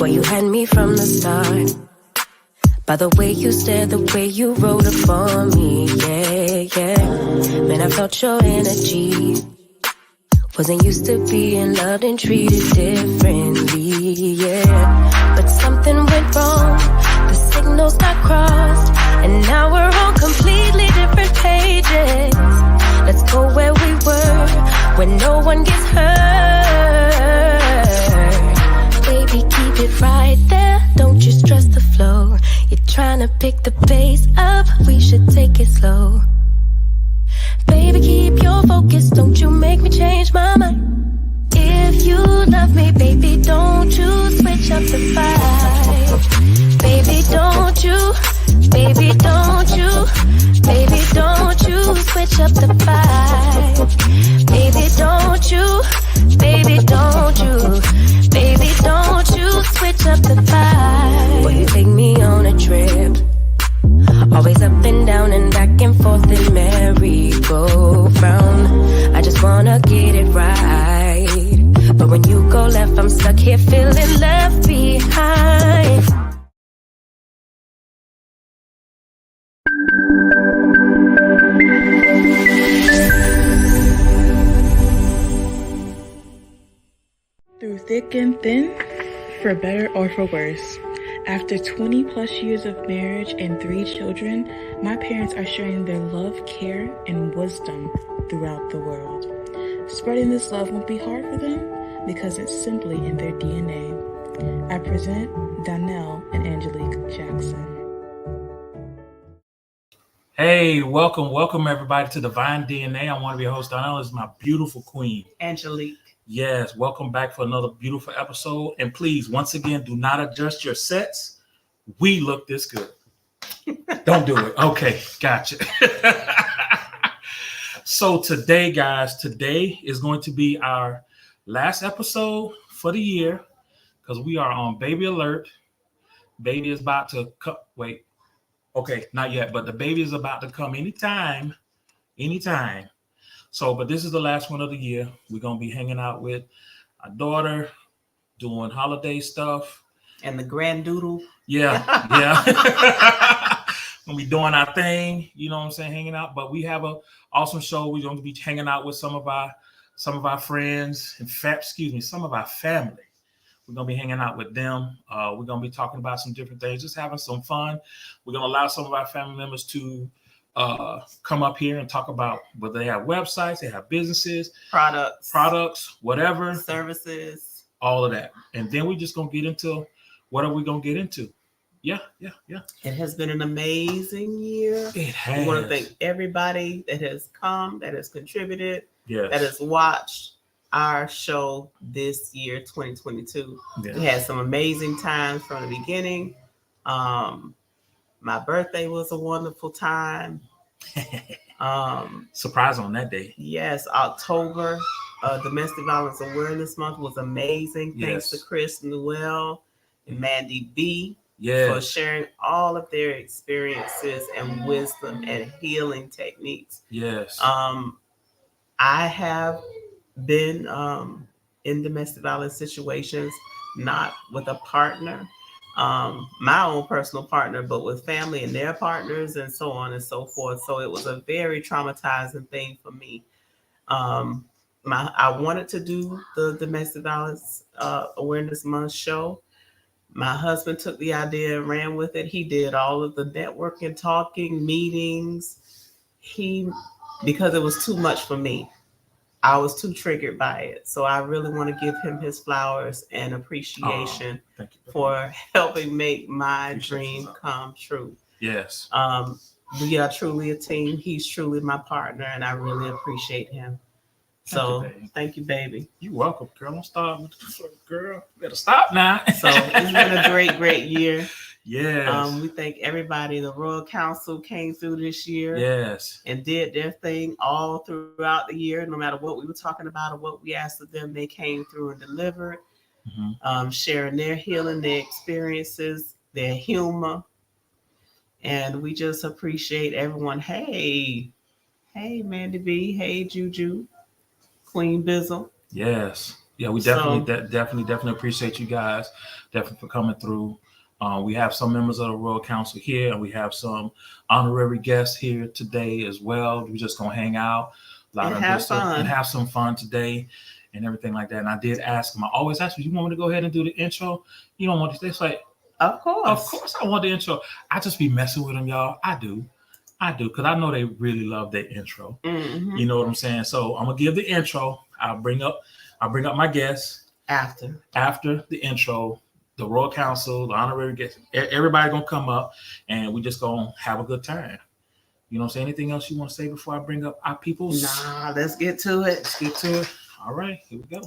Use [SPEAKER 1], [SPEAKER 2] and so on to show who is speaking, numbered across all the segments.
[SPEAKER 1] Boy, you had me from the start. By the way you stared, the way you wrote it for me, yeah. Man, I felt your energy. Wasn't used to being loved and treated differently, yeah. But something went wrong, the signals got crossed, and now we're on completely different pages. Let's go where we were, where no one gets hurt. Baby, keep it right there, don't you stress the flow. You're trying to pick the pace up, we should take it slow. Baby, keep your focus, don't you make me change my mind. If you love me, baby, don't you switch up the vibe. Baby, don't you, baby, don't you, baby, don't you switch up the vibe. Baby, don't you, baby, don't you, baby, don't you switch up the vibe. Will you take me on a trip? Always up and down and back and forth in merry-go-round. I just wanna get it right, but when you go left, I'm stuck here feeling left behind.
[SPEAKER 2] Through thick and thin, for better or for worse. After 20 plus years of marriage and 3 children, my parents are sharing their love, care, and wisdom throughout the world. Spreading this love won't be hard for them because it's simply in their DNA. I present Donnell and Angelic Jackson.
[SPEAKER 3] Hey, welcome everybody to Divine DNA. I want to be your host. Donnell is my beautiful queen,
[SPEAKER 4] Angelique.
[SPEAKER 3] Yes, welcome back for another beautiful episode. And please, once again, do not adjust your sets. We look this good. Don't do it. Okay, gotcha. So today, guys, today is going to be our last episode for the year because we are on baby alert. Baby is about to come. Wait. Okay, not yet, but the baby is about to come anytime. So, but this is the last one of the year. We're going to be hanging out with our daughter, doing holiday stuff.
[SPEAKER 4] And the grandoodle.
[SPEAKER 3] Yeah. We'll be doing our thing, you know what I'm saying, hanging out. But we have an awesome show. We're going to be hanging out with some of our friends, some of our family. We're going to be hanging out with them. We're going to be talking about some different things, just having some fun. We're going to allow some of our family members to come up here and talk about whether they have websites, they have businesses, products, whatever,
[SPEAKER 4] services,
[SPEAKER 3] all of that. And then we're just going to get into what are we going to get into. Yeah.
[SPEAKER 4] It has been an amazing year.
[SPEAKER 3] It has.
[SPEAKER 4] We want to thank everybody that has come, that has contributed,
[SPEAKER 3] yes,
[SPEAKER 4] that has watched our show this year, 2022.
[SPEAKER 3] Yes.
[SPEAKER 4] We had some amazing times from the beginning. My birthday was a wonderful time.
[SPEAKER 3] Surprise on that day.
[SPEAKER 4] Yes, October, Domestic Violence Awareness Month was amazing. Thanks to Chris Newell and Mandy B for sharing all of their experiences and wisdom and healing techniques.
[SPEAKER 3] Yes.
[SPEAKER 4] I have been in domestic violence situations, not with a partner, my own personal partner, but with family and their partners and so on and so forth. So it was a very traumatizing thing for me. I wanted to do the Domestic Violence Awareness Month show. My husband took the idea and ran with it. He did all of the networking, talking, meetings. Because it was too much for me. I was too triggered by it. So I really want to give him his flowers and appreciation for helping make my dream come true.
[SPEAKER 3] Yes.
[SPEAKER 4] We are truly a team. He's truly my partner, and I really appreciate him. Thank you, baby.
[SPEAKER 3] You're welcome, girl. Don't stop. Girl, better stop now.
[SPEAKER 4] So it's been a great year.
[SPEAKER 3] Yes.
[SPEAKER 4] We thank everybody. The Royal Council came through this year.
[SPEAKER 3] Yes.
[SPEAKER 4] And did their thing all throughout the year. No matter what we were talking about or what we asked of them, they came through and delivered, sharing their healing, their experiences, their humor. And we just appreciate everyone. Hey, Mandy B. Hey, Juju. Queen Bizzle.
[SPEAKER 3] Yes. Yeah, we definitely, definitely appreciate you guys, definitely for coming through. We have some members of the Royal Council here, and we have some honorary guests here today as well. We're just gonna hang out, a lot
[SPEAKER 4] And
[SPEAKER 3] of
[SPEAKER 4] have
[SPEAKER 3] good stuff,
[SPEAKER 4] fun.
[SPEAKER 3] and have some fun today, and everything like that. And I did ask them. I always ask them, "You want me to go ahead and do the intro? You don't want to?" It's like,
[SPEAKER 4] Of course,
[SPEAKER 3] I want the intro. I just be messing with them, y'all. I do, because I know they really love their intro.
[SPEAKER 4] Mm-hmm.
[SPEAKER 3] You know what I'm saying? So I'm gonna give the intro. I'll bring up my guests after the intro. The Royal Council, the honorary guests, everybody gonna come up, and we just gonna have a good time. You know what I'm saying? Anything else you want to say before I bring up our peoples?
[SPEAKER 4] Nah, let's get to it.
[SPEAKER 3] Let's get to it. All right, here we go.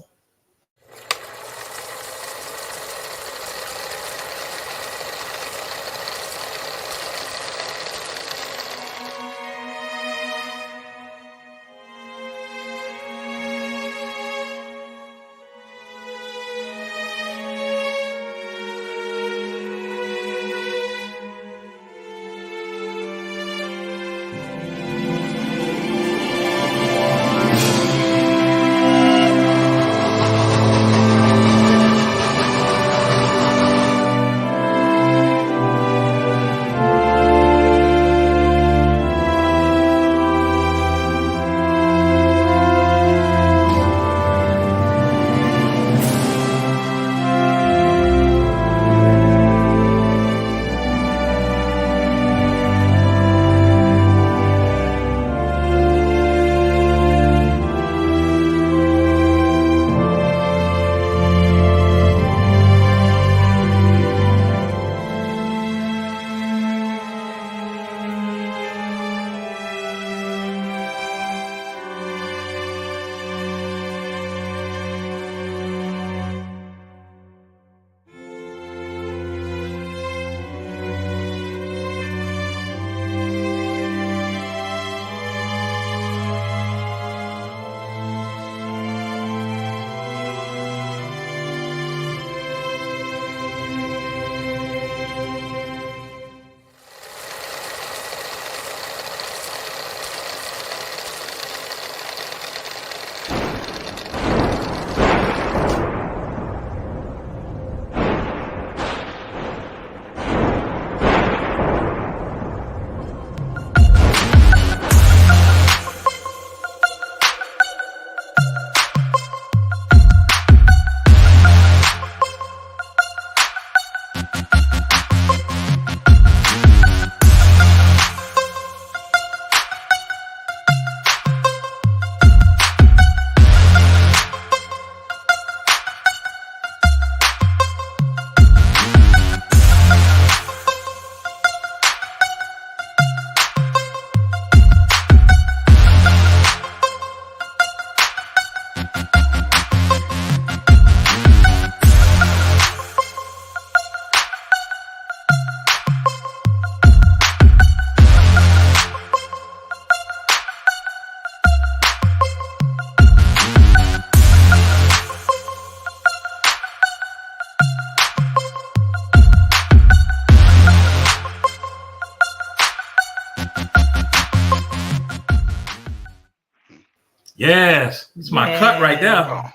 [SPEAKER 3] Yes, it's my cut right there.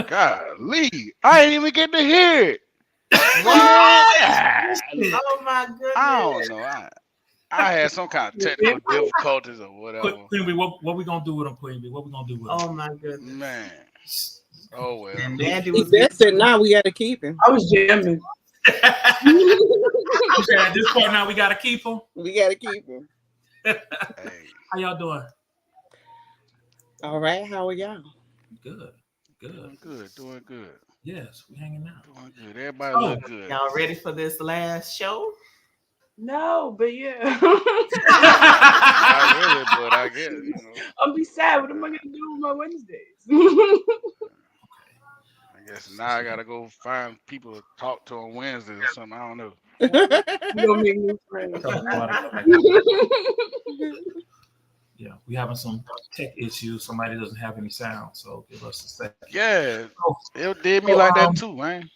[SPEAKER 5] Golly, I ain't even get to hear it.
[SPEAKER 4] Oh my goodness!
[SPEAKER 5] I don't know. I had some kind of technical difficulties or whatever.
[SPEAKER 3] Queen Bee, what we gonna do with them, Queen Bee? What we gonna do with them?
[SPEAKER 4] Oh my goodness,
[SPEAKER 5] man. Oh well.
[SPEAKER 4] And Mandy
[SPEAKER 6] He
[SPEAKER 4] was
[SPEAKER 6] said now we got to keep him.
[SPEAKER 7] I was jamming.
[SPEAKER 3] Okay, at this point now we gotta keep him.
[SPEAKER 6] We got to keep him.
[SPEAKER 5] Hey,
[SPEAKER 3] How y'all doing?
[SPEAKER 6] All right, how are y'all?
[SPEAKER 3] Good.
[SPEAKER 5] doing good.
[SPEAKER 3] Yes, we hanging out.
[SPEAKER 5] Doing good. Everybody look good.
[SPEAKER 4] y'all ready for this last show?
[SPEAKER 7] No, but yeah.
[SPEAKER 5] Not really, but I guess, you know.
[SPEAKER 7] I'll be sad. What am I gonna do on my Wednesdays?
[SPEAKER 5] I guess now I gotta go find people to talk to on Wednesdays or something. I don't know.
[SPEAKER 7] Go make new friends.
[SPEAKER 3] Yeah, we having some tech issues. Somebody doesn't have any sound, so give us a second.
[SPEAKER 5] Yeah, it did me like that too, man.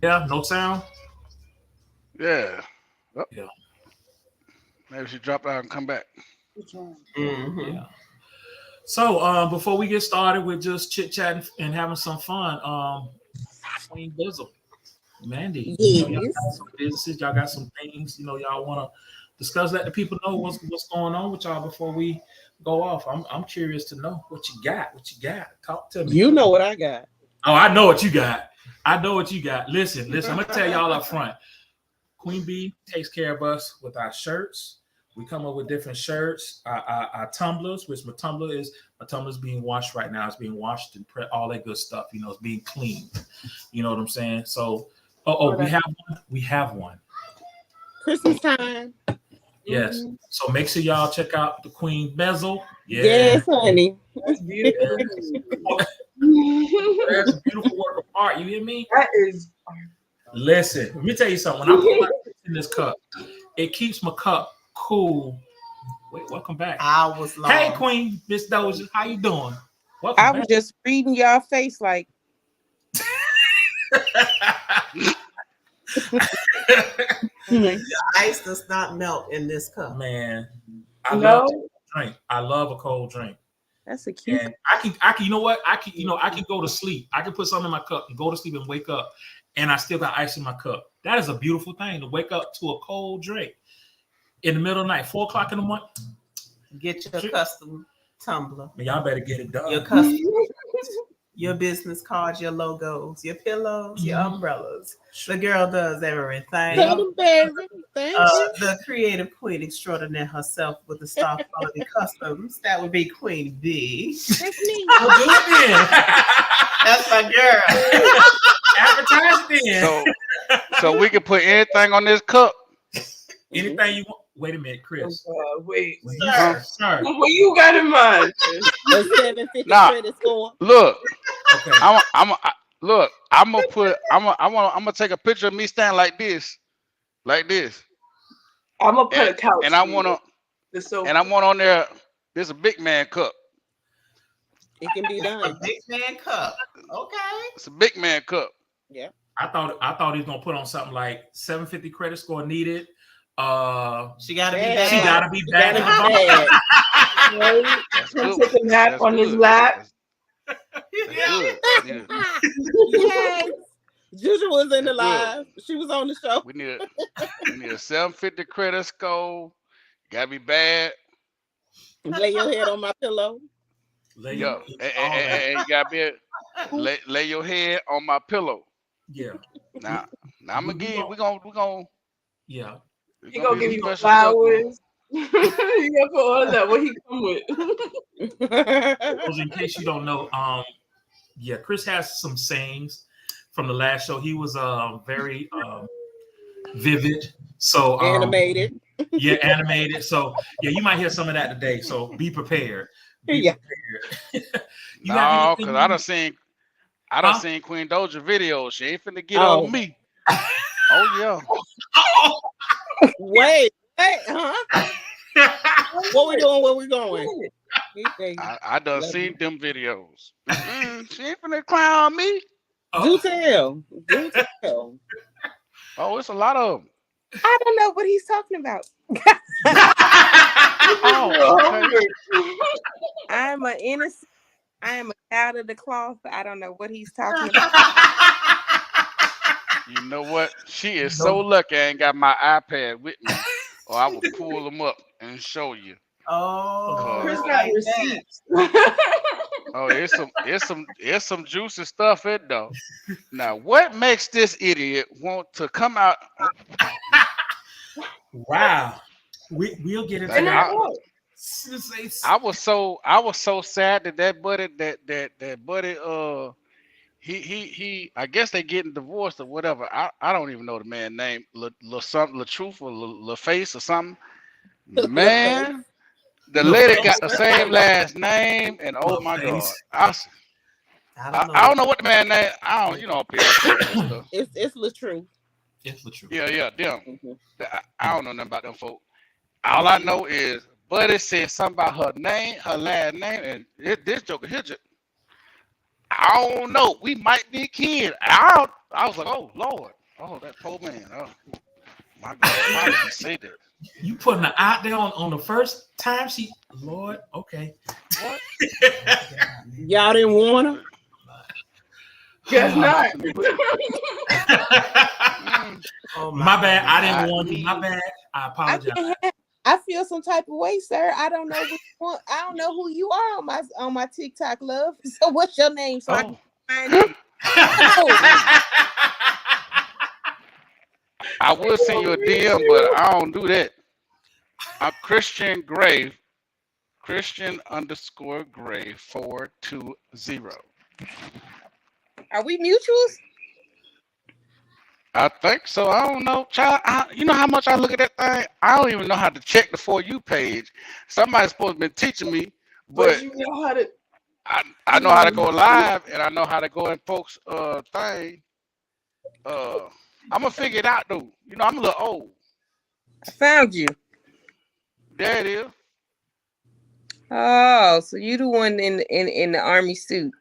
[SPEAKER 3] Yeah, no sound.
[SPEAKER 5] Yeah. Oh.
[SPEAKER 3] Yeah.
[SPEAKER 5] Maybe she drop out and come back.
[SPEAKER 4] Mm-hmm.
[SPEAKER 3] Yeah. So before we get started with just chit chatting and having some fun, Queen Bizzle, Mandy, y'all got
[SPEAKER 6] Yes.
[SPEAKER 3] some businesses, y'all got some things, y'all want to discuss. Let the people know what's going on with y'all before we go off. I'm curious to know what you got. What you got? Talk to me.
[SPEAKER 6] You know what I got.
[SPEAKER 3] Oh, I know what you got. Listen. I'm gonna tell y'all up front. Queen Bee takes care of us with our shirts. We come up with different shirts, our tumblers, which my tumbler's being washed right now. It's being washed and all that good stuff. It's being cleaned. You know what I'm saying? So, we have one.
[SPEAKER 6] Christmas time.
[SPEAKER 3] Yes. So make sure y'all check out the Queen Bezel. Yeah.
[SPEAKER 6] Yes, honey.
[SPEAKER 7] That's beautiful.
[SPEAKER 3] That's a beautiful work of art. You hear me?
[SPEAKER 7] That is.
[SPEAKER 3] Listen, let me tell you something. When I put my in this cup, it keeps my cup cool. Wait, welcome back.
[SPEAKER 4] Hours long.
[SPEAKER 3] Hey, Queen, Miss Doja, how you doing? Welcome
[SPEAKER 8] I
[SPEAKER 3] back.
[SPEAKER 8] was just reading y'all face like,
[SPEAKER 4] The ice does not melt in this cup.
[SPEAKER 3] Man, I
[SPEAKER 7] No.
[SPEAKER 3] love a drink. I love a cold drink.
[SPEAKER 8] that's a cute.
[SPEAKER 3] And I can, you know what? I can go to sleep. I can put something in my cup and go to sleep and wake up, and I still got ice in my cup. That is a beautiful thing to wake up to a cold drink in the middle of the night, 4 o'clock in the morning.
[SPEAKER 4] Get your custom tumbler.
[SPEAKER 3] Man, y'all better get it done.
[SPEAKER 4] Your custom, your business cards, your logos, your pillows, your umbrellas. The girl does everything.
[SPEAKER 6] Tell them, baby. Thank you.
[SPEAKER 4] The creative queen extraordinaire herself with the star quality customs. That would be Queen B.
[SPEAKER 6] That's me.
[SPEAKER 3] Well, do it then.
[SPEAKER 4] That's my girl.
[SPEAKER 3] Advertise it then.
[SPEAKER 5] So we can put anything on this cup.
[SPEAKER 3] Anything you want. Wait a minute, Chris.
[SPEAKER 7] Wait.
[SPEAKER 3] Sir.
[SPEAKER 7] What you got in mind?
[SPEAKER 6] A 750
[SPEAKER 5] Nah.
[SPEAKER 6] credit score.
[SPEAKER 5] Look,
[SPEAKER 3] Okay.
[SPEAKER 5] I'm gonna take a picture of me standing like this.
[SPEAKER 7] I'm gonna put a couch.
[SPEAKER 5] And I want on there. There's a big man cup.
[SPEAKER 6] It can be
[SPEAKER 4] A
[SPEAKER 6] done.
[SPEAKER 4] big man cup. Okay.
[SPEAKER 5] It's a big man cup.
[SPEAKER 6] Yeah.
[SPEAKER 3] I thought he was gonna put on something like 750 credit score needed.
[SPEAKER 4] She gotta be
[SPEAKER 6] Yeah.
[SPEAKER 4] bad.
[SPEAKER 3] She gotta be back.
[SPEAKER 6] Gotta be bad.
[SPEAKER 5] That's
[SPEAKER 7] Come
[SPEAKER 5] good.
[SPEAKER 7] take a nap
[SPEAKER 5] That's
[SPEAKER 7] on his
[SPEAKER 5] good.
[SPEAKER 7] lap.
[SPEAKER 5] That's good. Yeah.
[SPEAKER 6] Yes. Juju was in the
[SPEAKER 5] That's good.
[SPEAKER 6] live. She was on the show.
[SPEAKER 5] We need a 750 credit score. Gotta be bad.
[SPEAKER 6] Lay your head on my pillow.
[SPEAKER 5] Yo, and you gotta lay your head on my pillow.
[SPEAKER 3] Yeah.
[SPEAKER 5] Now I'm gonna give you. We gonna.
[SPEAKER 3] Yeah.
[SPEAKER 7] He gonna give you
[SPEAKER 5] special
[SPEAKER 7] flowers. You gonna put all that. What he come with?
[SPEAKER 3] Those in case you don't know, yeah, Chris has some sayings from the last show. He was very vivid. So
[SPEAKER 6] Animated.
[SPEAKER 3] Yeah, animated. So yeah, you might hear some of that today. So be prepared. Be
[SPEAKER 6] Yeah.
[SPEAKER 3] prepared. You have
[SPEAKER 5] No,
[SPEAKER 3] anything
[SPEAKER 5] because
[SPEAKER 3] you-
[SPEAKER 5] I done seen Queen Doja videos. She ain't finna get on me. Oh yeah.
[SPEAKER 6] Wait, huh? What we doing? Where we going?
[SPEAKER 5] I done seen them videos. She ain't finna clown me.
[SPEAKER 6] Do tell. Do tell.
[SPEAKER 5] Oh, it's a lot of them.
[SPEAKER 8] I don't know what he's talking about.
[SPEAKER 5] Oh, okay.
[SPEAKER 8] I'm an innocent. I am out of the cloth. I don't know what he's talking about.
[SPEAKER 5] You know what? She is so lucky I ain't got my iPad with me, or I will pull them up and show you.
[SPEAKER 4] Oh,
[SPEAKER 7] Chris got
[SPEAKER 4] like
[SPEAKER 7] receipts.
[SPEAKER 5] Oh, it's some juicy stuff in though. Now, what makes this idiot want to come out?
[SPEAKER 3] Wow. We'll get into
[SPEAKER 5] Like,
[SPEAKER 3] that.
[SPEAKER 5] I was so sad that buddy he I guess they getting divorced or whatever. I don't even know the man's name. Something Truth or La Face or something. Man, the lady got the same last name, and oh my god, I don't know what the man's name. I don't pay attention to stuff.
[SPEAKER 6] It's Latrue.
[SPEAKER 3] It's the truth.
[SPEAKER 5] Yeah, them.
[SPEAKER 6] Mm-hmm.
[SPEAKER 5] I don't know nothing about them folk. All I know is Buddy said something about her name, her last name, and this joker hit it. I don't know. We might be kids. I was like, oh Lord, oh that poor man. Oh. My God, why did you say that?
[SPEAKER 3] You putting her out there on the first time she, Lord, okay.
[SPEAKER 5] What?
[SPEAKER 6] Y'all didn't want her?
[SPEAKER 7] Guess not.
[SPEAKER 4] Oh
[SPEAKER 3] My bad. I didn't
[SPEAKER 5] God.
[SPEAKER 3] want you. My bad. I apologize.
[SPEAKER 8] I feel some type of way, sir. I don't know which one. I don't know who you are on my TikTok, love. So what's your name? So I can find you.
[SPEAKER 5] I will send you a DM, but I don't do that. I'm Christian Grave, Christian_Grave 420.
[SPEAKER 8] Are we mutuals?
[SPEAKER 5] I think so. I don't know, child. You know how much I look at that thing? I don't even know how to check the For You page. Somebody's supposed to be teaching me, but
[SPEAKER 7] you know how to.
[SPEAKER 5] I know how to go live and I know how to go in folks' thing. I'm gonna figure it out though. You know, I'm a little old.
[SPEAKER 8] I found you.
[SPEAKER 5] There it is.
[SPEAKER 8] Oh, so you the one in the army suit.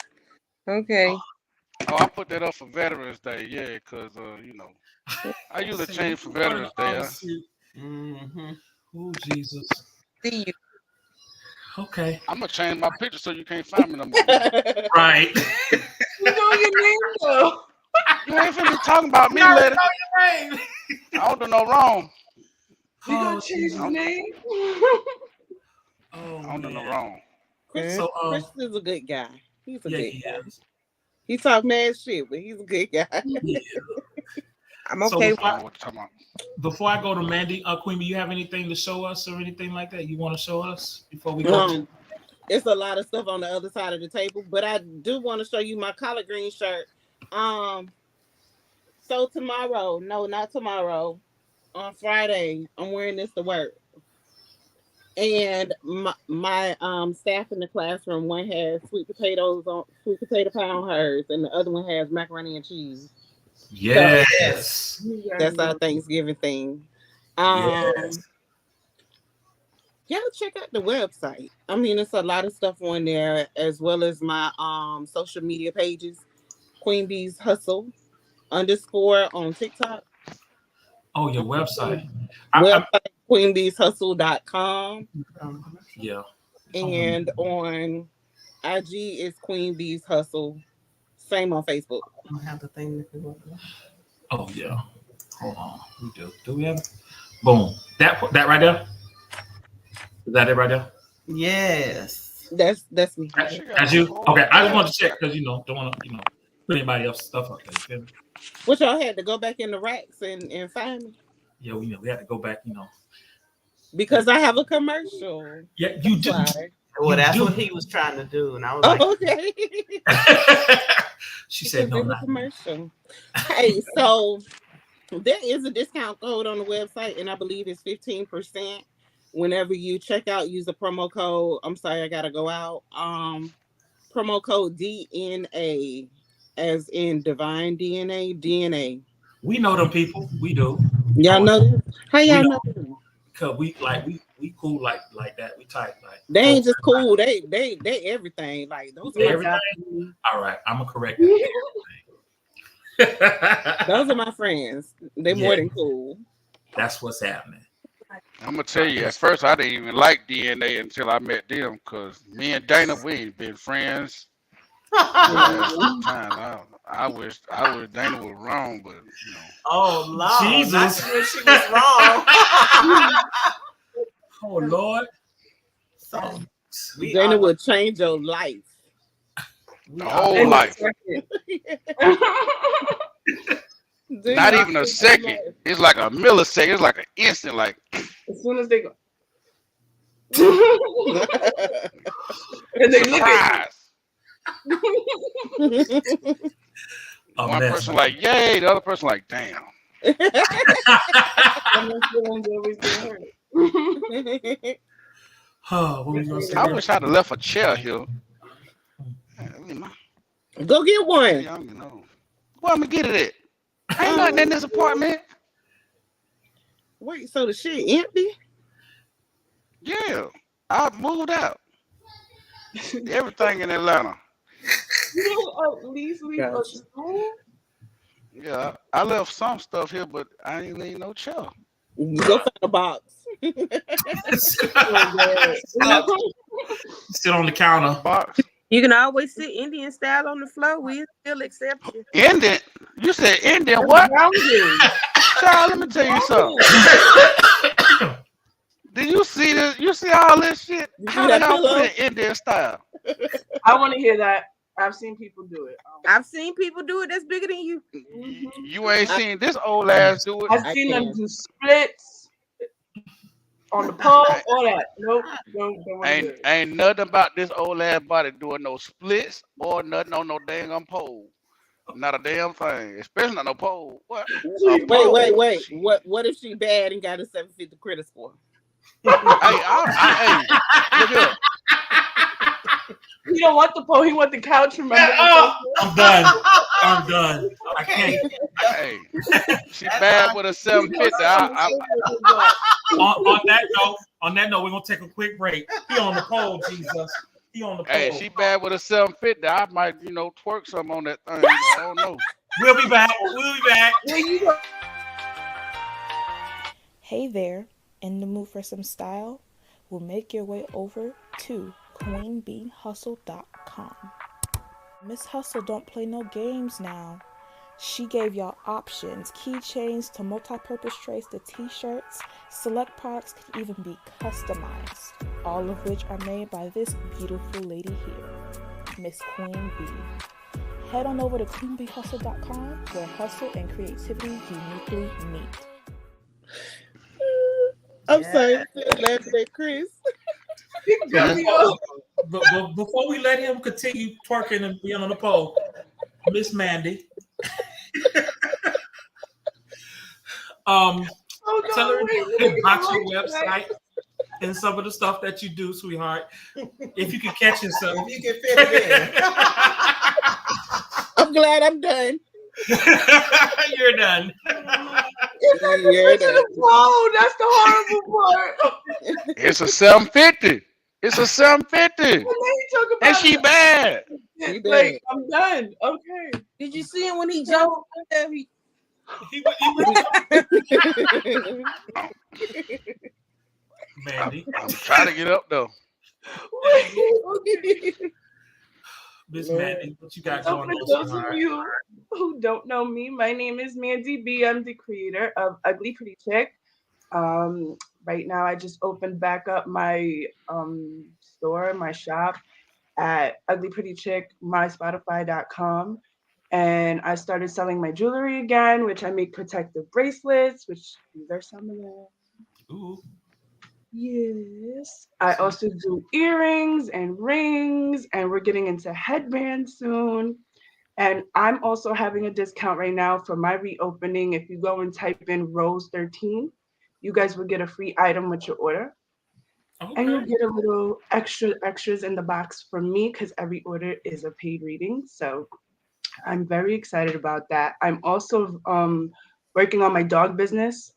[SPEAKER 8] Okay.
[SPEAKER 5] Oh, I put that up for Veterans Day, yeah, because you know, I usually change for Veterans Day.
[SPEAKER 4] Mm-hmm.
[SPEAKER 3] Oh, Jesus.
[SPEAKER 8] See you.
[SPEAKER 3] Okay.
[SPEAKER 5] I'm gonna change my picture so you can't find me no more.
[SPEAKER 3] Right.
[SPEAKER 7] You know your name though.
[SPEAKER 5] You ain't finna be talking about me, lady. I don't do no wrong.
[SPEAKER 7] You gonna change his name?
[SPEAKER 5] I don't do no wrong.
[SPEAKER 8] So, Chris is a good guy. He's a good guy.
[SPEAKER 3] Is.
[SPEAKER 8] He talk mad shit, but he's a good guy.
[SPEAKER 3] Yeah.
[SPEAKER 8] I'm okay.
[SPEAKER 3] Before I go to Mandy, Queen, do you have anything to show us or anything like that you want to show us before we go?
[SPEAKER 6] It's a lot of stuff on the other side of the table, but I do want to show you my collard green shirt. So tomorrow, no, not tomorrow, on Friday, I'm wearing this to work. And my staff in the classroom, one has sweet potato pie on hers, and the other one has macaroni and cheese.
[SPEAKER 3] Yes.
[SPEAKER 6] So, that's our Thanksgiving thing.
[SPEAKER 3] Yes.
[SPEAKER 6] Y'all check out the website. I mean, it's a lot of stuff on there, as well as my social media pages. Queen Bee's Hustle _ on TikTok.
[SPEAKER 3] Oh, your website.
[SPEAKER 6] Website queenbeeshustle.com.
[SPEAKER 3] Yeah.
[SPEAKER 6] And on IG is Queen Bee's Hustle. Same on Facebook.
[SPEAKER 4] I don't have the thing that we want.
[SPEAKER 3] Oh yeah. Hold on. We do. Do we have? Boom. That right there. Is that it right there?
[SPEAKER 6] Yes. That's me.
[SPEAKER 3] That's you. Okay. I just want to check because don't want to put anybody else's stuff up there.
[SPEAKER 6] What y'all had to go back in the racks and find me?
[SPEAKER 3] Yeah, we had to go back.
[SPEAKER 6] Because I have a commercial.
[SPEAKER 3] Yeah, you do.
[SPEAKER 4] Well, that's what he was trying to do, and I was like,
[SPEAKER 6] okay.
[SPEAKER 3] She said no.
[SPEAKER 6] Not commercial. Hey, so there is a discount code on the website, and I believe it's 15%. Whenever you check out, use the promo code. I'm sorry, I gotta go out. Promo code DNA, as in divine DNA.
[SPEAKER 3] We know them people. We do.
[SPEAKER 6] Y'all know them? How y'all know them?
[SPEAKER 3] Cause we cool like that. We tight like.
[SPEAKER 6] They ain't just cool. They everything. Like those are
[SPEAKER 3] everything. All right, I'm gonna correct that.
[SPEAKER 6] Those are my friends. They more than cool.
[SPEAKER 3] That's what's happening.
[SPEAKER 5] I'm gonna tell you, at first I didn't even like DNA until I met them, because me and Dana, we ain't been friends. I wish Dana was wrong, but
[SPEAKER 4] oh Lord,
[SPEAKER 3] Jesus,
[SPEAKER 4] she was wrong.
[SPEAKER 3] Oh Lord,
[SPEAKER 4] so
[SPEAKER 6] Dana would change your life,
[SPEAKER 5] the whole life. Not even a second. It's like a millisecond. It's like an instant. Like
[SPEAKER 7] as soon as they go, and they look at
[SPEAKER 5] one person like yay, the other person like damn. I wish I'd have left a chair here.
[SPEAKER 6] Go get one.
[SPEAKER 5] Where I'm gonna get it at? Ain't nothing in this apartment.
[SPEAKER 6] Wait, so the shit empty?
[SPEAKER 5] Yeah, I moved out. Everything in Atlanta. Yeah, I left some stuff here, but I ain't leave no chair.
[SPEAKER 6] Go find a box.
[SPEAKER 3] Sit on the counter.
[SPEAKER 5] Box.
[SPEAKER 8] You can always sit Indian style on the floor. We still accept you.
[SPEAKER 5] Indian. You said Indian
[SPEAKER 7] That's
[SPEAKER 5] what?
[SPEAKER 7] grounding.
[SPEAKER 5] Child, let me tell you something. Do you see this? You see all this shit?
[SPEAKER 6] You see
[SPEAKER 5] How the
[SPEAKER 6] that
[SPEAKER 5] hell put
[SPEAKER 6] pillow?
[SPEAKER 5] it Indian style?
[SPEAKER 7] I want to hear that. I've seen people do it.
[SPEAKER 8] I've seen people do it that's bigger than you.
[SPEAKER 5] You ain't seen this old ass do it.
[SPEAKER 7] I've
[SPEAKER 6] I
[SPEAKER 7] seen them
[SPEAKER 6] can.
[SPEAKER 7] do splits on the pole, all that. Nope, don't want to do it.
[SPEAKER 5] Ain't nothing about this old ass body doing no splits or nothing on no dang pole. Not a damn thing. Especially not no pole. What? A
[SPEAKER 6] Wait,
[SPEAKER 5] pole.
[SPEAKER 6] wait.
[SPEAKER 5] Shit.
[SPEAKER 6] What if she bad and got a 750 credit score?
[SPEAKER 5] Hey, look here.
[SPEAKER 7] He don't want the pole. He want the couch. Remember?
[SPEAKER 3] I'm done. I'm done. I can't.
[SPEAKER 5] Hey, she bad with a 750.
[SPEAKER 3] On that note, we're gonna take a quick break. He on the pole, Jesus. He on the pole.
[SPEAKER 5] Hey, she bad with a 750. I might, twerk some on that thing. I don't know.
[SPEAKER 3] We'll be back. We'll be back.
[SPEAKER 2] Hey there, in the mood for some style? Well, make your way over to queenbeehustle.com. Miss Hustle don't play no games now. She gave y'all options, keychains to multi-purpose trays to t-shirts. Select products can even be customized, all of which are made by this beautiful lady here, Miss Queen Bee. Head on over to queenbeehustle.com where hustle and creativity uniquely meet.
[SPEAKER 6] I'm sorry, I'm still laughing at Chris.
[SPEAKER 3] But before we let him continue twerking and being on the pole, Miss Mandy. Tell her about your website and some of the stuff that you do, sweetheart. If you can catch yourself.
[SPEAKER 9] If you can fit it in.
[SPEAKER 6] I'm glad I'm done.
[SPEAKER 3] You're done.
[SPEAKER 6] You're done.
[SPEAKER 7] Whoa, that's the horrible part.
[SPEAKER 5] It's a 750. It's a 750. And she bad.
[SPEAKER 6] He
[SPEAKER 7] Like, I'm done. Okay.
[SPEAKER 8] Did you see him when he jumped up there?
[SPEAKER 3] Mandy.
[SPEAKER 5] I'm trying to get up though.
[SPEAKER 3] Miss Mandy, what you got
[SPEAKER 7] So
[SPEAKER 3] going
[SPEAKER 7] for
[SPEAKER 3] on?
[SPEAKER 7] those of
[SPEAKER 3] Sweetheart?
[SPEAKER 7] you who don't know me, my name is Mandy B. I'm the creator of Ugly Pretty Chick. Right now, I just opened back up my store, my shop at Ugly Pretty Chick, myspotify.com. And I started selling my jewelry again, which I make protective bracelets, which these are some of them.
[SPEAKER 3] Ooh.
[SPEAKER 7] Yes. I also do earrings and rings, and we're getting into headbands soon. And I'm also having a discount right now for my reopening. If you go and type in Rose 13, you guys will get a free item with your order.
[SPEAKER 3] Okay.
[SPEAKER 7] And you'll get a little extras in the box from me because every order is a paid reading. So I'm very excited about that. I'm also working on my dog business.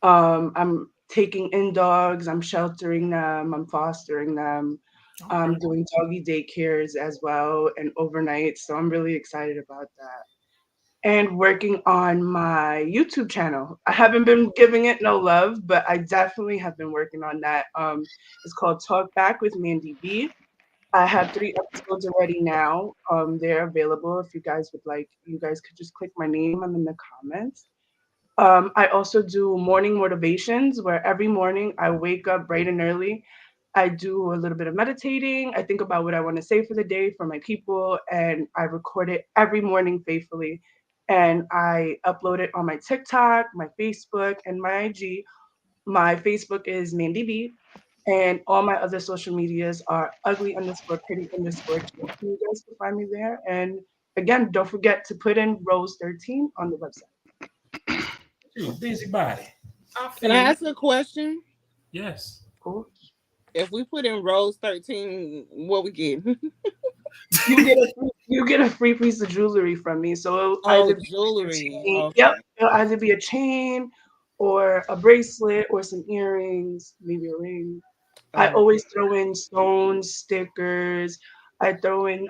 [SPEAKER 7] I'm taking in dogs, I'm sheltering them, I'm fostering them. I'm doing doggy daycares as well and overnight. So I'm really excited about that. And working on my YouTube channel. I haven't been giving it no love, but I definitely have been working on that. It's called Talk Back with Mandy B. I have 3 episodes already now. They're available if you guys would like. You guys could just click my name. I'm in the comments. I also do morning motivations where every morning I wake up bright and early. I do a little bit of meditating. I think about what I want to say for the day for my people, and I record it every morning faithfully. And I upload it on my TikTok, my Facebook, and my IG. My Facebook is Mandy B, and all my other social medias are ugly_pretty_chick. You guys can find me there. And again, don't forget to put in Rose 13 on the website.
[SPEAKER 3] Busybody.
[SPEAKER 6] Can I ask a question?
[SPEAKER 3] Yes.
[SPEAKER 7] Cool.
[SPEAKER 6] If we put in Rose 13, what we get?
[SPEAKER 7] You get a free piece of jewelry from me. So it'll
[SPEAKER 6] Oh,
[SPEAKER 7] either be
[SPEAKER 6] jewelry.
[SPEAKER 7] a chain.
[SPEAKER 6] Okay.
[SPEAKER 7] Yep. It'll either be a chain or a bracelet or some earrings, maybe a ring. I always throw in stones, stickers. I throw in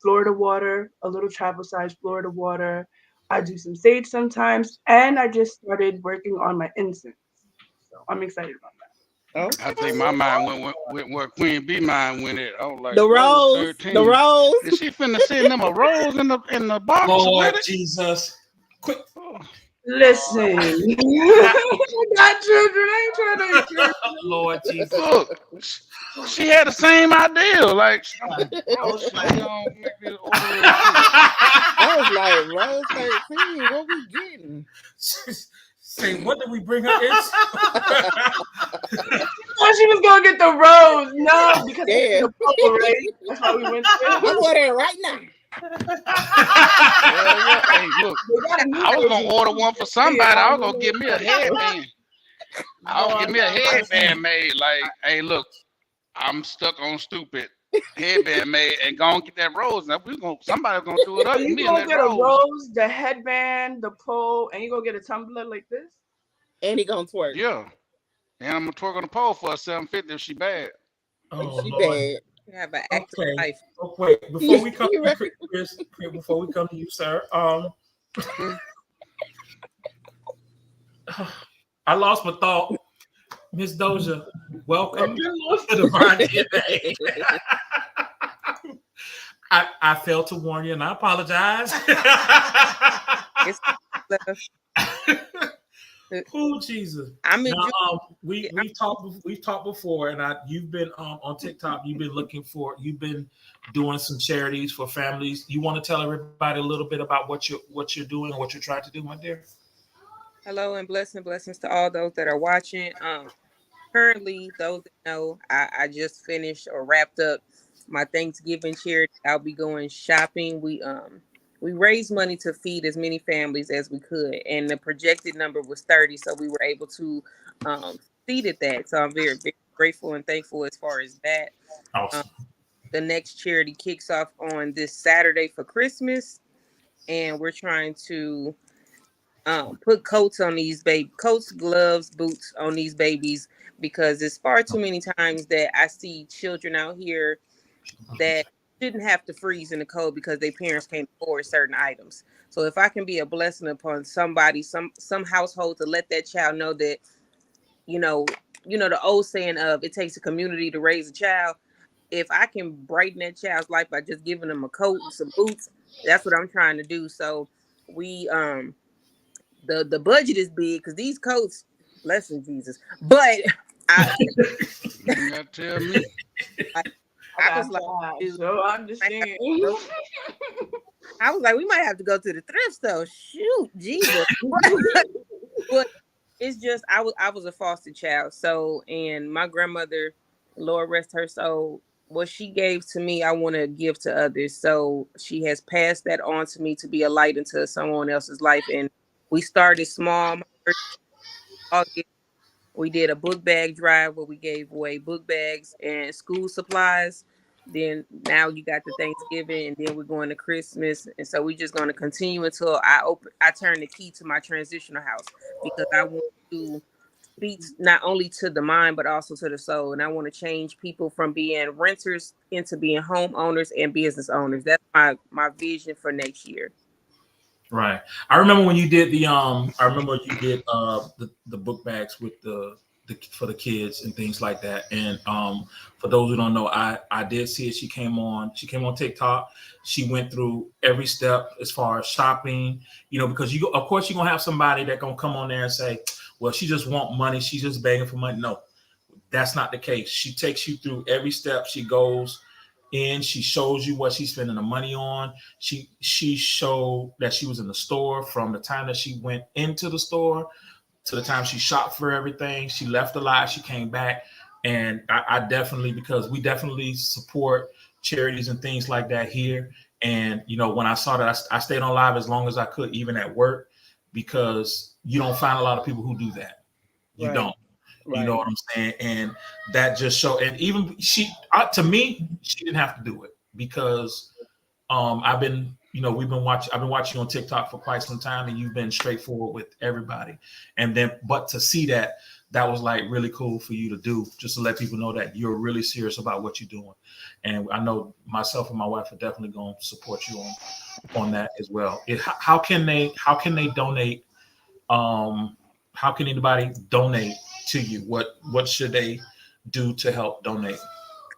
[SPEAKER 7] Florida water, a little travel size Florida water. I do some sage sometimes, and I just started working on my incense. So I'm excited about that.
[SPEAKER 6] Okay.
[SPEAKER 5] I think my mind went where Queen B mind went at. I was like,
[SPEAKER 6] The
[SPEAKER 5] Rose
[SPEAKER 6] rose,
[SPEAKER 5] 13.
[SPEAKER 6] the rose.
[SPEAKER 5] Is she finna send them a rose in the box
[SPEAKER 3] Lord
[SPEAKER 5] with it?
[SPEAKER 3] Jesus. Quick.
[SPEAKER 5] Oh,
[SPEAKER 7] Listen, I got children. I ain't trying to encourage
[SPEAKER 3] Lord Jesus.
[SPEAKER 5] look, she had the same idea. Like,
[SPEAKER 6] I was
[SPEAKER 5] she
[SPEAKER 6] like,
[SPEAKER 5] gonna make me order real quick.
[SPEAKER 6] I was like, Rose 13, what we getting?
[SPEAKER 3] Say, what did we bring her into?
[SPEAKER 7] thought she was gonna get the rose. No, because
[SPEAKER 6] Yeah.
[SPEAKER 7] the purple, right? That's why we went there.
[SPEAKER 6] I'm ordering right now.
[SPEAKER 5] Hell yeah. Hey, look,
[SPEAKER 7] They got a new
[SPEAKER 5] I was gonna
[SPEAKER 7] version.
[SPEAKER 5] order one for somebody. I was gonna give me a headband. I was
[SPEAKER 3] Lord,
[SPEAKER 5] gonna give me a
[SPEAKER 3] have mercy.
[SPEAKER 5] headband made. Like, hey, look, I'm stuck on stupid. Headband made and go and get that rose. Now somebody's gonna do it up
[SPEAKER 7] So
[SPEAKER 5] for
[SPEAKER 7] you
[SPEAKER 5] me in
[SPEAKER 7] gonna
[SPEAKER 5] that
[SPEAKER 7] get a
[SPEAKER 5] rose.
[SPEAKER 7] rose, the headband, the pole, and you gonna get a tumbler like this?
[SPEAKER 6] And he gonna twerk.
[SPEAKER 5] Yeah. And I'm gonna twerk on the pole for a 750 if she bad.
[SPEAKER 3] Oh,
[SPEAKER 6] She
[SPEAKER 3] Lord.
[SPEAKER 6] bad.
[SPEAKER 8] You have an active
[SPEAKER 3] Okay.
[SPEAKER 8] life.
[SPEAKER 3] Oh, wait, before we come
[SPEAKER 6] You
[SPEAKER 3] to you, Chris, before we come to you, sir, I lost my thought. Miss Doja, welcome to the Divine DNA. I failed to warn you, and I apologize.
[SPEAKER 8] It's
[SPEAKER 3] Oh, Jesus.
[SPEAKER 8] I'm
[SPEAKER 3] Now,
[SPEAKER 8] enjoying.
[SPEAKER 3] we've talked before, and you've been on TikTok. You've been doing some charities for families. You want to tell everybody a little bit about what you're doing, what you're trying to do, my dear?
[SPEAKER 8] Hello and blessings to all those that are watching. Currently, those that know, I just finished or wrapped up my Thanksgiving charity. I'll be going shopping. We raised money to feed as many families as we could, and the projected number was 30, so we were able to feed at that. So I'm very, very grateful and thankful as far as that.
[SPEAKER 3] Awesome.
[SPEAKER 8] The next charity kicks off on this Saturday for Christmas, and we're trying to put coats on these coats, gloves, boots on these babies, because it's far too many times that I see children out here that shouldn't have to freeze in the cold because their parents can't afford certain items. So if I can be a blessing upon somebody, some household, to let that child know that, you know, the old saying of it takes a community to raise a child. If I can brighten that child's life by just giving them a coat and some boots, that's what I'm trying to do. So we the budget is big because these coats, blessing Jesus. But
[SPEAKER 5] You gotta tell me.
[SPEAKER 8] I was like,
[SPEAKER 7] so understand.
[SPEAKER 8] I was like, we might have to go to the thrift store. Shoot, Jesus. But it's just I was a foster child. So, and my grandmother, Lord rest her soul, what she gave to me, I want to give to others. So she has passed that on to me to be a light into someone else's life. And we started small. My first August, we did a book bag drive where we gave away book bags and school supplies. Then now you got the Thanksgiving, and then we're going to Christmas, and so we're just going to continue until I turn the key to my transitional house, because I want to speak not only to the mind but also to the soul, and I want to change people from being renters into being homeowners and business owners. That's my vision for next year.
[SPEAKER 3] Right. I remember when you did the book bags with the for the kids and things like that. And for those who don't know, I did see it. She came on TikTok. She went through every step as far as shopping, because of course you're gonna have somebody that gonna come on there and say, well, she just want money, she's just begging for money. No, that's not the case. She takes you through every step. She goes in, she shows you what she's spending the money on. She showed that she was in the store from the time that she went into the store to the time she shopped for everything. She left alive, she came back. And I definitely, because we definitely support charities and things like that here. And, when I saw that, I stayed on live as long as I could, even at work, because you don't find a lot of people who do that. You
[SPEAKER 6] Right.
[SPEAKER 3] don't.
[SPEAKER 6] Right.
[SPEAKER 3] You know what I'm saying? And that just showed. And even to me, she didn't have to do it, because I've been watching you on TikTok for quite some time, and you've been straightforward with everybody. And then, but to see that was like really cool for you to do, just to let people know that you're really serious about what you're doing. And I know myself and my wife are definitely going to support you on that as well. How can they donate? How can anybody donate to you? What should they do to help donate?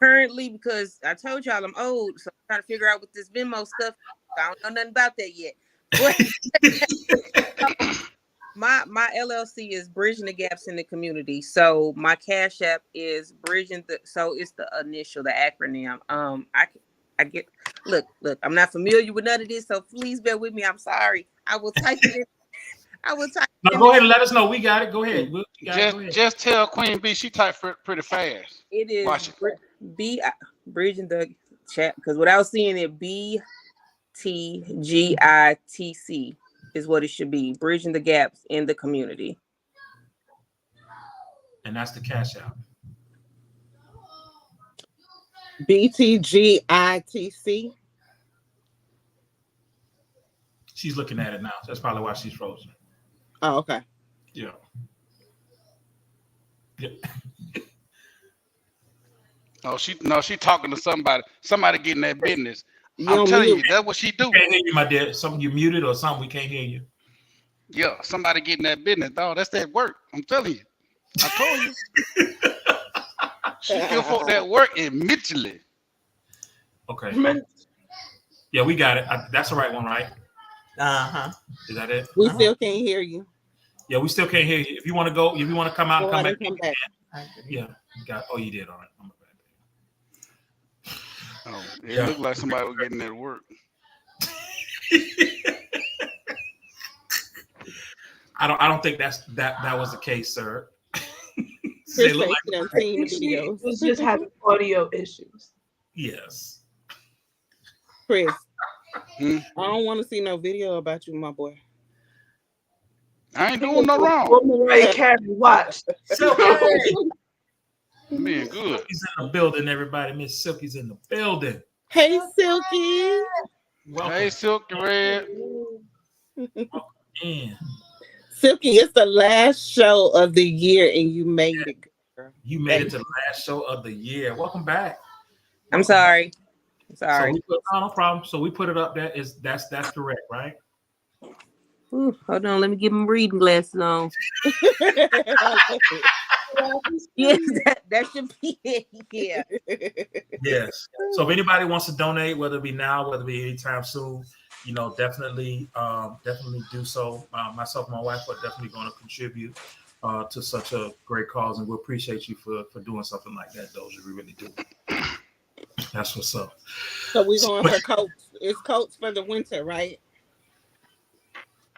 [SPEAKER 8] Currently, because I told y'all I'm old, so I'm trying to figure out what this Venmo stuff. I don't know nothing about that yet. But my LLC is Bridging the Gaps in the Community. So my Cash App is so it's the initial, the acronym. I get look, I'm not familiar with none of this, so please bear with me. I'm sorry. I will type it in.
[SPEAKER 3] No, go ahead and let us know. We got it. Go ahead.
[SPEAKER 5] Just tell Queen B she typed pretty fast.
[SPEAKER 8] It is
[SPEAKER 5] Watch it.
[SPEAKER 8] Bridging the Chat, because without seeing it, BTGITC is what it should be. Bridging the Gaps in the Community.
[SPEAKER 3] And that's the Cash App.
[SPEAKER 6] BTGITC.
[SPEAKER 3] She's looking at it now. That's probably why she's frozen.
[SPEAKER 6] Oh, okay.
[SPEAKER 3] Yeah.
[SPEAKER 5] She talking to somebody getting that business. I'm telling you, that's what she do.
[SPEAKER 3] We can't hear you, my dear. Something you muted or something. We can't hear you.
[SPEAKER 5] Yeah, somebody getting that business. Dog, that's that work. I'm telling you. I told you. She give folk that work immediately.
[SPEAKER 3] Okay. Yeah, we got it. That's the right one, right? Is that it?
[SPEAKER 6] We still can't hear you.
[SPEAKER 3] Yeah, we still can't hear you. If you want to go, if you want to come out and come back. Yeah. You did. All right. I'm back.
[SPEAKER 5] Oh, it looked like somebody was getting that work.
[SPEAKER 3] I don't think that was the case, sir.
[SPEAKER 7] It was just having audio issues.
[SPEAKER 3] Yes.
[SPEAKER 6] Chris, I don't want to see no video about you, my boy.
[SPEAKER 5] I ain't doing no wrong.
[SPEAKER 7] Watch.
[SPEAKER 5] Man, good.
[SPEAKER 3] Silky's in the building, everybody. Miss Silky's in the building.
[SPEAKER 6] Hey, Silky.
[SPEAKER 3] Welcome.
[SPEAKER 5] Hey, Silky Red.
[SPEAKER 6] Silky, it's the last show of the year, and you made it. Girl.
[SPEAKER 3] You made it to the last show of the year. Welcome back.
[SPEAKER 8] I'm sorry.
[SPEAKER 3] So no problem. So we put it up there. That's correct, right?
[SPEAKER 8] Ooh, hold on, let me get my reading glasses on. Yes, that should be it. Yeah.
[SPEAKER 3] Yes. So if anybody wants to donate, whether it be now, whether it be anytime soon, definitely do so. Myself and my wife are definitely going to contribute to such a great cause, and we appreciate you for doing something like that, Doja. We really do. That's what's up.
[SPEAKER 6] So we're going for coats. It's coats for the winter, right?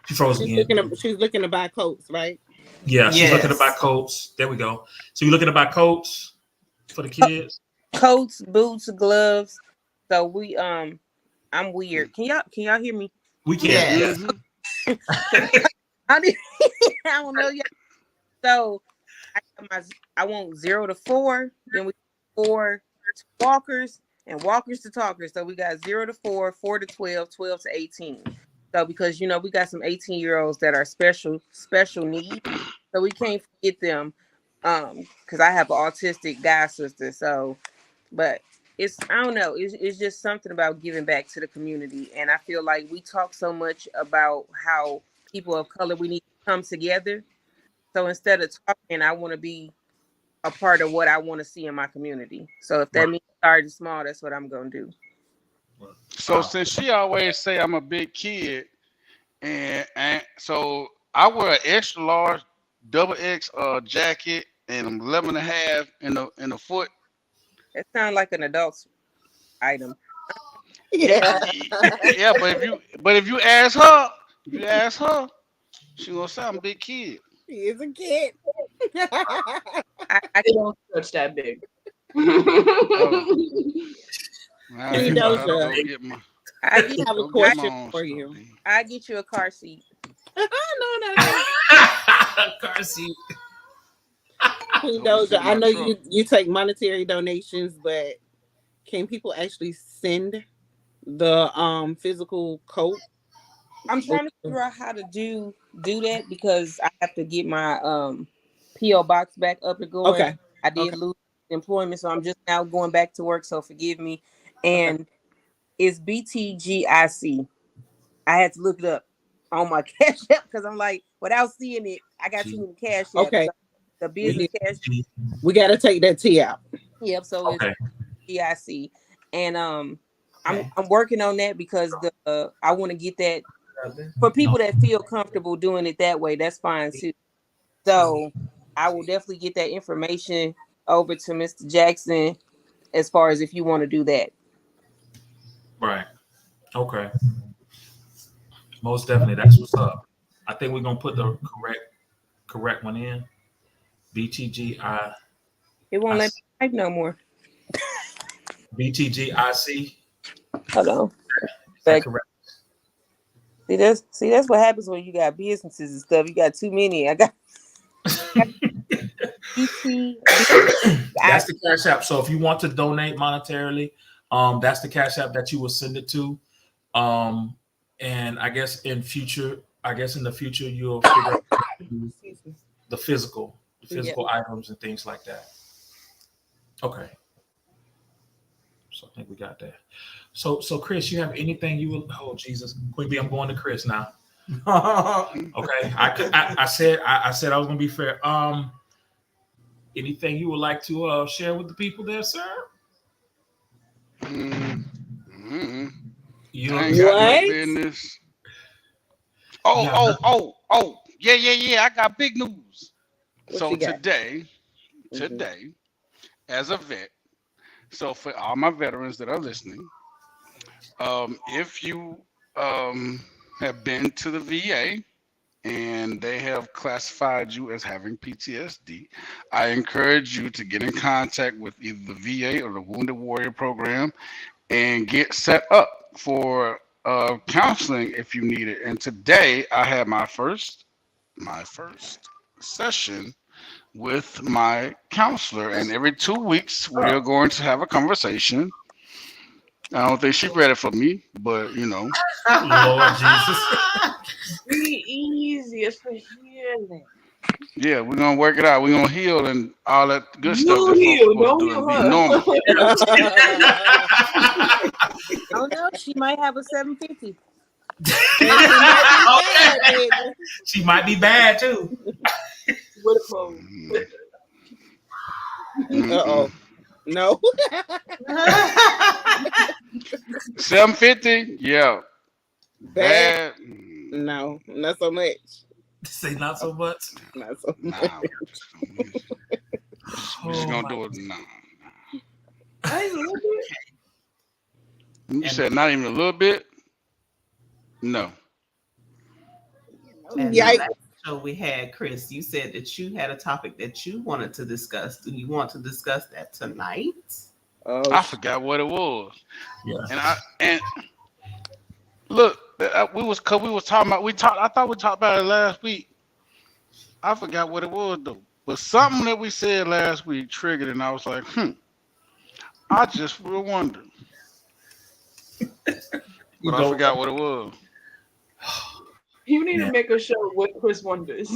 [SPEAKER 3] She froze again.
[SPEAKER 6] She's looking to buy coats, right?
[SPEAKER 3] Yeah, she's looking to buy coats. There we go. So you're looking to buy coats for the kids?
[SPEAKER 8] Coats, boots, gloves. So I'm weird. Can y'all hear me?
[SPEAKER 3] We can.
[SPEAKER 8] Yes. I don't know yet. So I want 0 to 4. Then we 4 to walkers and walkers to talkers. So we got 0 to 4, 4 to 12, 12 to 18. So because we got some 18-year-olds that are special needs, so we can't forget them. Because I have an autistic god sister. So, but I don't know. It's just something about giving back to the community, and I feel like we talk so much about how people of color, we need to come together. So instead of talking, I want to be a part of what I want to see in my community. So if that means starting small, that's what I'm gonna do.
[SPEAKER 5] So since she always say I'm a big kid, and so I wear an extra large double X jacket and I'm 11.5 in the foot.
[SPEAKER 8] It sounds like an adult's item.
[SPEAKER 6] Yeah.
[SPEAKER 5] Yeah, but if you ask her, she gonna say I'm a big kid.
[SPEAKER 6] He is a kid.
[SPEAKER 7] I don't touch that big.
[SPEAKER 6] Hey, Doja, I have a question for you.
[SPEAKER 8] I get you a car seat.
[SPEAKER 6] No.
[SPEAKER 3] Car seat.
[SPEAKER 6] Hey, Doja, I know you take monetary donations, but can people actually send the physical coat?
[SPEAKER 8] I'm trying to figure out how to do that because I have to get my PO box back up and going.
[SPEAKER 6] Okay.
[SPEAKER 8] I did lose employment, so I'm just now going back to work. So forgive me. And it's BTGIC. I had to look it up on my Cash App because I'm like, without seeing it, I got too many Cash Apps.
[SPEAKER 6] Okay.
[SPEAKER 8] the business cash.
[SPEAKER 6] We got to take that T out.
[SPEAKER 8] Yep. So it's
[SPEAKER 3] Okay.
[SPEAKER 8] BIC, and I'm working on that because I want to get that for people that feel comfortable doing it that way. That's fine too. So I will definitely get that information over to Mr. Jackson as far as if you want to do that.
[SPEAKER 3] Right. Okay. Most definitely. That's what's up. I think we're gonna put the correct one in. BTGI.
[SPEAKER 8] It won't let me type no more.
[SPEAKER 3] BTGIC.
[SPEAKER 8] Hold on.
[SPEAKER 3] Is that correct?
[SPEAKER 8] See that's what happens when you got businesses and stuff. You got too many. I got BT.
[SPEAKER 3] That's the Cash App. So if you want to donate monetarily, that's the Cash App that you will send it to. And I guess in the future you'll figure out the physical items and things like that. Okay. So I think we got that. So Chris, you have anything you will? Oh Jesus, Queen B, I'm going to Chris now. Okay, I said I was gonna be fair. Anything you would like to share with the people there, sir? You
[SPEAKER 5] I ain't got no business. Yeah. I got big news. So today, as a vet, so for all my veterans that are listening, if you have been to the VA and they have classified you as having PTSD, I encourage you to get in contact with either the VA or the Wounded Warrior Program and get set up for counseling if you need it. And today I had my first session with my counselor, and every 2 weeks we are going to have a conversation. I don't think she's ready for me, but you know.
[SPEAKER 3] Lord Jesus.
[SPEAKER 7] Be easy. It's for healing.
[SPEAKER 5] Yeah, we're gonna work it out. We're gonna heal and all that good stuff.
[SPEAKER 7] You
[SPEAKER 5] That
[SPEAKER 7] heal,
[SPEAKER 5] folks
[SPEAKER 7] don't
[SPEAKER 5] supposed to
[SPEAKER 7] heal
[SPEAKER 5] do and be normal.
[SPEAKER 8] Oh no, she might have a 750.
[SPEAKER 3] She might be bad too.
[SPEAKER 7] With a phone.
[SPEAKER 6] Uh-oh. No.
[SPEAKER 5] 750, yeah. Bad.
[SPEAKER 6] No, not so much.
[SPEAKER 3] Say not so much.
[SPEAKER 6] Not so much.
[SPEAKER 5] Nah, we're just gonna do it now. You said not even a little bit? No.
[SPEAKER 4] And
[SPEAKER 6] Yeah.
[SPEAKER 4] the last show we had, Chris, you said that you had a topic that you wanted to discuss. Do you want to discuss that tonight?
[SPEAKER 5] I forgot what it was.
[SPEAKER 3] Yeah.
[SPEAKER 5] And look, we was talking about. I thought we talked about it last week. I forgot what it was though. But something that we said last week triggered, and I was like, I just will wonder. But I forgot what it was.
[SPEAKER 7] You need to make a show with Chris Wonders.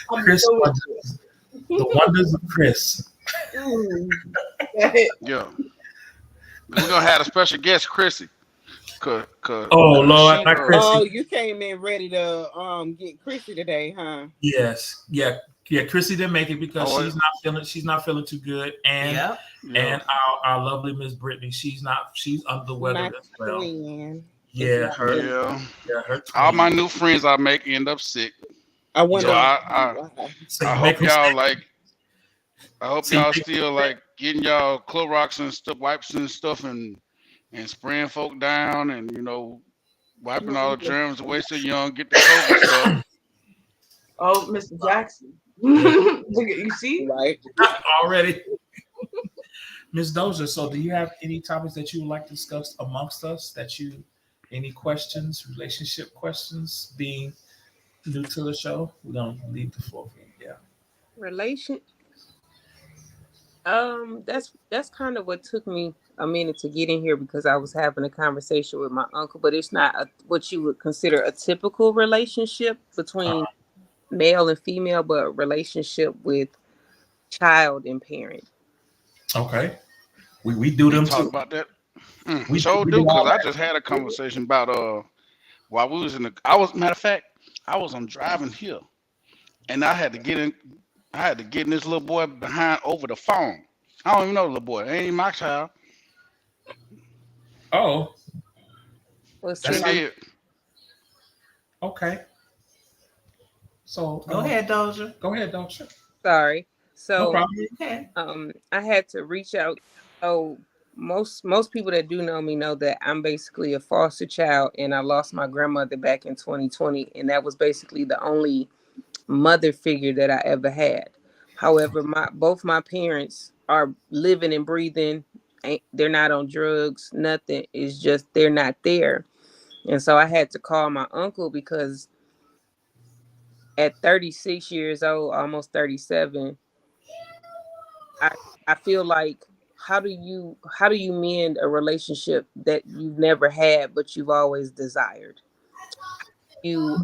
[SPEAKER 3] Chris Wonders. The Wonders of Chris.
[SPEAKER 5] Yeah. We're gonna have a special guest, Chrissy. Cause
[SPEAKER 3] Lord, not Chrissy.
[SPEAKER 6] Oh, you came in ready to get Chrissy today, huh?
[SPEAKER 3] Yes. Yeah. Chrissy didn't make it because she's not feeling too good. And and our lovely Miss Brittany, she's under the weather as well.
[SPEAKER 6] Twin.
[SPEAKER 3] Yeah, her
[SPEAKER 5] all my new friends I make end up sick.
[SPEAKER 6] I wonder.
[SPEAKER 5] So I hope y'all y'all still like getting y'all Clorox and stuff, wipes and stuff, and spraying folk down, and wiping all the germs away so you don't get the COVID stuff.
[SPEAKER 7] Oh, Mr. Jackson. Look at you see?
[SPEAKER 6] Right.
[SPEAKER 3] Already. Ms. Dozier, so do you have any topics that you would like to discuss amongst us? Any questions, relationship questions, being new to the show? We're gonna leave the floor for you. Yeah.
[SPEAKER 8] That's kind of what took me a minute to get in here, because I was having a conversation with my uncle, but it's not what you would consider a typical relationship between male and female, but a relationship with child and parent.
[SPEAKER 3] Okay. We do them
[SPEAKER 5] talk
[SPEAKER 3] too.
[SPEAKER 5] about that. We sure do, because I just had a conversation about while we was matter of fact, I was on driving here, and I had to get in. I had to get in this little boy behind over the phone. I don't even know the little boy. It ain't my child.
[SPEAKER 3] Oh,
[SPEAKER 8] Was
[SPEAKER 5] He
[SPEAKER 3] that's
[SPEAKER 8] Trina?
[SPEAKER 3] how.
[SPEAKER 5] did.
[SPEAKER 3] Okay. So
[SPEAKER 4] Go ahead, Doja.
[SPEAKER 3] go ahead, Doctor.
[SPEAKER 8] Sorry.
[SPEAKER 3] No
[SPEAKER 8] So
[SPEAKER 3] problem.
[SPEAKER 4] Okay.
[SPEAKER 8] I had to reach out. So most people that do know me know that I'm basically a foster child, and I lost my grandmother back in 2020, and that was basically the only mother figure that I ever had. However, my both my parents are living and breathing. They're not on drugs, nothing. It's just they're not there. And so I had to call my uncle because at 36 years old, almost 37, I I feel like how do you mend a relationship that you've never had but you've always desired? You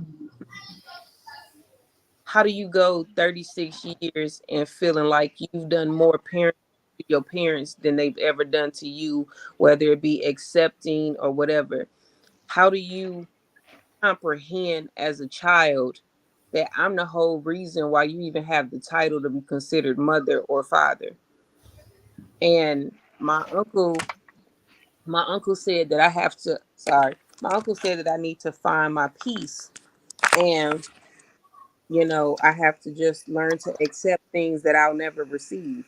[SPEAKER 8] How do you go 36 years and feeling like you've done more parents to your parents than they've ever done to you, whether it be accepting or whatever? How do you comprehend as a child that I'm the whole reason why you even have the title to be considered mother or father? And my uncle said that I have to, sorry, my uncle said that I need to find my peace. And, I have to just learn to accept things that I'll never receive.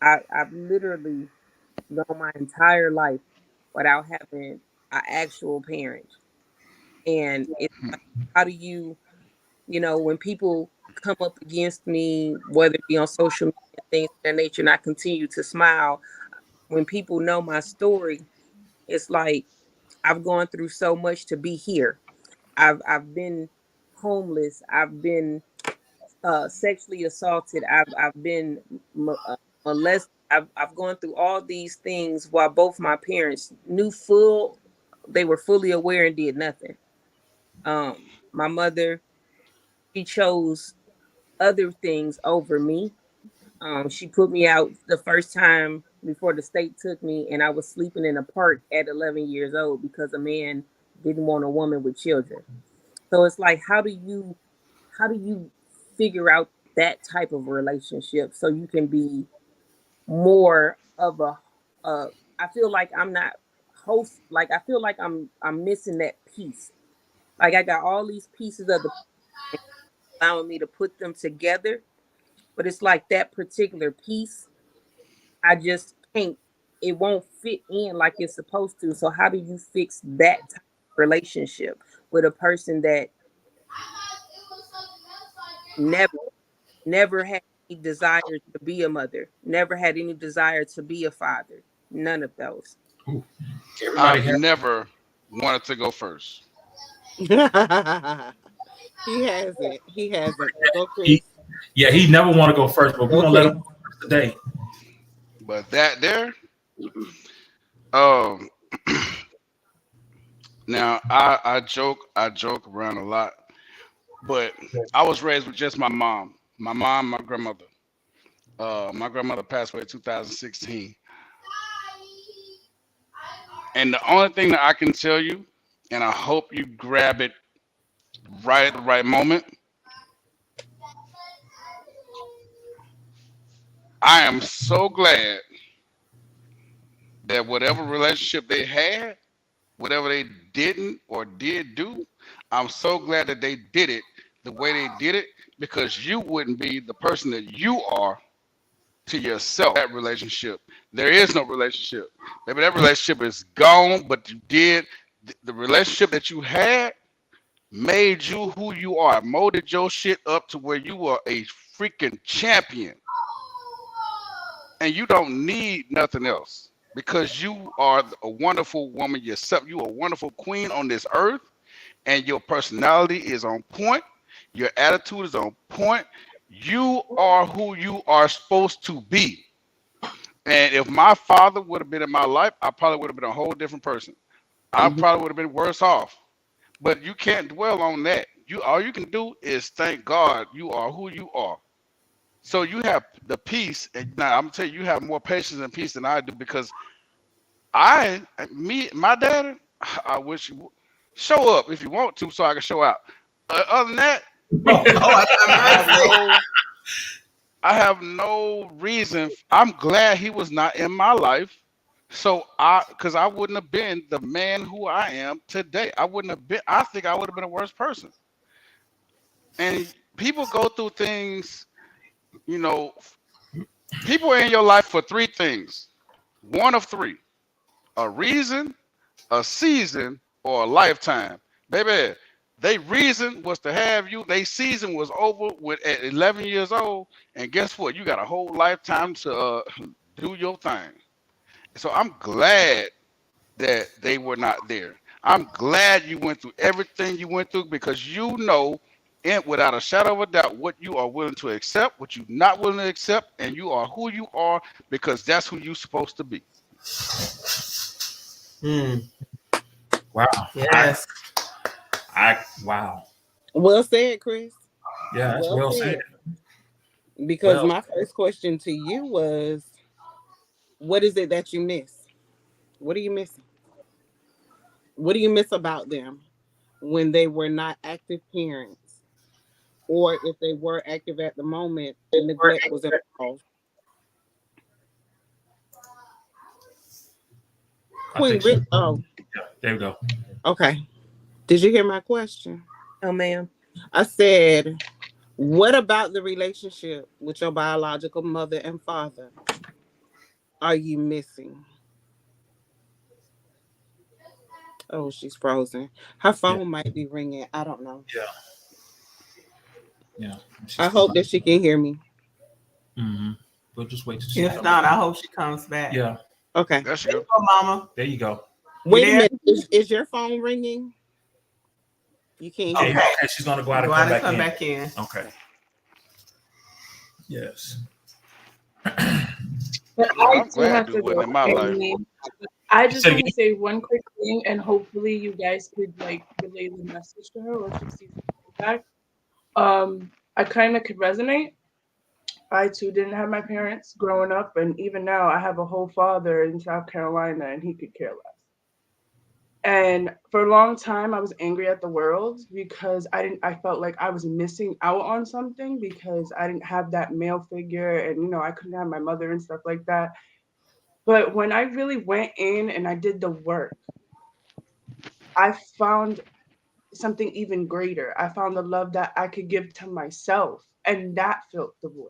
[SPEAKER 8] I've literally gone my entire life without having an actual parent. And it's like, how do when people come up against me, whether it be on social media, things of that nature, and I continue to smile, when people know my story, it's like I've gone through so much to be here. I've been homeless. I've been sexually assaulted. I've been molested. I've gone through all these things while both my parents they were fully aware and did nothing. My mother, she chose other things over me. She put me out the first time before the state took me, and I was sleeping in a park at 11 years old because a man didn't want a woman with children. So it's like, how do you figure out that type of relationship so you can be more of a I feel like I'm not host like I feel like I'm missing that piece. Like I got all these pieces of the allowing me to put them together, but it's like that particular piece I just can't, it won't fit in like it's supposed to. So how do you fix that type of relationship with a person that never never had any desire to be a mother, never had any desire to be a father? None of those.
[SPEAKER 3] Ooh, everybody
[SPEAKER 5] I've
[SPEAKER 3] has.
[SPEAKER 5] never wanted to go first.
[SPEAKER 6] He hasn't. He hasn't. Go,
[SPEAKER 3] He,
[SPEAKER 6] Chris.
[SPEAKER 3] yeah, he never want to go first, but we're
[SPEAKER 6] Go,
[SPEAKER 3] gonna let
[SPEAKER 6] Chris.
[SPEAKER 3] him go first today.
[SPEAKER 5] But that there, um, now I joke around a lot, but I was raised with just my grandmother. My grandmother passed away in 2016, and the only thing that I can tell you, and I hope you grab it right at the right moment, I am so glad that whatever relationship they had, whatever they didn't or did do, I'm so glad that they did it the way they did it, because you wouldn't be the person that you are to yourself. That relationship, there is no relationship. Maybe that relationship is gone, but you did the relationship that you had made you who you are, molded your shit up to where you are a freaking champion, and you don't need nothing else because you are a wonderful woman yourself. You are a wonderful queen on this earth, and your personality is on point. Your attitude is on point. You are who you are supposed to be. And if my father would have been in my life, I probably would have been a whole different person. I
[SPEAKER 6] Mhm.
[SPEAKER 5] probably would have been worse off. But you can't dwell on that. You all you can do is thank God you are who you are. So you have the peace, and now I'm gonna tell you, you have more patience and peace than I do, because my daddy, I wish you would show up if you want to, so I can show out. Other than that,
[SPEAKER 4] Oh, I
[SPEAKER 5] I have
[SPEAKER 4] got mercy.
[SPEAKER 5] no reason. I'm glad he was not in my life. So because I wouldn't have been the man who I am today. I wouldn't have been. I think I would have been a worse person. And people go through things. You know, people are in your life for three things. One of three: a reason, a season, or a lifetime. Baby, they reason was to have you. They season was over with at 11 years old, and guess what? You got a whole lifetime to do your thing. So I'm glad that they were not there. I'm glad you went through everything you went through because you know, and without a shadow of a doubt, what you are willing to accept, what you're not willing to accept, and you are who you are because that's who you're supposed to be.
[SPEAKER 4] Hmm.
[SPEAKER 3] Wow.
[SPEAKER 4] Yes.
[SPEAKER 3] Wow.
[SPEAKER 6] Well said, Chris.
[SPEAKER 3] Yeah, that's
[SPEAKER 6] Well
[SPEAKER 3] well
[SPEAKER 6] said.
[SPEAKER 3] said.
[SPEAKER 6] Because
[SPEAKER 3] Well,
[SPEAKER 6] my first question to you was, what is it that you miss? What are you missing? What do you miss about them when they were not active parents? Or if they were active at the moment, neglect was involved.
[SPEAKER 3] I think she.
[SPEAKER 6] Oh,
[SPEAKER 3] Yeah, there we go.
[SPEAKER 6] okay. Did you hear my question?
[SPEAKER 8] Oh, ma'am.
[SPEAKER 6] I said, what about the relationship with your biological mother and father are you missing? Oh, she's frozen. Her
[SPEAKER 3] Yeah,
[SPEAKER 6] phone might be ringing. I don't know.
[SPEAKER 3] yeah, yeah. She's
[SPEAKER 6] I
[SPEAKER 3] still.
[SPEAKER 6] hope that she can hear me.
[SPEAKER 3] Mm-hmm. We'll just wait till she
[SPEAKER 4] If
[SPEAKER 3] comes
[SPEAKER 4] not,
[SPEAKER 3] back.
[SPEAKER 4] I hope she comes back.
[SPEAKER 3] Yeah,
[SPEAKER 6] Okay.
[SPEAKER 5] There she
[SPEAKER 4] There you
[SPEAKER 5] go.
[SPEAKER 4] go, Mama.
[SPEAKER 3] there you go.
[SPEAKER 4] You
[SPEAKER 6] Wait a
[SPEAKER 4] there?
[SPEAKER 6] minute. Is your phone ringing? You can't
[SPEAKER 3] Okay,
[SPEAKER 6] hear me.
[SPEAKER 3] okay. She's gonna go out and
[SPEAKER 4] Go
[SPEAKER 3] come
[SPEAKER 4] out and
[SPEAKER 3] back
[SPEAKER 4] come
[SPEAKER 3] in.
[SPEAKER 4] back in.
[SPEAKER 3] Okay. Yes.
[SPEAKER 7] But
[SPEAKER 5] Yeah,
[SPEAKER 7] I
[SPEAKER 5] I'm
[SPEAKER 7] do
[SPEAKER 5] glad
[SPEAKER 7] have
[SPEAKER 5] dude
[SPEAKER 7] to
[SPEAKER 5] wasn't
[SPEAKER 7] go.
[SPEAKER 5] in my life.
[SPEAKER 7] I
[SPEAKER 3] You
[SPEAKER 7] just
[SPEAKER 3] said
[SPEAKER 7] want to
[SPEAKER 3] again.
[SPEAKER 7] say one quick thing, and hopefully you guys could like relay the message to her or she sees the feedback. I kind of could resonate. I too didn't have my parents growing up, and even now I have a whole father in South Carolina, and he could care less. And for a long time, I was angry at the world because I felt like I was missing out on something because I didn't have that male figure, and I couldn't have my mother and stuff like that. But when I really went in and I did the work, I found something even greater. I found the love that I could give to myself, and that filled the void.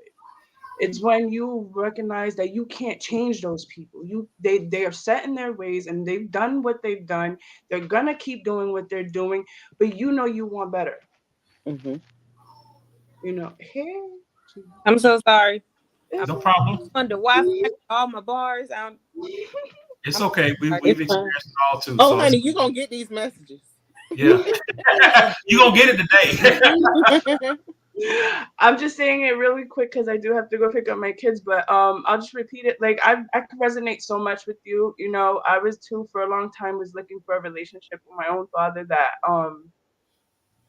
[SPEAKER 7] It's when you recognize that you can't change those people. They are set in their ways and they've done what they've done. They're gonna keep doing what they're doing, but you want better.
[SPEAKER 6] Hmm.
[SPEAKER 7] Hey,
[SPEAKER 8] I'm so sorry. I
[SPEAKER 7] it's
[SPEAKER 3] No problem.
[SPEAKER 8] on the Wi-Fi, all my bars.
[SPEAKER 3] It's
[SPEAKER 8] I'm
[SPEAKER 3] okay.
[SPEAKER 8] sorry.
[SPEAKER 3] We've
[SPEAKER 6] It's fine.
[SPEAKER 3] experienced it all too.
[SPEAKER 6] Oh,
[SPEAKER 3] So it's
[SPEAKER 6] honey, you're going to get these messages.
[SPEAKER 3] yeah. You gonna get it today.
[SPEAKER 7] I'm just saying it really quick because I do have to go pick up my kids, but I'll just repeat it. Like I could resonate so much with you. I was too for a long time was looking for a relationship with my own father that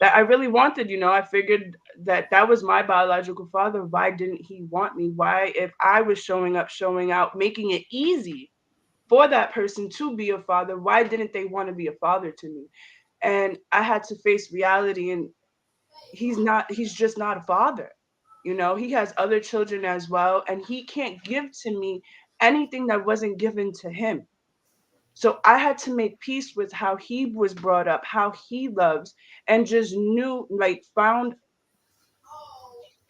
[SPEAKER 7] I really wanted. I figured that was my biological father. Why didn't he want me? Why, if I was showing up, showing out, making it easy for that person to be a father, why didn't they want to be a father to me? And I had to face reality, and he's just not a father. He has other children as well, and he can't give to me anything that wasn't given to him. So I had to make peace with how he was brought up, how he loves, and just knew, like, found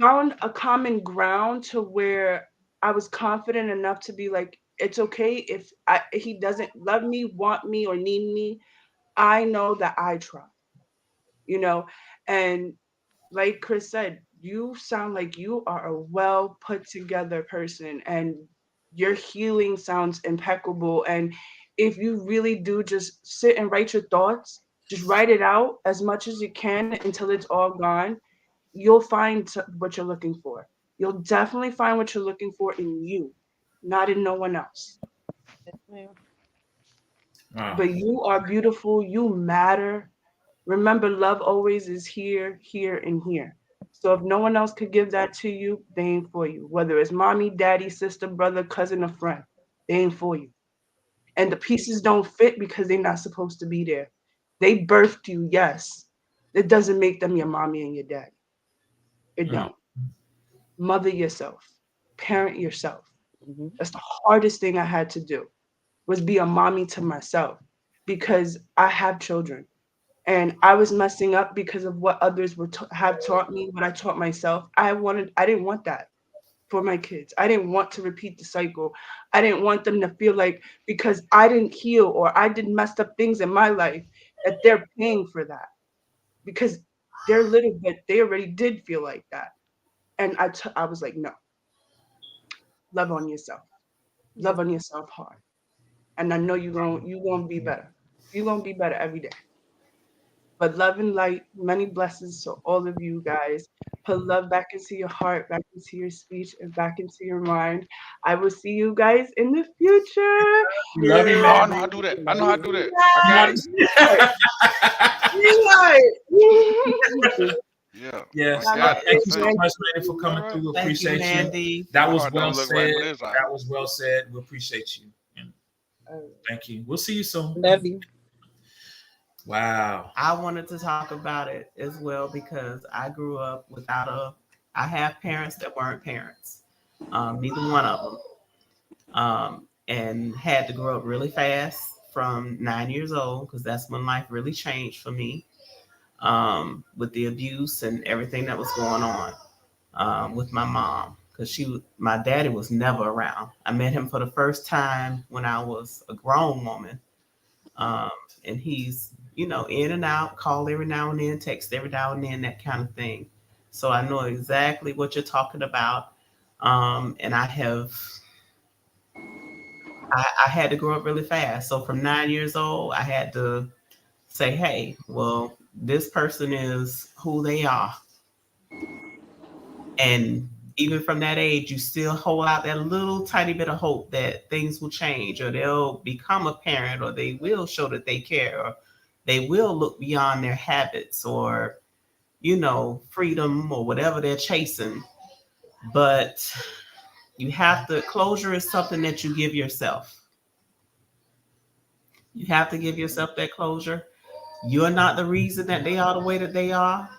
[SPEAKER 7] a common ground to where I was confident enough to be like, it's okay if he doesn't love me, want me, or need me. I know that I try, you know, and like Chris said, you sound like you are a well put together person, and your healing sounds impeccable. And if you really do just sit and write your thoughts, just write it out as much as you can until it's all gone, you'll find what you're looking for. You'll definitely find what you're looking for in you, not in no one else.
[SPEAKER 3] Wow.
[SPEAKER 7] But you are beautiful, you matter. Remember, love always is here, here, and here. So if no one else could give that to you, they ain't for you. Whether it's mommy, daddy, sister, brother, cousin, or friend, they ain't for you. And the pieces don't fit because they're not supposed to be there. They birthed you, yes, It doesn't make them your mommy and your daddy. It
[SPEAKER 3] Mm.
[SPEAKER 7] don't. Mother yourself, parent yourself.
[SPEAKER 6] Mhm.
[SPEAKER 7] That's the hardest thing I had to do, was be a mommy to myself, because I have children and I was messing up because of what others have taught me, what I taught myself. I didn't want that for my kids. I didn't want to repeat the cycle. I didn't want them to feel like because I didn't heal or I did messed up things in my life that they're paying for that, because they're little, but they already did feel like that. And I was like, no, love on yourself,
[SPEAKER 6] Yes.
[SPEAKER 7] love on yourself hard. And I know you're gonna be better. You're gonna be better every day. But love and light, many blessings to all of you guys. Put love back into your heart, back into your speech, and back into your mind. I will see you guys in the future.
[SPEAKER 3] We love you,
[SPEAKER 5] Oh, I know
[SPEAKER 3] man.
[SPEAKER 5] how to do that. I know how to do that. I
[SPEAKER 3] You
[SPEAKER 5] got
[SPEAKER 3] know
[SPEAKER 5] it.
[SPEAKER 7] Green light.
[SPEAKER 5] Yeah,
[SPEAKER 3] Yes.
[SPEAKER 5] I got it.
[SPEAKER 3] Thank
[SPEAKER 5] I
[SPEAKER 3] you so
[SPEAKER 5] say.
[SPEAKER 3] much, Mandy, for coming
[SPEAKER 5] All right.
[SPEAKER 3] through.
[SPEAKER 4] Thank you,
[SPEAKER 3] Appreciate you.
[SPEAKER 4] Mandy.
[SPEAKER 3] That
[SPEAKER 5] My
[SPEAKER 3] was
[SPEAKER 5] heart
[SPEAKER 3] well
[SPEAKER 5] don't look right,
[SPEAKER 3] said.
[SPEAKER 5] but it's all right.
[SPEAKER 3] That was well said. We appreciate you. And thank you. We'll see you soon.
[SPEAKER 6] Love you.
[SPEAKER 3] Wow.
[SPEAKER 4] I wanted to talk about it as well because I grew up I have parents that weren't parents, neither one of them, and had to grow up really fast from 9 years old because that's when life really changed for me, with the abuse and everything that was going on, with my mom, because my daddy was never around. I met him for the first time when I was a grown woman. Um, and he's, in and out, call every now and then, text every now and then, that kind of thing. So I know exactly what you're talking about. And I had to grow up really fast. So from 9 years old, I had to say, hey, well, this person is who they are. And even from that age, you still hold out that little tiny bit of hope that things will change, or they'll become a parent, or they will show that they care, or they will look beyond their habits, or, freedom, or whatever they're chasing. But closure is something that you give yourself. You have to give yourself that closure. You're not the reason that they are the way that they are.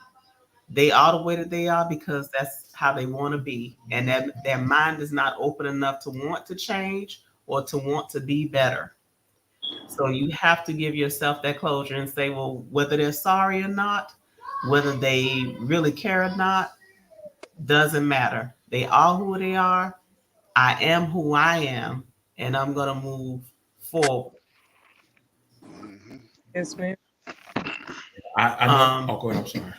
[SPEAKER 4] They are the way that they are because that's how they want to be. And that their mind is not open enough to want to change or to want to be better. So you have to give yourself that closure and say, well, whether they're sorry or not, whether they really care or not, doesn't matter. They are who they are. I am who I am, and I'm going to move forward.
[SPEAKER 5] Mm-hmm.
[SPEAKER 6] Yes, ma'am.
[SPEAKER 3] I know.
[SPEAKER 4] Um,
[SPEAKER 3] Go ahead. I'm sorry.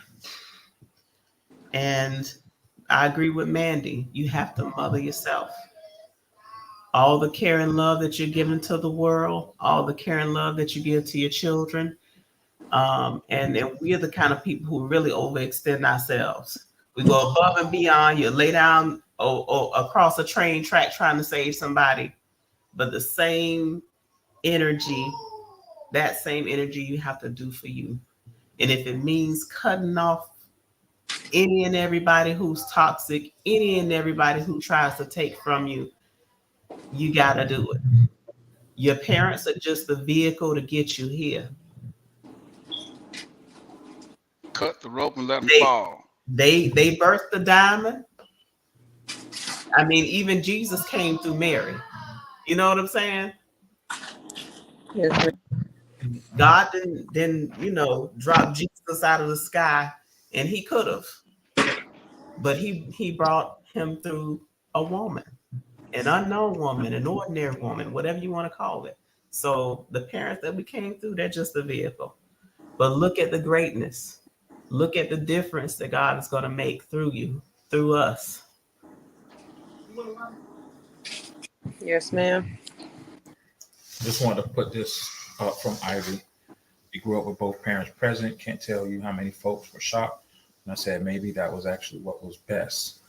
[SPEAKER 4] and I agree with Mandy. You have to mother yourself. All the care and love that you're giving to the world, all the care and love that you give to your children. And we're the kind of people who really overextend ourselves. We go above and beyond. You lay down or across a train track trying to save somebody, but the same energy, that same energy you have to do for you. And if it means cutting off any and everybody who's toxic, any and everybody who tries to take from you, you got to do it. Your parents are just the vehicle to get you here.
[SPEAKER 5] Cut the rope and let them
[SPEAKER 4] They
[SPEAKER 5] fall.
[SPEAKER 4] they birthed the diamond. I mean, even Jesus came through Mary. You know what I'm saying?
[SPEAKER 6] Yes, ma'am.
[SPEAKER 4] God didn't drop Jesus out of the sky, and he could have, but he brought him through a woman, an unknown woman, an ordinary woman, whatever you want to call it. So the parents that we came through, they're just a vehicle. But look at the greatness. Look at the difference that God is going to make through you, through us.
[SPEAKER 6] Yes, ma'am.
[SPEAKER 3] Just wanted to put this up from Ivy. We grew up with both parents present. Can't tell you how many folks were shocked. And I said maybe that was actually what was best.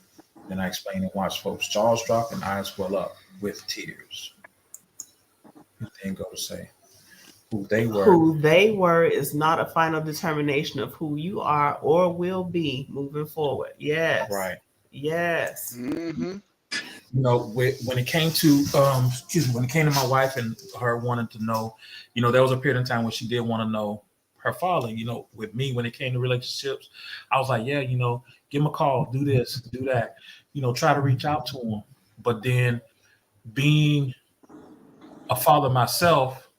[SPEAKER 3] Then I explained and watched folks' jaws drop and eyes well up with tears. And then go to say who they were.
[SPEAKER 4] Who they were is not a final determination of who you are or will be moving forward. Yes.
[SPEAKER 3] Right.
[SPEAKER 4] Yes.
[SPEAKER 5] Mm-hmm.
[SPEAKER 3] When it came to when it came to my wife and her wanting to know, there was a period of time when she did want to know her father, with me when it came to relationships. I was like, yeah, give him a call, do this, do that, try to reach out to him. But then being a father myself,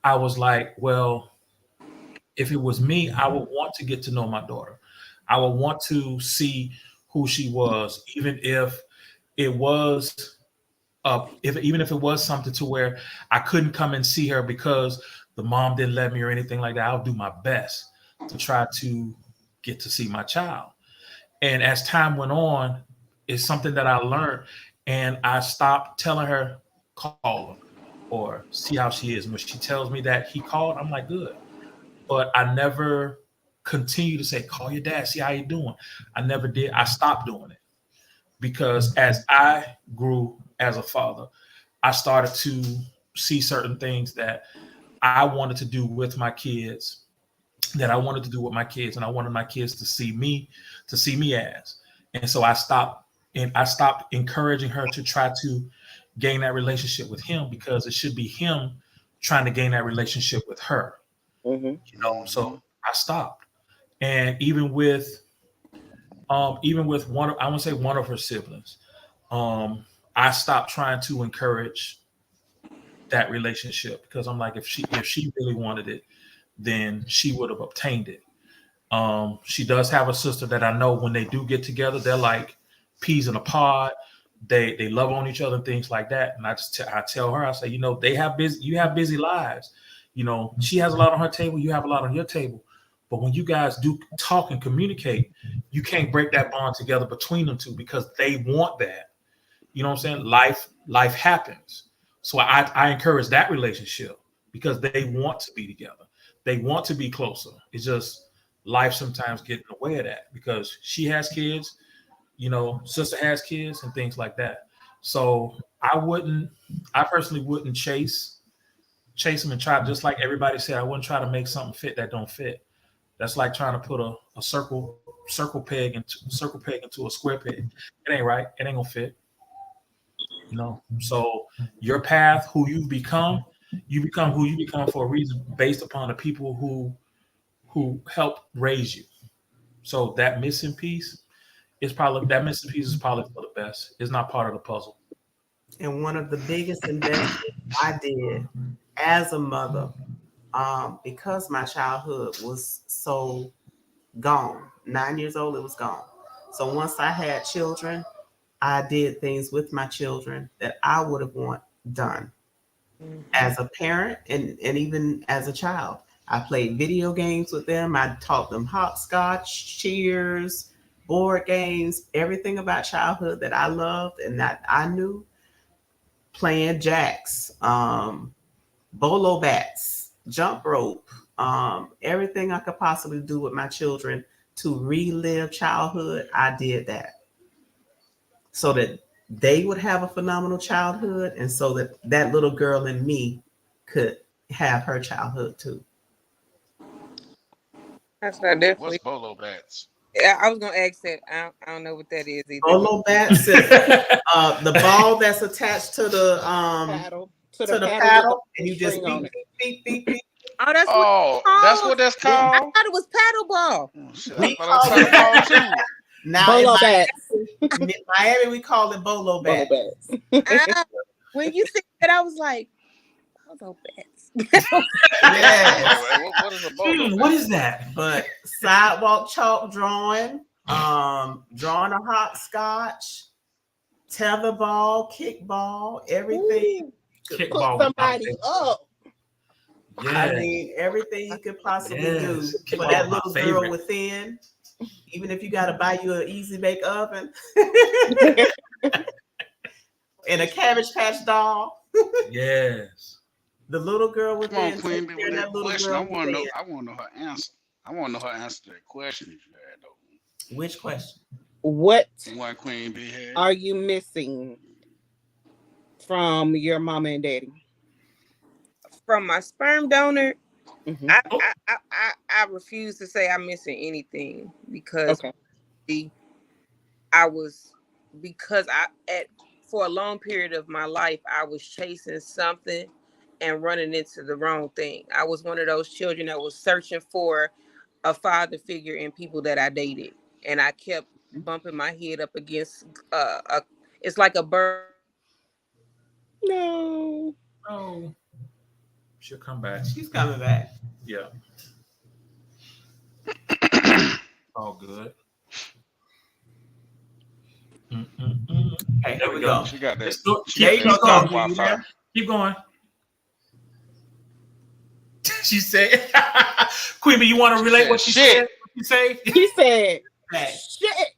[SPEAKER 3] I was like, well, if it was me, I would want to get to know my daughter. I would want to see who she was, even if it was even if it was something to where I couldn't come and see her because the mom didn't let me or anything like that. I'll do my best to try to get to see my child. And as time went on, it's something that I learned, and I stopped telling her, call her or see how she is. And when she tells me that he called, I'm like, good. But I never continue to say, call your dad, see how you doing. I never did. I stopped doing it because as I grew as a father, I started to see certain things that I wanted to do with my kids, that I wanted to do with my kids, and I wanted my kids to see me as. And so I stopped encouraging her to try to gain that relationship with him, because it should be him trying to gain that relationship with her. So I stopped. And even with one, I want to say one of her siblings, I stopped trying to encourage that relationship, because I'm like, if she really wanted it, then she would have obtained it. She does have a sister that I know when they do get together, they're like peas in a pod. They love on each other and things like that. And I tell her, I say, you have busy lives. She has a lot on her table, you have a lot on your table. But when you guys do talk and communicate, you can't break that bond together between them two, because they want that. You know what I'm saying? Life happens. So I encourage that relationship because they want to be together. They want to be closer. It's just life sometimes gets in the way of that, because she has kids, sister has kids and things like that. So I personally wouldn't chase them and try, just like everybody said, I wouldn't try to make something fit that don't fit. That's like trying to put a circle peg into a square peg. It ain't right. It ain't gonna fit. So your path, who you become who you become for a reason, based upon the people who helped raise you. So that missing piece is probably for the best. It's not part of the puzzle.
[SPEAKER 4] And one of the biggest investments I did as a mother, because my childhood was so gone. 9 years old, it was gone. So once I had children, I did things with my children that I would have want done as a parent and even as a child. I played video games with them. I taught them hopscotch, cheers, board games, everything about childhood that I loved and that I knew. Playing jacks, bolo bats, jump rope, everything I could possibly do with my children to relive childhood. I did that so that they would have a phenomenal childhood, and so that that little girl in me could have her childhood too.
[SPEAKER 8] That's not definitely.
[SPEAKER 5] What's bolo bats?
[SPEAKER 8] Yeah, I was gonna ask that. I don't know what that is either.
[SPEAKER 4] Bolo bats is the ball that's attached to the
[SPEAKER 6] Paddle.
[SPEAKER 4] to the paddle, and you just beep.
[SPEAKER 8] Oh, that's
[SPEAKER 5] that's what that's
[SPEAKER 8] I
[SPEAKER 5] called.
[SPEAKER 8] thought it was paddle ball.
[SPEAKER 5] Oh, shit, I thought it was paddle ball too.
[SPEAKER 4] Now
[SPEAKER 6] Bolo
[SPEAKER 4] in Miami, we call it bolo bats.
[SPEAKER 8] When you said that, I was like, bolo bats.
[SPEAKER 4] Yes.
[SPEAKER 5] What is a bolo bat?
[SPEAKER 3] What is that?
[SPEAKER 4] But sidewalk chalk drawing, drawing a hopscotch, tetherball, kickball, everything.
[SPEAKER 3] Kickball.
[SPEAKER 6] Put somebody up.
[SPEAKER 3] Yeah.
[SPEAKER 4] I mean, everything you could possibly do for
[SPEAKER 3] Kickball
[SPEAKER 4] that
[SPEAKER 3] my
[SPEAKER 4] little
[SPEAKER 3] favorite.
[SPEAKER 4] girl within. Even if you got to buy you an easy bake oven and a Cabbage Patch doll.
[SPEAKER 3] Yes.
[SPEAKER 4] The little girl
[SPEAKER 5] Come
[SPEAKER 4] within.
[SPEAKER 5] on, Queen, with that
[SPEAKER 4] little
[SPEAKER 5] question.
[SPEAKER 4] girl
[SPEAKER 5] I want to know.
[SPEAKER 4] within.
[SPEAKER 5] I want to know her answer. I want to know her answer to that question you had though.
[SPEAKER 4] Which question?
[SPEAKER 6] What
[SPEAKER 5] One Queen B had.
[SPEAKER 6] are you missing from your mama and daddy?
[SPEAKER 8] From my sperm donor,
[SPEAKER 6] Mhm.
[SPEAKER 8] I refuse to say I'm missing anything, because
[SPEAKER 6] Okay.
[SPEAKER 8] for a long period of my life I was chasing something and running into the wrong thing. I was one of those children that was searching for a father figure in people that I dated, and I kept bumping my head up against it's like a bird.
[SPEAKER 6] No.
[SPEAKER 3] Oh, she'll come back.
[SPEAKER 4] She's coming back.
[SPEAKER 3] Yeah. All good.
[SPEAKER 4] Hey,
[SPEAKER 3] There we go.
[SPEAKER 5] She got that.
[SPEAKER 3] Let's go.
[SPEAKER 5] She got
[SPEAKER 3] Keep
[SPEAKER 5] that
[SPEAKER 3] going.
[SPEAKER 5] Wi-Fi.
[SPEAKER 3] Keep going. She said, Queen, you want to relate what she said? What you say?
[SPEAKER 6] He said,
[SPEAKER 4] Back.
[SPEAKER 6] shit.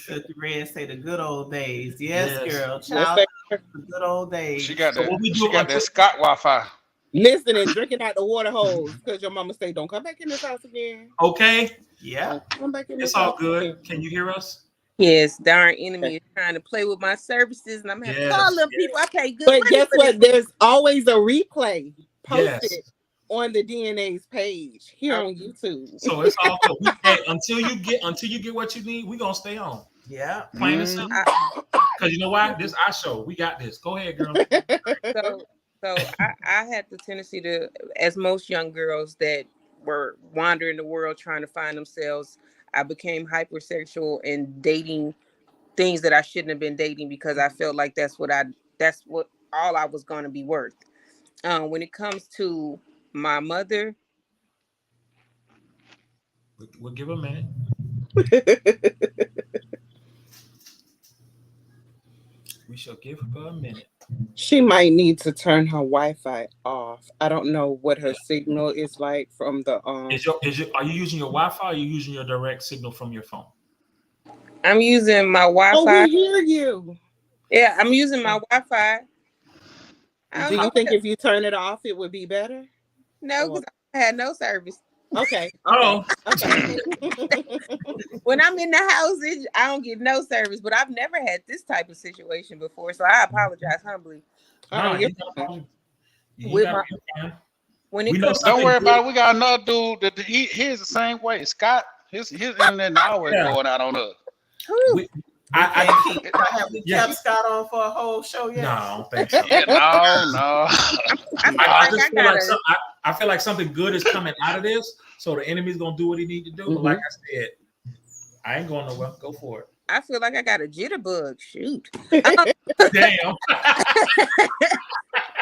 [SPEAKER 4] Filthy Red say the good old days. Yes,
[SPEAKER 3] Yes.
[SPEAKER 4] girl.
[SPEAKER 6] Let's
[SPEAKER 4] Child,
[SPEAKER 6] say-
[SPEAKER 4] the good old days.
[SPEAKER 5] She got
[SPEAKER 3] So
[SPEAKER 5] that.
[SPEAKER 3] what we
[SPEAKER 5] She
[SPEAKER 3] do
[SPEAKER 5] got
[SPEAKER 3] until-
[SPEAKER 5] that Scott Wi-Fi.
[SPEAKER 6] Listen and drinking out the water hose because your mama say, don't come back in this house again.
[SPEAKER 3] Okay,
[SPEAKER 4] Yeah.
[SPEAKER 6] Don't come back in this
[SPEAKER 3] it's all
[SPEAKER 6] house
[SPEAKER 3] good.
[SPEAKER 6] again.
[SPEAKER 3] Can you hear us?
[SPEAKER 8] Yes, darn enemy is trying to play with my services, and I'm having to call them people. I pay good
[SPEAKER 6] But
[SPEAKER 8] money
[SPEAKER 6] guess
[SPEAKER 8] for
[SPEAKER 6] what?
[SPEAKER 8] this.
[SPEAKER 6] There's always a replay posted
[SPEAKER 3] Yes.
[SPEAKER 6] on the DNA's page here on YouTube.
[SPEAKER 3] So it's all good. Hey, until you get what you need, we gonna stay on.
[SPEAKER 4] Yeah.
[SPEAKER 3] Plain and simple. Because you know why? This our show. We got this. Go ahead, girl.
[SPEAKER 8] So I had the tendency to, as most young girls that were wandering the world trying to find themselves, I became hypersexual and dating things that I shouldn't have been dating because I felt like that's what all I was going to be worth. When it comes to my mother,
[SPEAKER 3] We'll give a minute. We shall give her a minute.
[SPEAKER 6] She might need to turn her Wi-Fi off. I don't know what her signal is like from the
[SPEAKER 3] Are you using your Wi-Fi or are you using your direct signal from your phone?
[SPEAKER 8] I'm using my Wi-Fi.
[SPEAKER 6] Oh, we hear you.
[SPEAKER 8] Yeah, I'm using my Wi-Fi.
[SPEAKER 6] Do you think if you turn it off, it would be better?
[SPEAKER 8] No, because I had no service.
[SPEAKER 6] Okay.
[SPEAKER 3] Oh.
[SPEAKER 6] Okay.
[SPEAKER 8] When I'm in the house, I don't get no service, but I've never had this type of situation before, so I apologize humbly. When it comes,
[SPEAKER 5] don't worry about it. We got another dude that he's the same way. Scott, his internet always going out on us.
[SPEAKER 4] Have we kept Scott on for a whole show yet?
[SPEAKER 3] No, I don't think so.
[SPEAKER 5] No.
[SPEAKER 3] I feel like something good is coming out of this, so the enemy's gonna do what he need to do. But like I said, I ain't going nowhere. Go for it.
[SPEAKER 8] I feel like I got a jitterbug. Shoot.
[SPEAKER 3] Damn.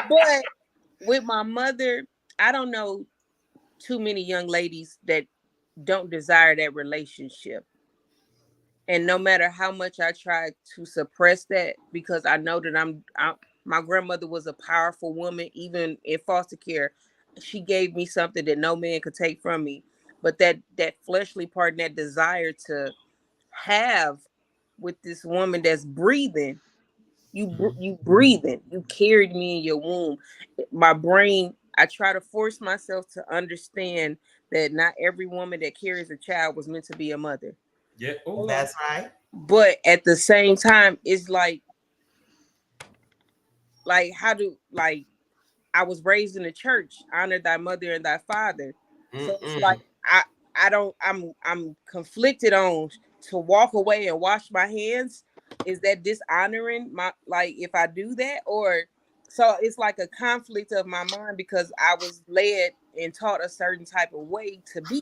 [SPEAKER 8] But with my mother, I don't know too many young ladies that don't desire that relationship. And no matter how much I try to suppress that, because I know that my grandmother was a powerful woman, even in foster care. She gave me something that no man could take from me. But that fleshly part and that desire to have with this woman that's breathing, you breathing, you carried me in your womb. My brain, I try to force myself to understand that not every woman that carries a child was meant to be a mother.
[SPEAKER 3] Yeah,
[SPEAKER 4] that's right.
[SPEAKER 8] But at the same time, it's like I was raised in the church, honor thy mother and thy father. So it's like I'm conflicted on to walk away and wash my hands. Is that dishonoring if I do that? Or so it's like a conflict of my mind because I was led and taught a certain type of way to be.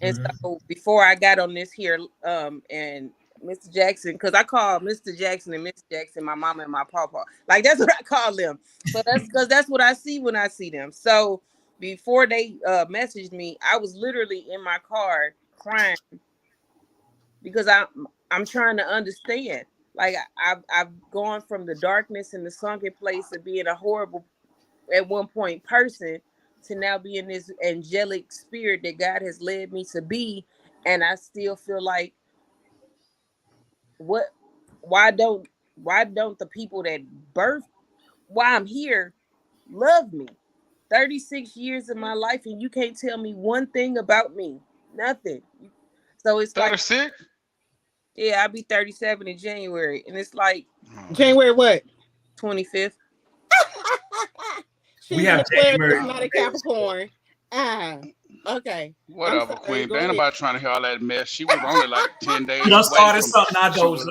[SPEAKER 8] And so before I got on this here, and Mr. Jackson, because I call Mr. Jackson and Miss Jackson my mama and my papa. Like that's what I call them. So that's because that's what I see when I see them. So before they messaged me, I was literally in my car crying because I'm trying to understand. Like I've gone from the darkness and the sunken place of being a horrible, at one point, person to now being this angelic spirit that God has led me to be. And I still feel like, why don't the people that birthed why I'm here love me? 36 years of my life and you can't tell me one thing about me. Nothing. So it's
[SPEAKER 5] 36?
[SPEAKER 8] like, yeah, I'll be 37 in January. And it's like
[SPEAKER 6] January what?
[SPEAKER 8] 25th.
[SPEAKER 3] We have January.
[SPEAKER 6] Not a Capricorn. Okay.
[SPEAKER 5] Whatever, Queen. Ain't nobody trying to hear all that mess. She was only like 10 days.
[SPEAKER 3] You done started something, I those.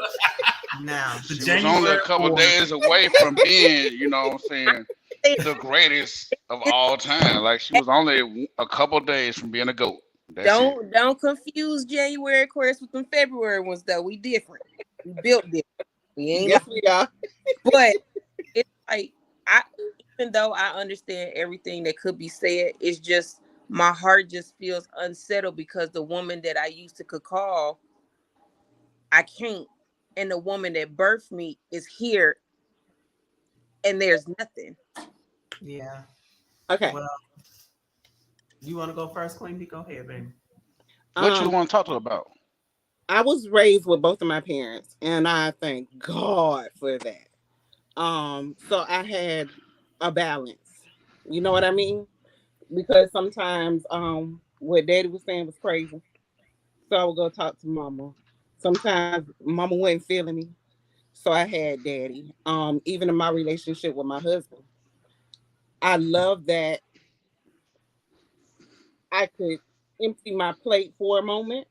[SPEAKER 4] Now,
[SPEAKER 3] The
[SPEAKER 5] She was only a
[SPEAKER 3] January
[SPEAKER 5] couple
[SPEAKER 3] awards.
[SPEAKER 5] days away from being, you know what I'm saying, the greatest of all time. Like she was only a couple days from being a GOAT. That's it.
[SPEAKER 8] Don't confuse January Aquarius with them February ones though. We different. We built different. We ain't
[SPEAKER 6] Yes, we are.
[SPEAKER 8] but it's like I even though I understand everything that could be said, it's just my heart just feels unsettled because the woman that I used to could call, I can't. And the woman that birthed me is here and there's nothing.
[SPEAKER 4] yeah.
[SPEAKER 6] Okay.
[SPEAKER 4] Well, you want to go first, Queen Bee? Go ahead, baby.
[SPEAKER 5] What you
[SPEAKER 6] Um,
[SPEAKER 5] want to talk to her about?
[SPEAKER 6] I was raised with both of my parents, and I thank God for that. So I had a balance. You know what I mean? Because sometimes what daddy was saying was crazy. So I would go talk to mama. Sometimes mama wasn't feeling me. So I had daddy. Even in my relationship with my husband. I love that I could empty my plate for a moment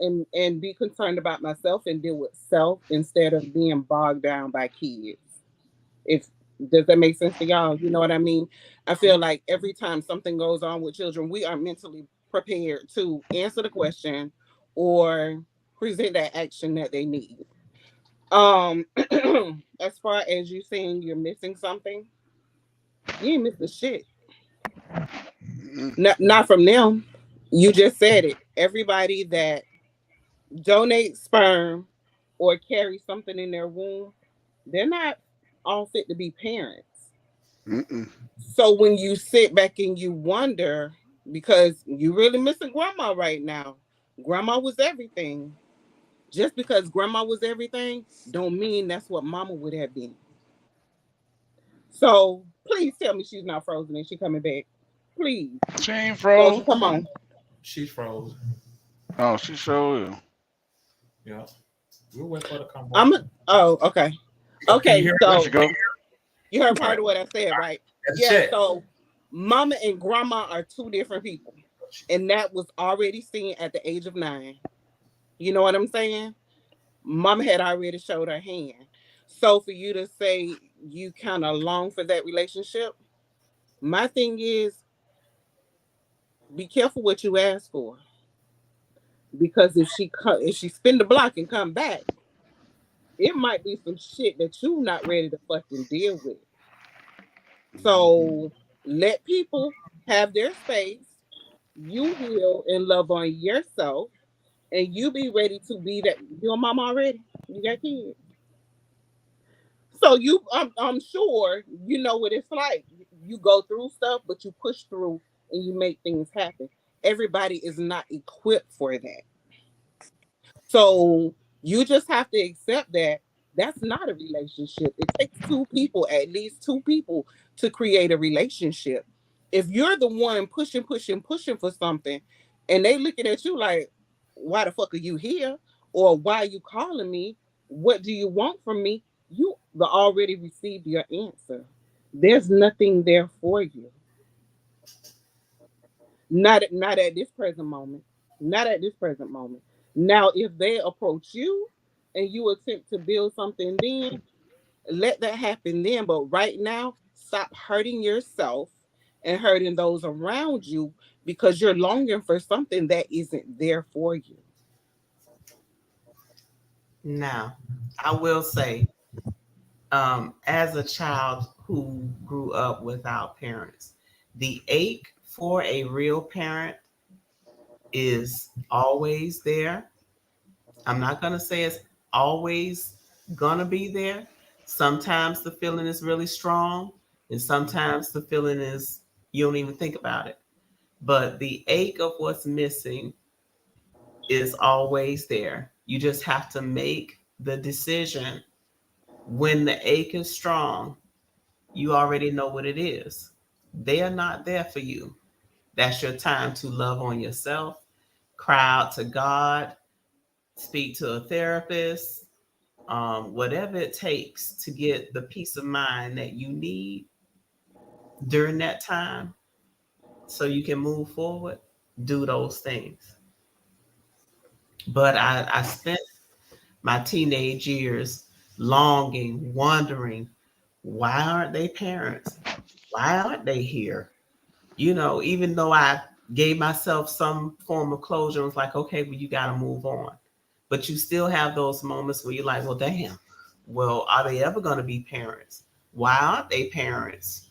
[SPEAKER 6] and be concerned about myself and deal with self instead of being bogged down by kids. If does that make sense to y'all? You know what I mean? I feel like every time something goes on with children, we are mentally prepared to answer the question or present that action that they need. Um, as far as you saying you're missing something, you ain't missing shit.
[SPEAKER 5] Mm,
[SPEAKER 6] Not from them. You just said it. Everybody that donates sperm or carry something in their womb, they're not all fit to be parents.
[SPEAKER 5] mm-mm.
[SPEAKER 6] So when you sit back and you wonder, because you really missing grandma right now. Grandma was everything. Just because grandma was everything, don't mean that's what mama would have been. So please tell me she's not frozen and she coming back. Please.
[SPEAKER 5] She ain't
[SPEAKER 6] Doja,
[SPEAKER 5] froze.
[SPEAKER 6] come on.
[SPEAKER 3] She's frozen.
[SPEAKER 5] Oh, she sure will.
[SPEAKER 3] Yeah. We'll wait for her to come back.
[SPEAKER 6] I'm oh, okay.
[SPEAKER 3] Oh, can you
[SPEAKER 6] Okay,
[SPEAKER 3] hear
[SPEAKER 5] There
[SPEAKER 3] me?
[SPEAKER 5] she
[SPEAKER 6] so
[SPEAKER 5] go.
[SPEAKER 6] you heard
[SPEAKER 3] All right.
[SPEAKER 6] part of what I said, right?
[SPEAKER 3] That's a
[SPEAKER 6] Yeah,
[SPEAKER 3] check.
[SPEAKER 6] so mama and grandma are two different people. And that was already seen at the age of 9. You know what I'm saying? Mama had already showed her hand. So for you to say you kind of long for that relationship, my thing is be careful what you ask for. Because if she spin the block and come back, it might be some shit that you not ready to fucking deal with. So let people have their space. You heal and love on yourself, and you be ready to be that. Your mom already. You got kids, so I'm sure you know what it's like. You go through stuff, but you push through and you make things happen. Everybody is not equipped for that. So you just have to accept that that's not a relationship. It takes two people, at least two people, to create a relationship. If you're the one pushing, pushing, pushing for something, and they looking at you like, why the fuck are you here? Or why are you calling me? What do you want from me? You already received your answer. There's nothing there for you. Not at this present moment. Not at this present moment. Now, if they approach you and you attempt to build something, then let that happen then. But right now, stop hurting yourself and hurting those around you because you're longing for something that isn't there for you.
[SPEAKER 4] Now, I will say, as a child who grew up without parents, the ache for a real parent is always there. I'm not going to say it's always going to be there. Sometimes the feeling is really strong, and sometimes the feeling is you don't even think about it. But the ache of what's missing is always there. You just have to make the decision when the ache is strong. You already know what it is. They are not there for you. That's your time to love on yourself, cry out to God, speak to a therapist, whatever it takes to get the peace of mind that you need during that time so you can move forward, do those things. But I spent my teenage years, longing, wondering, why aren't they parents? Why aren't they here? Even though I gave myself some form of closure, it was like, okay, well, you got to move on. But you still have those moments where you're like, well, damn, well, are they ever going to be parents? Why aren't they parents?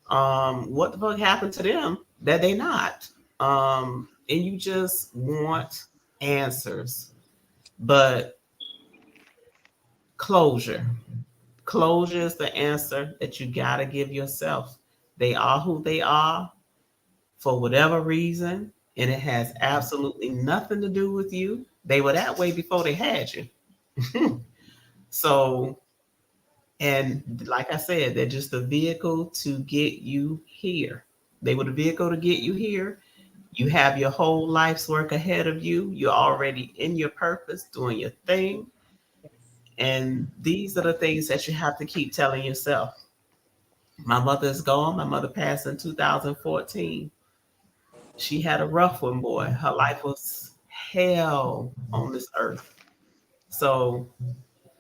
[SPEAKER 4] What the fuck happened to them that they not? And you just want answers, but closure. Closure is the answer that you got to give yourself. They are who they are for whatever reason, and it has absolutely nothing to do with you. They were that way before they had you. So, and like I said, they're just a vehicle to get you here. They were the vehicle to get you here. You have your whole life's work ahead of you. You're already in your purpose, doing your thing. And these are the things that you have to keep telling yourself. My mother is gone. My mother passed in 2014. She had a rough one, boy. Her life was hell on this earth. So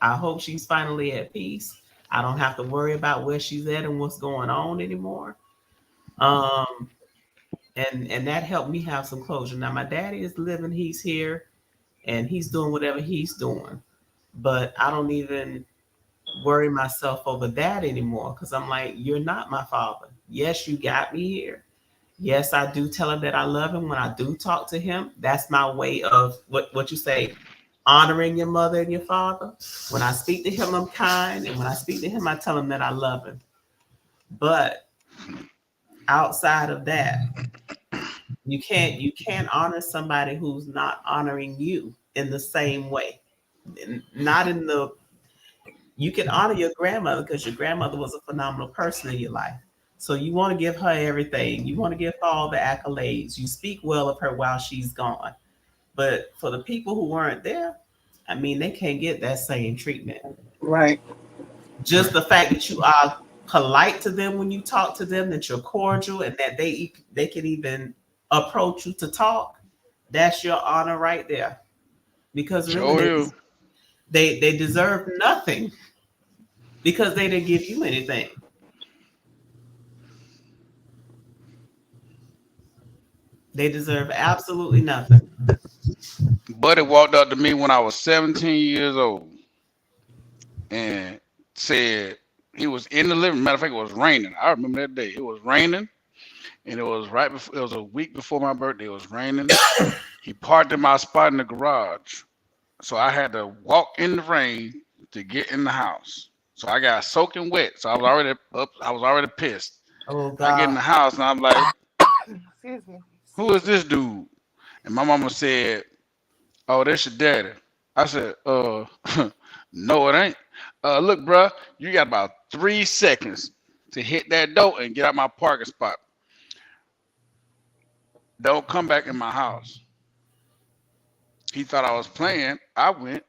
[SPEAKER 4] I hope she's finally at peace. I don't have to worry about where she's at and what's going on anymore. Um, and that helped me have some closure. Now my daddy is living, he's here, and he's doing whatever he's doing. But I don't even worry myself over that anymore because I'm like, you're not my father. Yes, you got me here. Yes, I do tell him that I love him when I do talk to him. That's my way of what you say, honoring your mother and your father. When I speak to him, I'm kind, and when I speak to him, I tell him that I love him. But outside of that, you can't honor somebody who's not honoring you in the same way. Not in the You can honor your grandmother because your grandmother was a phenomenal person in your life. So you want to give her everything. You want to give her all the accolades. You speak well of her while she's gone. But for the people who weren't there, I mean, they can't get that same treatment.
[SPEAKER 6] Right.
[SPEAKER 4] Just the fact that you are polite to them when you talk to them, that you're cordial, and that they can even approach you to talk. That's your honor right there. Because really,
[SPEAKER 5] Sure you.
[SPEAKER 4] they deserve nothing because they didn't give you anything. They deserve absolutely nothing.
[SPEAKER 5] Buddy walked up to me when I was 17 years old and said he was in the living. Matter of fact, it was raining. I remember that day. It was raining, and it was right before. It was a week before my birthday. It was raining. He parked in my spot in the garage, so I had to walk in the rain to get in the house. So I got soaking wet. So I was already up. I was already pissed.
[SPEAKER 4] Oh
[SPEAKER 5] I get in
[SPEAKER 4] God.
[SPEAKER 5] the house and I'm like,
[SPEAKER 6] Excuse me.
[SPEAKER 5] "Who is this dude?" And my mama said, "Oh, that's your daddy." I said, no, it ain't. Look, bruh, you got about 3 seconds to hit that door and get out my parking spot. Don't come back in my house. He thought I was playing. I went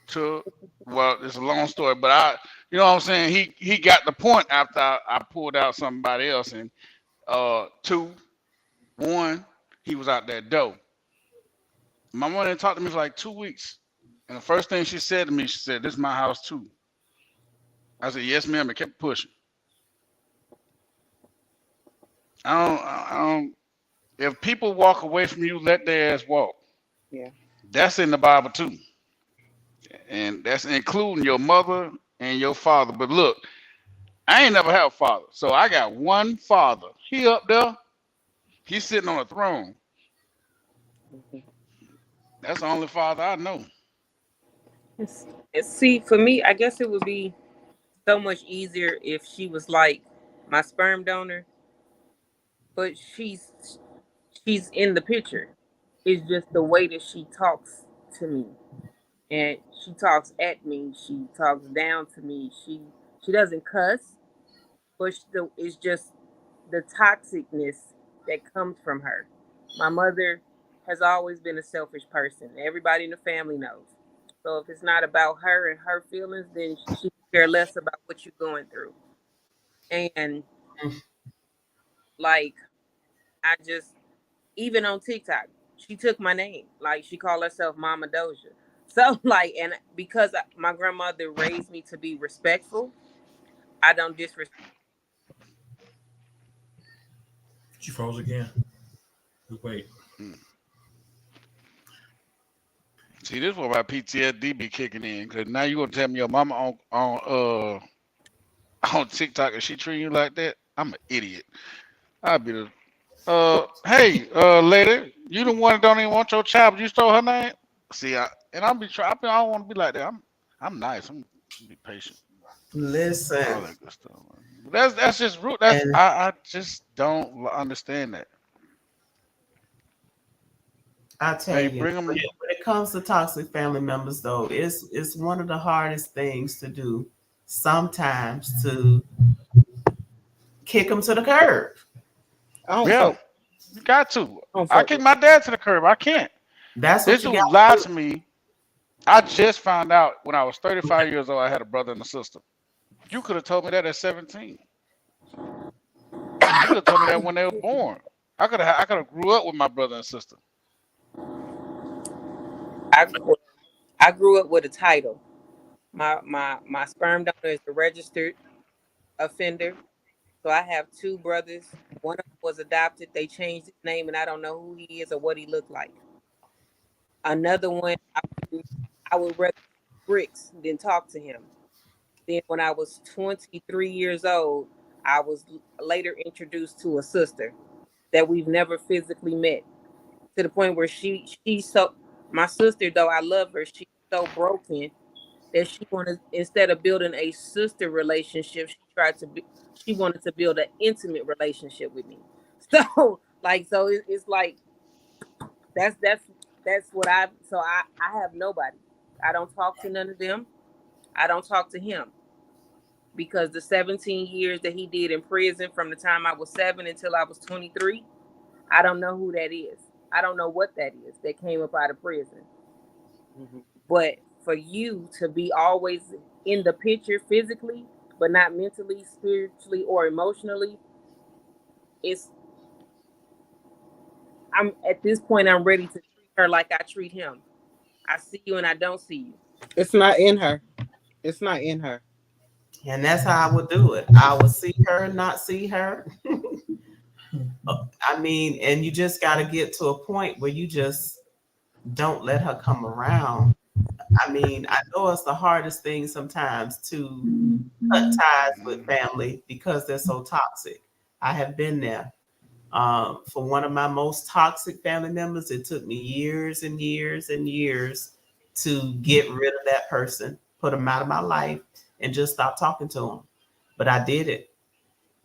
[SPEAKER 5] to, well, it's a long story, but you know what I'm saying? He got the point after I pulled out somebody else. And two, one, he was out that door. My mother didn't talk to me for like 2 weeks. And the first thing she said to me, she said, "This is my house too." I said, "Yes, ma'am," and kept pushing. I don't. If people walk away from you, let their ass walk.
[SPEAKER 6] Yeah.
[SPEAKER 5] That's in the Bible too, and that's including your mother and your father. But look, I ain't never had a father, so I got one father. He up there. He's sitting on a throne. That's the only father I know.
[SPEAKER 8] See, for me, I guess it would be so much easier if she was like my sperm donor, but she's in the picture. It's just the way that she talks to me, and she talks at me. She talks down to me. She doesn't cuss, but it's just the toxicness that comes from her. My mother has always been a selfish person. Everybody in the family knows. So if it's not about her and her feelings, then she care less about what you're going through. And like I just even on TikTok, she took my name. Like she called herself Mama Doja. So like, and because my grandmother raised me to be respectful, I don't disrespect.
[SPEAKER 3] She froze again. Wait.
[SPEAKER 5] Mm. See, this is where my PTSD be kicking in. Cause now you gonna tell me your mama on TikTok and she treating you like that? I'm an idiot. I'll be the hey, lady, you the one that don't even want your child, but you stole her name. See, I'll be trying. I don't want to be like that. I'm nice. I'm be patient. All
[SPEAKER 4] Listen,
[SPEAKER 5] that good stuff. But that's just rude.
[SPEAKER 4] and
[SPEAKER 5] I just don't understand that.
[SPEAKER 4] I tell
[SPEAKER 5] Hey,
[SPEAKER 4] you,
[SPEAKER 5] bring
[SPEAKER 4] when
[SPEAKER 5] them.
[SPEAKER 4] it comes to toxic family members, though, it's one of the hardest things to do. Sometimes to kick them to the curb.
[SPEAKER 6] I don't
[SPEAKER 5] Yeah,
[SPEAKER 6] fuck.
[SPEAKER 5] you got to.
[SPEAKER 6] I don't
[SPEAKER 5] I
[SPEAKER 6] fuck
[SPEAKER 5] kick
[SPEAKER 6] with.
[SPEAKER 5] my dad to the curb. I can't.
[SPEAKER 4] That's
[SPEAKER 5] This
[SPEAKER 4] what you got
[SPEAKER 5] dude
[SPEAKER 4] to
[SPEAKER 5] lied
[SPEAKER 4] do.
[SPEAKER 5] to me. I just found out when I was 35 years old. I had a brother and a sister. You could have told me that at 17. You could have told me that when they were born. I could have grew up with my brother and sister.
[SPEAKER 8] I I grew up with a title. My sperm donor is a registered offender. So I have two brothers. One of them was adopted. They changed his name, and I don't know who he is or what he looked like. Another one, I would rather eat bricks than talk to him. Then, when I was 23 years old, I was later introduced to a sister that we've never physically met. To the point where she's so, my sister, though I love her, she's so broken that she wanted, instead of building a sister relationship, she wanted to build an intimate relationship with me. So like, so it's like that's that's that's what I have nobody. I don't talk to none of them. I don't talk to him because the 17 years that he did in prison, from the time I was 7 until I was 23, I don't know who that is. I don't know what that is that came up out of prison. But for you to be always in the picture physically, but not mentally, spiritually, or emotionally, it's I'm at this point I'm ready to treat her like I treat him. I see you and I don't see you.
[SPEAKER 6] It's not in her. It's not in her.
[SPEAKER 4] And that's how I would do it. I would see her, not see her. I mean, and you just got to get to a point where you just don't let her come around. I mean, I know it's the hardest thing sometimes to cut ties with
[SPEAKER 5] Mm.
[SPEAKER 4] family because they're so toxic. I have been there. For one of my most toxic family members, it took me years and years and years to get rid of that person, put them out of my life, and just stop talking to them. But I did it.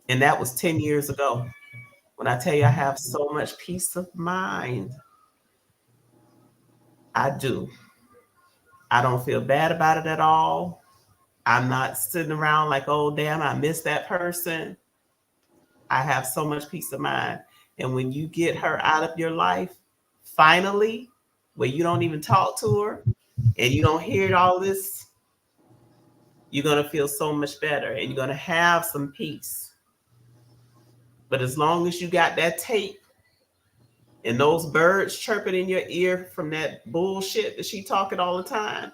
[SPEAKER 4] And that was 10 years ago. When I tell you I have so much peace of mind, I do. I don't feel bad about it at all. I'm not sitting around like, oh, damn, I miss that person. I have so much peace of mind. And when you get her out of your life, finally, where you don't even talk to her and you don't hear all this, you're going to feel so much better and you're going to have some peace. But as long as you got that tape and those birds chirping in your ear from that bullshit that she talking all the time,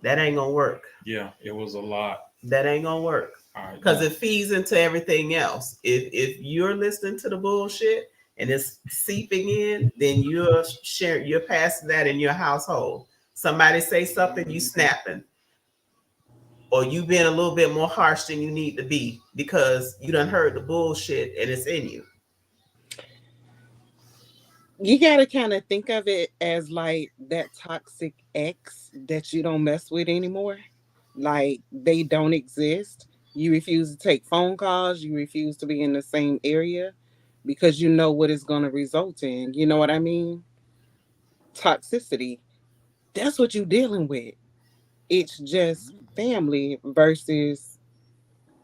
[SPEAKER 4] that ain't going to work.
[SPEAKER 3] Yeah, it was a lot.
[SPEAKER 4] That ain't going to work.
[SPEAKER 3] All right.
[SPEAKER 4] Because it feeds into everything else. If you're listening to the bullshit and it's seeping in, then you're passing that in your household. Somebody say something, you snapping, or you being a little bit more harsh than you need to be because you done heard the bullshit and it's in you.
[SPEAKER 6] You gotta kind of think of it as like that toxic ex that you don't mess with anymore. Like they don't exist. You refuse to take phone calls. You refuse to be in the same area because you know what it's going to result in. You know what I mean? Toxicity. That's what you're dealing with. It's just family versus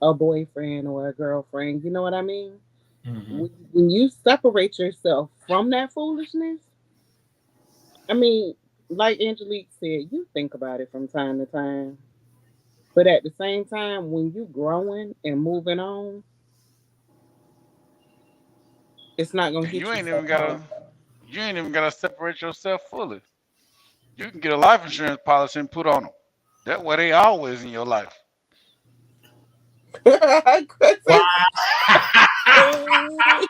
[SPEAKER 6] a boyfriend or a girlfriend. You know what I mean?
[SPEAKER 3] Mm-hmm.
[SPEAKER 6] When you separate yourself from that foolishness, I mean, like Angelique said, you think about it from time to time. But at the same time, when you growing and moving on, it's not gonna
[SPEAKER 5] And
[SPEAKER 6] hit
[SPEAKER 5] you
[SPEAKER 6] you
[SPEAKER 5] ain't
[SPEAKER 6] so
[SPEAKER 5] even
[SPEAKER 6] hard.
[SPEAKER 5] gotta you ain't even gotta separate yourself fully. You can get a life insurance policy and put on them. That way they always in your life.
[SPEAKER 6] Chris
[SPEAKER 3] Wow.
[SPEAKER 6] is,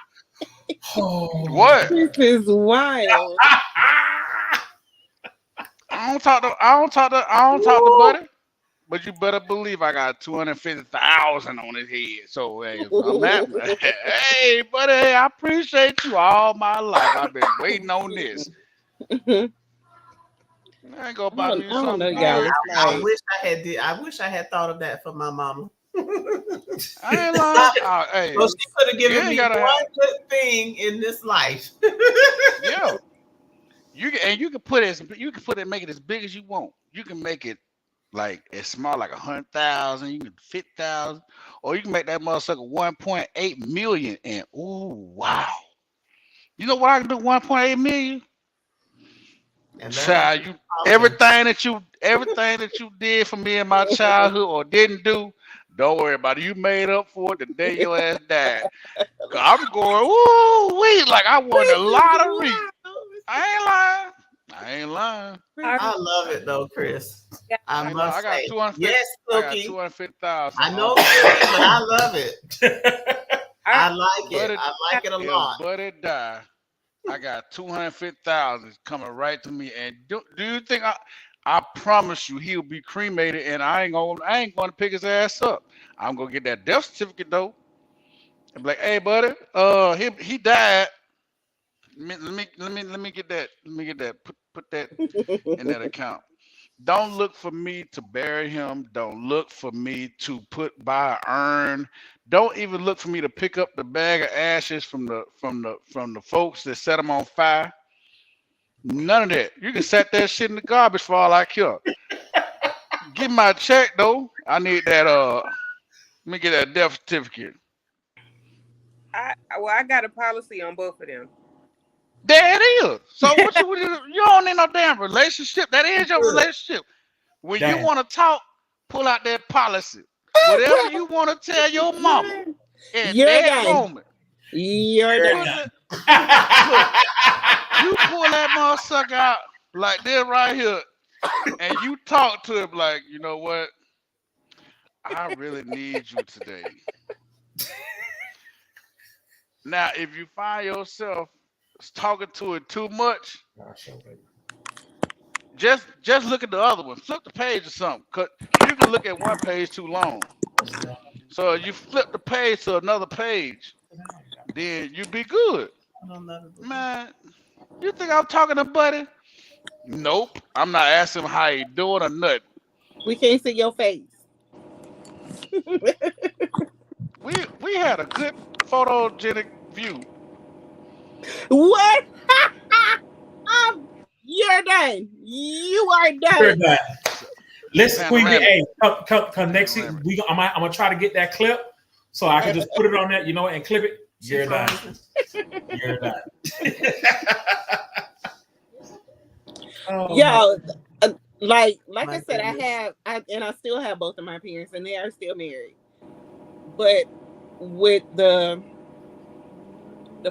[SPEAKER 3] Oh.
[SPEAKER 5] What?
[SPEAKER 6] Chris is wild.
[SPEAKER 5] I don't talk to Buddy. But you better believe I got 250,000 on his head. So hey, if I'm at, hey, buddy, hey, I appreciate you all my life. I've been waiting on this. I ain't gonna buy me
[SPEAKER 6] I don't know,
[SPEAKER 5] something
[SPEAKER 6] y'all.
[SPEAKER 5] good.
[SPEAKER 6] It's
[SPEAKER 4] I
[SPEAKER 6] like,
[SPEAKER 4] wish I had I wish I had thought of that for my mama.
[SPEAKER 5] I ain't lying. Hey,
[SPEAKER 4] So she could have
[SPEAKER 5] you
[SPEAKER 4] given
[SPEAKER 5] ain't
[SPEAKER 4] me
[SPEAKER 5] gotta
[SPEAKER 4] one
[SPEAKER 5] have.
[SPEAKER 4] good thing in this life.
[SPEAKER 5] Yeah, you can put it. You can put it. Make it as big as you want. You can make it like as small, like 100,000. You can 50,000, or you can make that motherfucker 1.8 million. And ooh, wow. You know what I can do? 1.8 million.
[SPEAKER 4] And that's what
[SPEAKER 5] Child,
[SPEAKER 4] you're
[SPEAKER 5] you
[SPEAKER 4] talking.
[SPEAKER 5] everything that you did for me in my childhood or didn't do, don't worry about it. You made up for it the day your ass died. 'Cause I'm going, ooh, wait, like I won the
[SPEAKER 6] Chris is
[SPEAKER 5] lottery.
[SPEAKER 6] wild.
[SPEAKER 5] I ain't lying. I ain't lying.
[SPEAKER 4] I love it though, Chris. I
[SPEAKER 5] I ain't lying.
[SPEAKER 4] must
[SPEAKER 5] I got
[SPEAKER 4] say,
[SPEAKER 5] 250.
[SPEAKER 4] yes,
[SPEAKER 5] I got
[SPEAKER 4] Cookie.
[SPEAKER 5] 250,000
[SPEAKER 4] I know,
[SPEAKER 5] on
[SPEAKER 4] Cookie, but I love it. I like it.
[SPEAKER 5] Buddy.
[SPEAKER 4] I like it a
[SPEAKER 5] If
[SPEAKER 4] lot.
[SPEAKER 5] Buddy die, I got 250,000 coming right to me. And do you think I promise you he'll be cremated and I ain't gonna pick his ass up. I'm gonna get that death certificate though. And be like, hey buddy, he died. Let me get that. Let me get that. Put that in that account. Don't look for me to bury him. Don't look for me to put by an urn. Don't even look for me to pick up the bag of ashes from the folks that set him on fire. None of that. You can set that shit in the garbage for all I care. Give my check though. I need that. Let me get that death certificate.
[SPEAKER 8] I got a policy on both of them.
[SPEAKER 5] There it is. So you don't need no damn relationship. That is your
[SPEAKER 8] Good.
[SPEAKER 5] relationship. When you
[SPEAKER 3] Damn.
[SPEAKER 5] want to talk, pull out that policy. Whatever you want to tell your mama at
[SPEAKER 6] You're
[SPEAKER 5] that
[SPEAKER 6] done.
[SPEAKER 5] moment,
[SPEAKER 6] You're
[SPEAKER 3] You're
[SPEAKER 6] done.
[SPEAKER 3] done.
[SPEAKER 5] look, you pull that motherfucker out like this right here, and you talk to him like, you know what? I really need you today. Now, if you find yourself talking to it too much, just look at the other one. Flip the page or something. Cause you can look at one page too long. So you flip the page to another page, then you be good. Man, you think I'm talking to Buddy? Nope. I'm not asking him how he doing or nothing.
[SPEAKER 6] We can't see your face.
[SPEAKER 5] We had a good photogenic view.
[SPEAKER 6] What? You're done. You are
[SPEAKER 3] You're
[SPEAKER 6] done.
[SPEAKER 3] done. Let's squeeze it.
[SPEAKER 5] Panoramic.
[SPEAKER 3] Hey, come next week.
[SPEAKER 5] Panoramic.
[SPEAKER 3] I'm gonna try to get that clip so I can just put it on that, and clip it. You're done. You're done. Oh,
[SPEAKER 6] Yo, like
[SPEAKER 4] My
[SPEAKER 6] I said,
[SPEAKER 4] goodness.
[SPEAKER 6] I still have both of my parents, and they are still married. But with the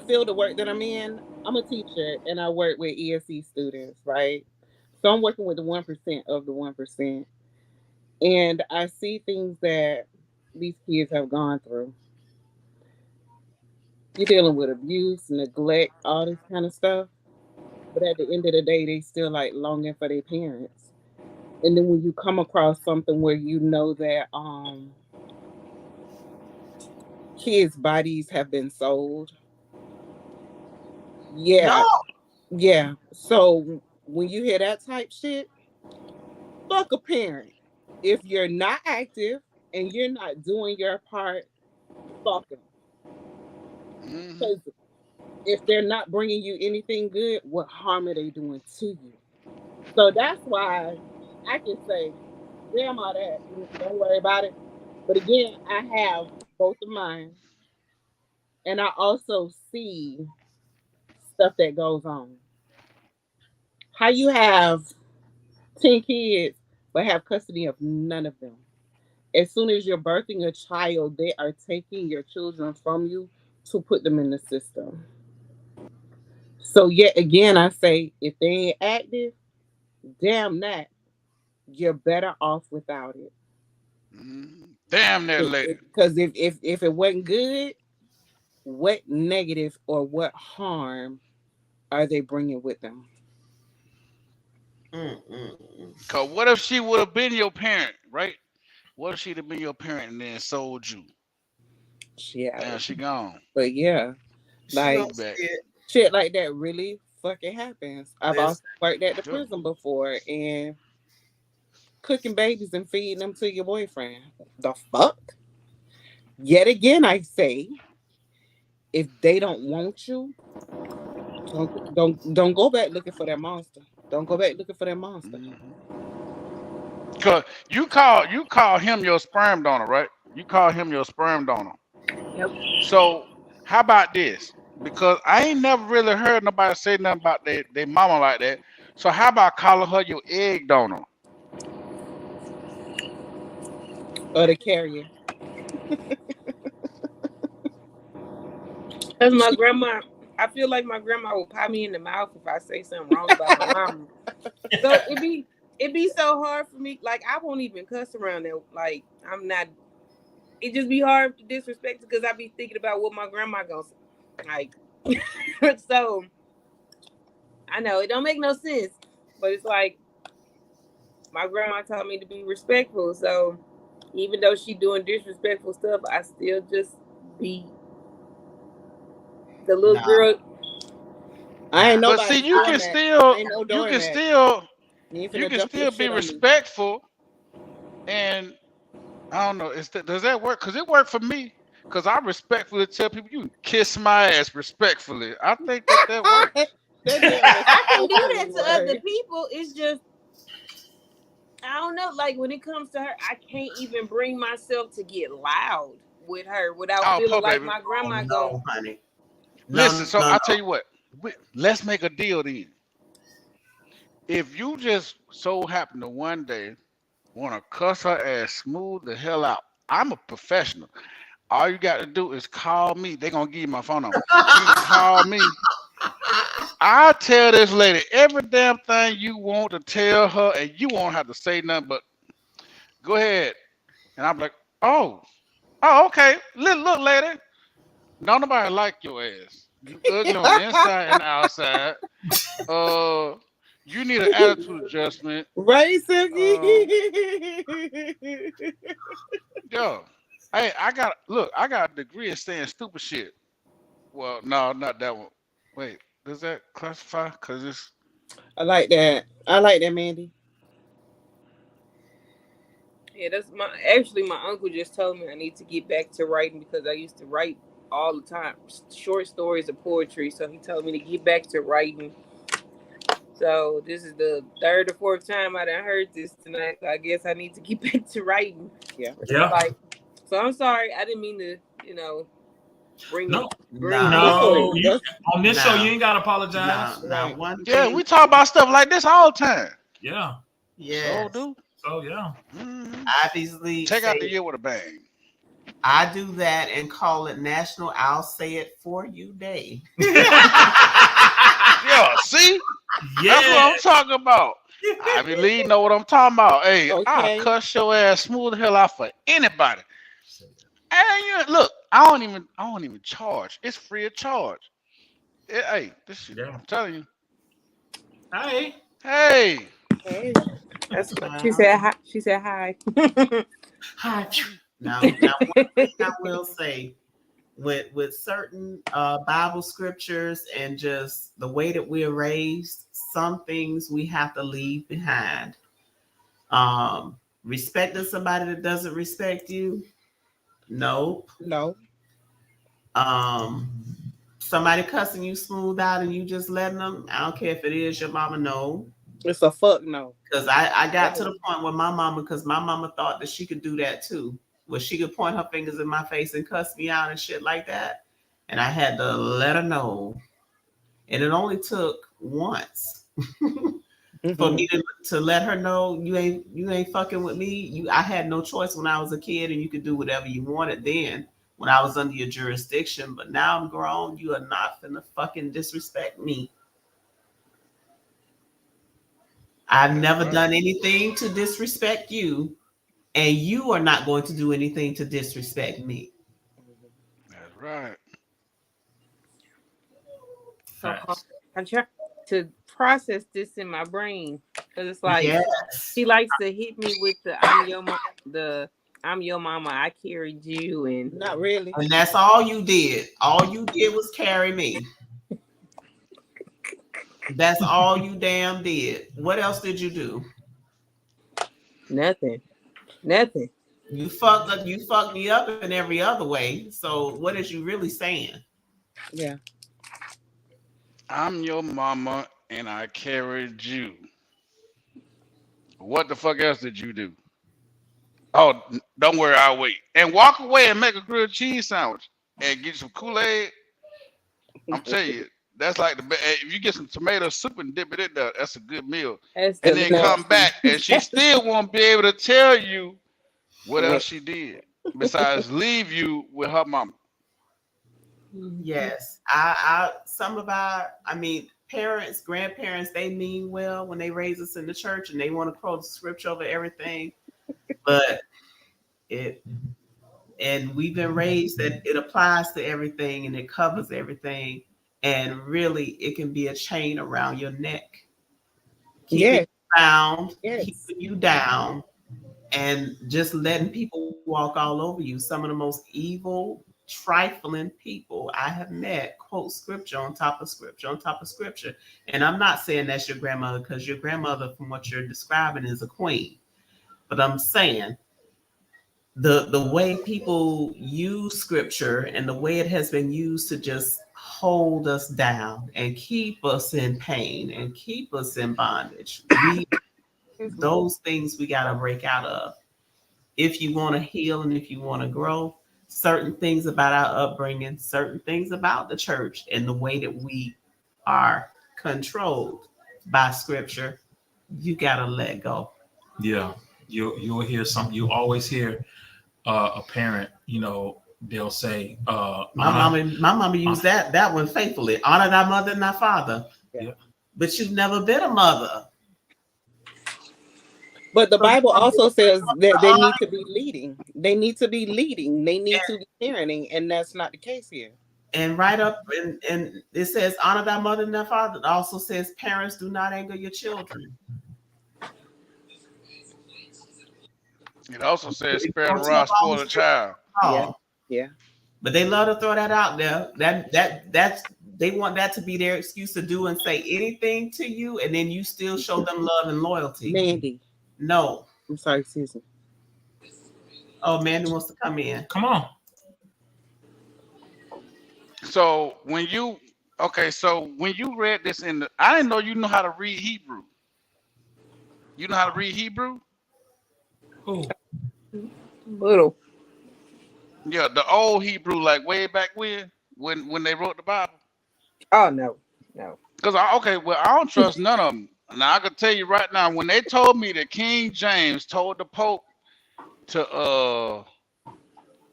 [SPEAKER 6] field of work that I'm in, I'm a teacher, and I work with ESC students, right? So I'm working with the 1% of the 1%, and I see things that these kids have gone through. You're dealing with abuse, neglect, all this kind of stuff. But at the end of the day, they still like longing for their parents. And then when you come across something where you know that kids' bodies have been sold,
[SPEAKER 4] No,
[SPEAKER 6] yeah, yeah. So when you hear that type shit, fuck a parent. If you're not active and you're not doing your part, fuck them.
[SPEAKER 5] Hmm.
[SPEAKER 6] Because if they're not bringing you anything good, what harm are they doing to you? So that's why I can say, damn all that. Don't worry about it. But again, I have both of mine, and I also see stuff that goes on. How you have 10 kids but have custody of none of them. As soon as you're birthing a child, they are taking your children from you to put them in the system. So yet again, I say, if they ain't active, damn that, you're better off without it.
[SPEAKER 5] Damn that lady.
[SPEAKER 6] Because if it wasn't good, what negative or what harm are they bringing with them?
[SPEAKER 5] Cause what if she would have been your parent, right? What if she'd have been your parent and then sold you?
[SPEAKER 6] Yeah,
[SPEAKER 5] Damn, she gone.
[SPEAKER 6] but yeah, like
[SPEAKER 5] She's back.
[SPEAKER 6] shit like that really fucking happens. I've also worked at the
[SPEAKER 5] Sure.
[SPEAKER 6] prison before and cooking babies and feeding them to your boyfriend. The fuck? Yet again, I say, if they don't want you, don't go back looking for that monster. Don't go back looking for that monster.
[SPEAKER 5] Cause you call him your sperm donor, right? You call him your sperm donor.
[SPEAKER 8] Yep.
[SPEAKER 5] So how about this? Because I ain't never really heard nobody say nothing about their mama like that. So how about calling her your egg donor?
[SPEAKER 6] Or the carrier.
[SPEAKER 8] Because my grandma, I feel like my grandma will pop me in the mouth if I say something wrong about my mama. So it be so hard for me. Like I won't even cuss around there. Like I'm not. It just be hard to disrespect because I be thinking about what my grandma gonna say. Like, so I know it don't make no sense, but it's like my grandma taught me to be respectful. So even though she doing disrespectful stuff, I still just be the little girl.
[SPEAKER 6] I ain't
[SPEAKER 5] But
[SPEAKER 6] nobody.
[SPEAKER 5] see, you can still be respectful, and I don't know. Does that work? Because it worked for me. Because I respectfully tell people, you can kiss my ass respectfully. I think that works.
[SPEAKER 8] I can do that to other people. It's just I don't know. Like when it comes to her, I can't even bring myself to get loud with her without feeling like my grandma
[SPEAKER 4] no, honey.
[SPEAKER 5] Listen, so I tell you what. Let's make a deal then. If you just so happen to one day want to cuss her ass smooth the hell out, I'm a professional. All you got to do is call me. They're going to give you my phone number. You can call me. I'll tell this lady every damn thing you want to tell her, and you won't have to say nothing but go ahead. And I'm like, oh, okay. Look, lady. Don't nobody like your ass. You ugly on the inside and the outside. You need an attitude adjustment.
[SPEAKER 6] Right, Silky?
[SPEAKER 5] Yo, hey, I got a degree in saying stupid shit. Well, no, not that one. Wait, does that classify? Cause it's.
[SPEAKER 6] I like that, Mandy.
[SPEAKER 8] Yeah, that's my uncle just told me I need to get back to writing because I used to write all the time, short stories of poetry. So he told me to get back to writing. So this is the third or fourth time I done heard this tonight. So I guess I need to get back to writing.
[SPEAKER 6] Yeah.
[SPEAKER 8] So I'm sorry. I didn't mean to, bring
[SPEAKER 3] no. On this show, you ain't gotta apologize.
[SPEAKER 5] Yeah, we talk about stuff like this all the time.
[SPEAKER 3] Yeah.
[SPEAKER 4] Yeah.
[SPEAKER 5] So do.
[SPEAKER 3] So yeah.
[SPEAKER 4] Obviously,
[SPEAKER 5] take out the year with a bang.
[SPEAKER 4] I do that and call it National I'll Say It For You Day.
[SPEAKER 5] Yeah, see? Yeah. That's what I'm talking about. Ivy Lee know what I'm talking about. Hey, okay. I'll cuss your ass smooth the hell out for anybody. And look, I don't even charge. It's free of charge. Hey, this shit, I'm telling you.
[SPEAKER 8] Hey. That's what she said. Hi. She said hi.
[SPEAKER 4] Hi. Now one thing I will say, with certain Bible scriptures and just the way that we're raised, some things we have to leave behind. Respecting somebody that doesn't respect you, nope.
[SPEAKER 6] No.
[SPEAKER 4] Somebody cussing you smooth out and you just letting them, I don't care if it is your mama, no.
[SPEAKER 6] It's a fuck no.
[SPEAKER 4] Because I got to the point with my mama, because my mama thought that she could do that too. Where she could point her fingers in my face and cuss me out and shit like that. And I had to let her know. And it only took once for me to let her know you ain't fucking with me. I had no choice when I was a kid, and you could do whatever you wanted then when I was under your jurisdiction. But now I'm grown, you are not finna fucking disrespect me. I've
[SPEAKER 5] That's
[SPEAKER 4] never
[SPEAKER 5] right.
[SPEAKER 4] done anything to disrespect you, and you are not going to do anything to disrespect me.
[SPEAKER 5] That's right.
[SPEAKER 8] So hard.
[SPEAKER 3] Facts.
[SPEAKER 8] I try to process this in my brain because it's like
[SPEAKER 4] Yes.
[SPEAKER 8] he likes to hit me with the I'm your mama, I carried you, and
[SPEAKER 6] Not really.
[SPEAKER 4] And that's all you did. All you did was carry me. That's all you damn did. What else did you do?
[SPEAKER 8] nothing, nothing.
[SPEAKER 4] You fucked me up in every other way. So what is you really saying?
[SPEAKER 6] Yeah.
[SPEAKER 5] I'm your mama and I carried you. What the fuck else did you do? Oh, don't worry, I'll wait. And walk away and make a grilled cheese sandwich and get some Kool-Aid. I'm telling you, that's like the best. If you get some tomato soup and dip it in there, that's a good meal.
[SPEAKER 8] That's
[SPEAKER 5] And
[SPEAKER 8] the
[SPEAKER 5] then come
[SPEAKER 8] nasty.
[SPEAKER 5] back and she still won't be able to tell you what
[SPEAKER 8] What?
[SPEAKER 5] else she did besides leave you with her mama.
[SPEAKER 4] Yes. Some of our, I mean, parents, grandparents, they mean well when they raise us in the church and they want to quote the scripture over everything. But it and we've been raised that it applies to everything and it covers everything. And really it can be a chain around your neck. Keeping
[SPEAKER 6] Yeah.
[SPEAKER 4] you bound,
[SPEAKER 6] Yes.
[SPEAKER 4] keeping you down, and just letting people walk all over you. Some of the most evil, trifling people I have met quote scripture on top of scripture on top of scripture. And I'm not saying that's your grandmother because your grandmother, from what you're describing, is a queen. But I'm saying the way people use scripture and the way it has been used to just hold us down and keep us in pain and keep us in bondage. Those things we got to break out of if you want to heal and if you want to grow. Certain things about our upbringing, certain things about the church and the way that we are controlled by scripture, you got to let go.
[SPEAKER 3] Yeah, you'll hear something. You always hear a parent, they'll say,
[SPEAKER 4] My mama used that one faithfully. Honor thy mother and thy father.
[SPEAKER 3] Yeah.
[SPEAKER 4] But you've never been a mother.
[SPEAKER 6] But the Bible also says that they need to be leading. They need to be leading. They need to be parenting, and that's not the case here.
[SPEAKER 4] And right up, and it says, honor thy mother and thy father. It also says, parents, do not anger your children.
[SPEAKER 5] It also says, spare the rod, spoil the child.
[SPEAKER 6] Yeah. Yeah.
[SPEAKER 4] But they love to throw that out there. That's they want that to be their excuse to do and say anything to you, and then you still show them love and loyalty.
[SPEAKER 6] Mandy.
[SPEAKER 4] No.
[SPEAKER 6] I'm sorry, Susan.
[SPEAKER 4] Oh, Mandy wants to come in.
[SPEAKER 3] Come on.
[SPEAKER 5] So when you read this I didn't know you know how to read Hebrew. You know how to read Hebrew?
[SPEAKER 3] Who?
[SPEAKER 8] Little.
[SPEAKER 5] Yeah, the old Hebrew, like way back when they wrote the Bible.
[SPEAKER 8] Oh no.
[SPEAKER 5] Because I don't trust none of them. Now I can tell you right now, when they told me that King James told the Pope to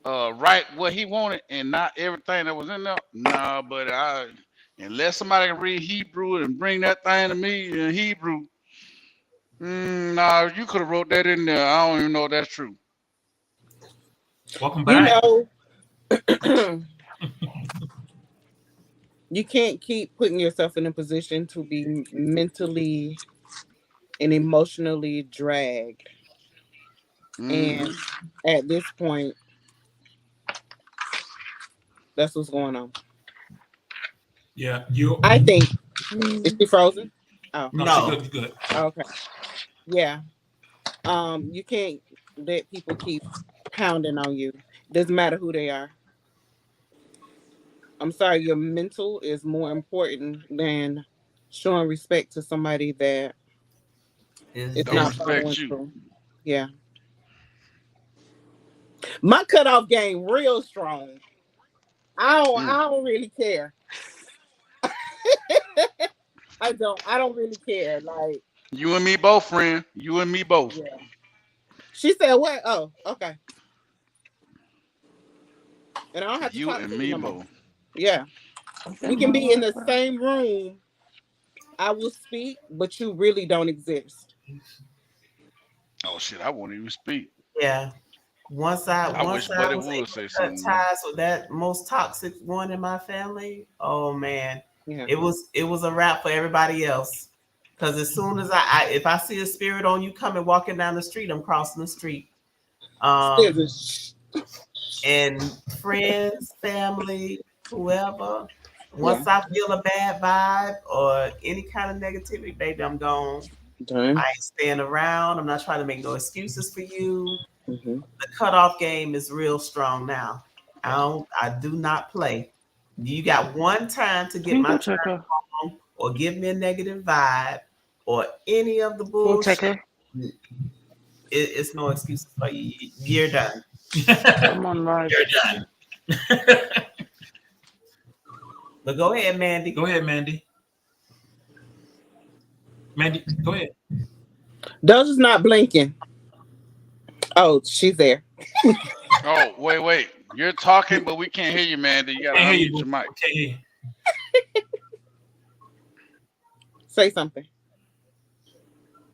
[SPEAKER 5] write what he wanted and not everything that was in there, nah, but unless somebody can read Hebrew and bring that thing to me in Hebrew, nah, you could have wrote that in there. I don't even know if that's true.
[SPEAKER 3] Welcome back.
[SPEAKER 6] You can't keep putting yourself in a position to be mentally and emotionally dragged. And at this point, that's what's going on.
[SPEAKER 3] Yeah,
[SPEAKER 6] I think. Is she frozen? Oh
[SPEAKER 3] no. She's good.
[SPEAKER 6] Okay. Yeah. You can't let people keep pounding on you. Doesn't matter who they are. I'm sorry, your mental is more important than showing respect to somebody that it's
[SPEAKER 5] Don't
[SPEAKER 6] not
[SPEAKER 5] respect you.
[SPEAKER 6] through. Yeah. My cutoff game real strong. I don't really care. I don't really care. Like,
[SPEAKER 5] you and me both, friend. You and me both.
[SPEAKER 6] Yeah. She said what? Oh, okay. And I don't have to
[SPEAKER 5] you
[SPEAKER 6] talk
[SPEAKER 5] and
[SPEAKER 6] to
[SPEAKER 5] me
[SPEAKER 6] you no
[SPEAKER 5] both.
[SPEAKER 6] more. Yeah. We can be in the same room I will speak, but you really don't exist.
[SPEAKER 5] Oh shit, I won't even speak.
[SPEAKER 4] Yeah. Once I
[SPEAKER 5] I wish
[SPEAKER 4] once I
[SPEAKER 5] Buddy
[SPEAKER 4] was able
[SPEAKER 5] would
[SPEAKER 4] to
[SPEAKER 5] say
[SPEAKER 4] cut
[SPEAKER 5] something to me.
[SPEAKER 4] ties with that most toxic one in my family, oh man,
[SPEAKER 6] Yeah.
[SPEAKER 4] it was a wrap for everybody else. Because as soon as I if I see a spirit on you coming walking down the street, I'm crossing the street.
[SPEAKER 6] Scissors.
[SPEAKER 4] And friends, family, whoever.
[SPEAKER 6] Yeah.
[SPEAKER 4] Once I feel a bad vibe or any kind of negativity, baby, I'm gone.
[SPEAKER 6] Done.
[SPEAKER 4] I ain't staying around. I'm not trying to make no excuses for you.
[SPEAKER 6] Mm-hmm.
[SPEAKER 4] The cutoff game is real strong now. I do not play. You got one time to get
[SPEAKER 2] Can you
[SPEAKER 4] my
[SPEAKER 2] go
[SPEAKER 4] turn
[SPEAKER 2] check her?
[SPEAKER 4] on or give me a negative vibe or any of the
[SPEAKER 2] Go check
[SPEAKER 4] bullshit.
[SPEAKER 2] her.
[SPEAKER 4] It's no excuses for you. You're done.
[SPEAKER 2] I'm on live.
[SPEAKER 4] You're done. But go ahead, Mandy.
[SPEAKER 3] Go ahead, Mandy. Mandy, go ahead.
[SPEAKER 6] Doja's not blinking. Oh, she's there.
[SPEAKER 5] Oh, wait. You're talking, but we can't hear you, Mandy. You gotta
[SPEAKER 3] Can't hear
[SPEAKER 5] unmute
[SPEAKER 3] you.
[SPEAKER 5] your mic.
[SPEAKER 3] Can't hear you.
[SPEAKER 6] Say something.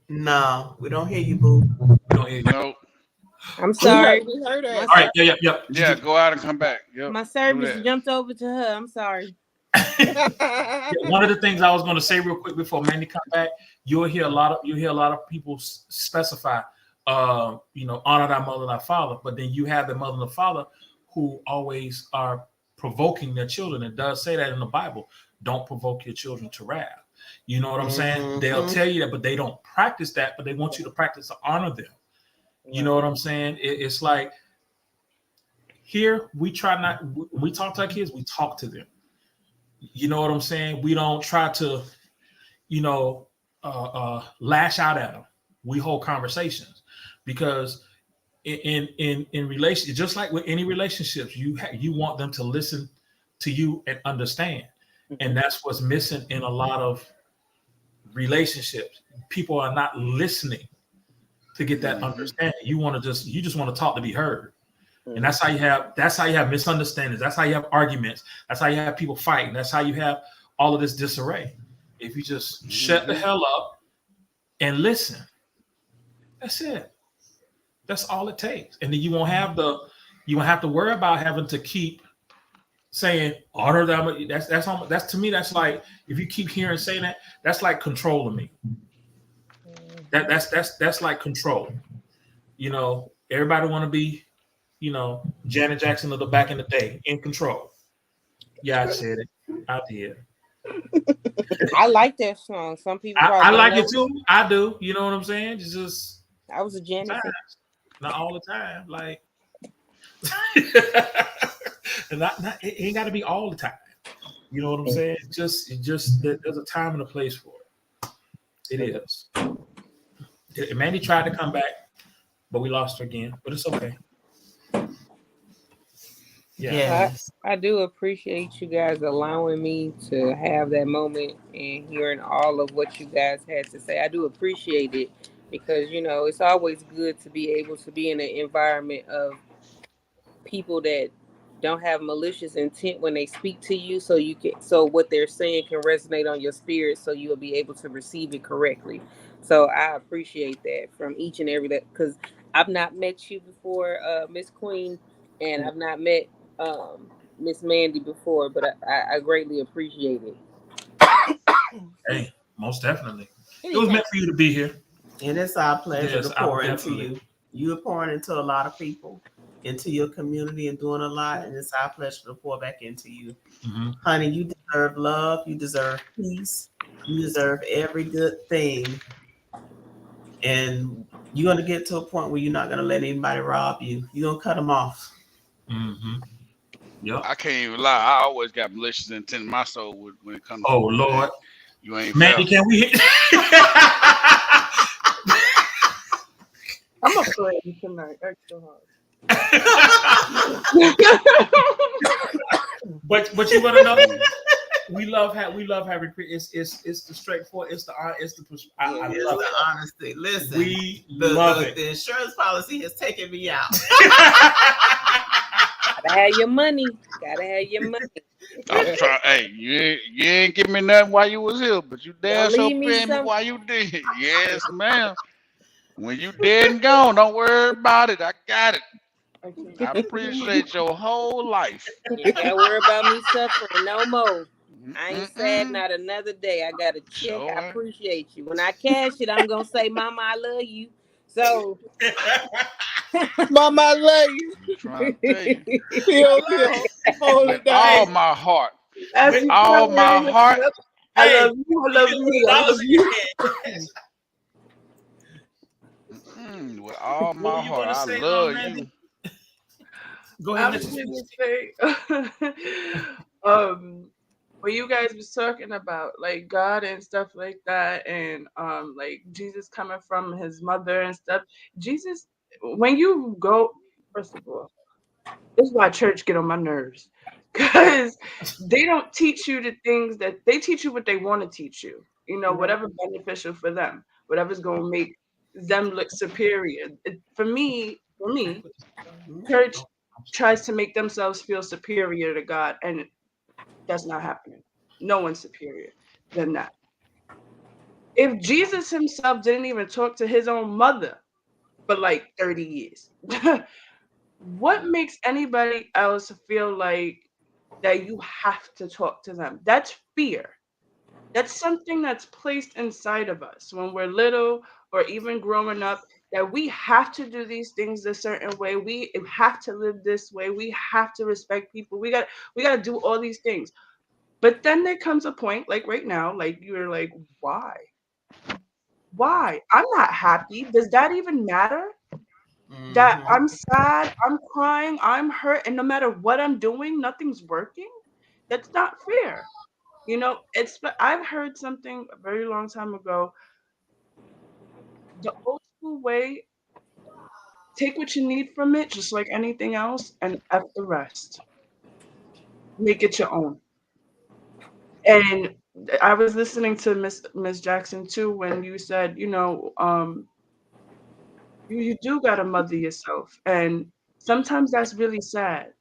[SPEAKER 4] No, we don't hear you, boo.
[SPEAKER 3] We don't hear you.
[SPEAKER 5] No.
[SPEAKER 8] I'm sorry.
[SPEAKER 6] We heard her.
[SPEAKER 3] All right. Yeah.
[SPEAKER 5] Yeah, go out and come back. Yep.
[SPEAKER 8] My
[SPEAKER 5] do
[SPEAKER 8] service
[SPEAKER 5] that.
[SPEAKER 8] jumped over to her. I'm sorry.
[SPEAKER 3] One of the things I was going to say real quick before Mandy come back, you'll hear a lot of people specify, honor thy mother and thy father, but then you have the mother and the father who always are provoking their children. It does say that in the Bible. Don't provoke your children to wrath. You know what I'm saying?
[SPEAKER 4] Mhm.
[SPEAKER 3] They'll tell you that, but they don't practice that. But they want you to practice to honor them. You know what I'm saying? It's like here we try not. We talk to our kids. We talk to them. You know what I'm saying? We don't try to, lash out at them. We hold conversations because in relation, just like with any relationships, you want them to listen to you and understand, and that's what's missing in a lot of relationships. People are not listening to get that understanding. You just want to talk to be heard. And that's how you have misunderstandings. That's how you have arguments. That's how you have people fighting. That's how you have all of this disarray. If you just shut the hell up and listen, that's it. That's all it takes. And then you won't have to worry about having to keep saying honor them. That's to me, that's like if you keep hearing saying that, that's like controlling me. That's like control. Everybody want to be Janet Jackson of the back in the day, in control. Yeah, I said it. I did.
[SPEAKER 8] I like that song. Some people
[SPEAKER 3] I
[SPEAKER 8] probably
[SPEAKER 3] like
[SPEAKER 8] don't
[SPEAKER 3] it
[SPEAKER 8] know.
[SPEAKER 3] too. I do. You know what I'm saying? It's just
[SPEAKER 8] I was a Janet fan.
[SPEAKER 3] sometimes, not all the time. Like, and it ain't got to be all the time. You know what I'm saying? It just there's a time and a place for it. It is. Mandy tried to come back, but we lost her again. But it's okay. Yeah.
[SPEAKER 4] Yes.
[SPEAKER 8] I do appreciate you guys allowing me to have that moment and hearing all of what you guys had to say. I do appreciate it because, it's always good to be able to be in an environment of people that don't have malicious intent when they speak to you, so what they're saying can resonate on your spirit, so you'll be able to receive it correctly. So I appreciate that from each and every because I've not met you before, Miss Queen, and I've not met Miss Mandy before, but I greatly appreciate it.
[SPEAKER 3] Hey, most definitely. It was meant for you to be here.
[SPEAKER 4] And it's our pleasure
[SPEAKER 3] Yes,
[SPEAKER 4] to pour into
[SPEAKER 3] definitely.
[SPEAKER 4] you. You're pouring into a lot of people, into your community, and doing a lot. And it's our pleasure to pour back into you.
[SPEAKER 3] Mm-hmm.
[SPEAKER 4] Honey, you deserve love. You deserve peace. You deserve every good thing. And you're going to get to a point where you're not going to let anybody rob you. You're going to cut them off.
[SPEAKER 3] Mm-hmm. Yep.
[SPEAKER 5] I can't even lie. I always got malicious intent in my soul when it comes to
[SPEAKER 3] Lord.
[SPEAKER 5] You ain't
[SPEAKER 3] Mandy,
[SPEAKER 5] fair.
[SPEAKER 3] can we hit?
[SPEAKER 7] I'm gonna play you tonight extra hard.
[SPEAKER 3] but you want to know? We love having it's the straightforward. It's the I
[SPEAKER 4] It's
[SPEAKER 3] love
[SPEAKER 4] the
[SPEAKER 3] it.
[SPEAKER 4] honesty. Listen,
[SPEAKER 3] We love it.
[SPEAKER 4] The insurance policy has taken me out.
[SPEAKER 8] Gotta have your money.
[SPEAKER 5] I'm trying. Hey, you ain't give me nothing while you was here, but you damn
[SPEAKER 8] Don't
[SPEAKER 5] sure
[SPEAKER 8] leave me
[SPEAKER 5] paying me
[SPEAKER 8] some.
[SPEAKER 5] while you did. Yes, ma'am. When you dead and gone, don't worry about it. I got it.
[SPEAKER 7] I can't.
[SPEAKER 5] I appreciate your whole life.
[SPEAKER 8] You ain't gotta worry about me suffering no more. I ain't sad
[SPEAKER 5] Mm-mm.
[SPEAKER 8] not another day. I got a check. I
[SPEAKER 5] Sure.
[SPEAKER 8] appreciate you. When I cash it, I'm gonna say, Mama, I love you. So
[SPEAKER 6] Mama, I love you.
[SPEAKER 5] I'm trying to tell you.
[SPEAKER 6] Pio, hold
[SPEAKER 5] With
[SPEAKER 6] it down.
[SPEAKER 5] all my heart.
[SPEAKER 7] As
[SPEAKER 5] With
[SPEAKER 7] you
[SPEAKER 5] all
[SPEAKER 7] come
[SPEAKER 5] my
[SPEAKER 7] in,
[SPEAKER 5] heart.
[SPEAKER 7] I
[SPEAKER 3] Hey,
[SPEAKER 7] love you. I
[SPEAKER 3] you
[SPEAKER 7] love
[SPEAKER 3] get
[SPEAKER 7] you. I
[SPEAKER 3] $100
[SPEAKER 7] love
[SPEAKER 3] in your
[SPEAKER 7] you.
[SPEAKER 3] hand.
[SPEAKER 5] With all
[SPEAKER 3] What were
[SPEAKER 5] my
[SPEAKER 3] you
[SPEAKER 5] heart.
[SPEAKER 3] gonna
[SPEAKER 5] I
[SPEAKER 3] say,
[SPEAKER 5] love
[SPEAKER 3] Randy?
[SPEAKER 5] you.
[SPEAKER 3] Go ahead
[SPEAKER 7] I
[SPEAKER 3] and let
[SPEAKER 7] was
[SPEAKER 3] you finish.
[SPEAKER 7] gonna say, when you guys was talking about like God and stuff like that, and like Jesus coming from his mother and stuff. Jesus, when you go, first of all, this is why church get on my nerves, because they don't teach you the things that they teach you what they want to teach you. You know,
[SPEAKER 8] right.
[SPEAKER 7] whatever beneficial for them, whatever's gonna make them look superior. For me, church tries to make themselves feel superior to God, and that's not happening. No one's superior than that. If Jesus himself didn't even talk to his own mother for like 30 years, what makes anybody else feel like that you have to talk to them? That's fear. That's something that's placed inside of us when we're little or even growing up, that we have to do these things a certain way. We have to live this way. We have to respect people. We got to do all these things. But then there comes a point, like right now, like you're like, why? Why? I'm not happy. Does that even matter? That
[SPEAKER 4] Mm-hmm.
[SPEAKER 7] I'm sad, I'm crying, I'm hurt, and no matter what I'm doing, nothing's working? That's not fair. You know, I've heard something a very long time ago. The old school way, take what you need from it, just like anything else, and F the rest. Make it your own. And I was listening to Miss Jackson too when you said, you do gotta mother yourself. And sometimes that's really sad.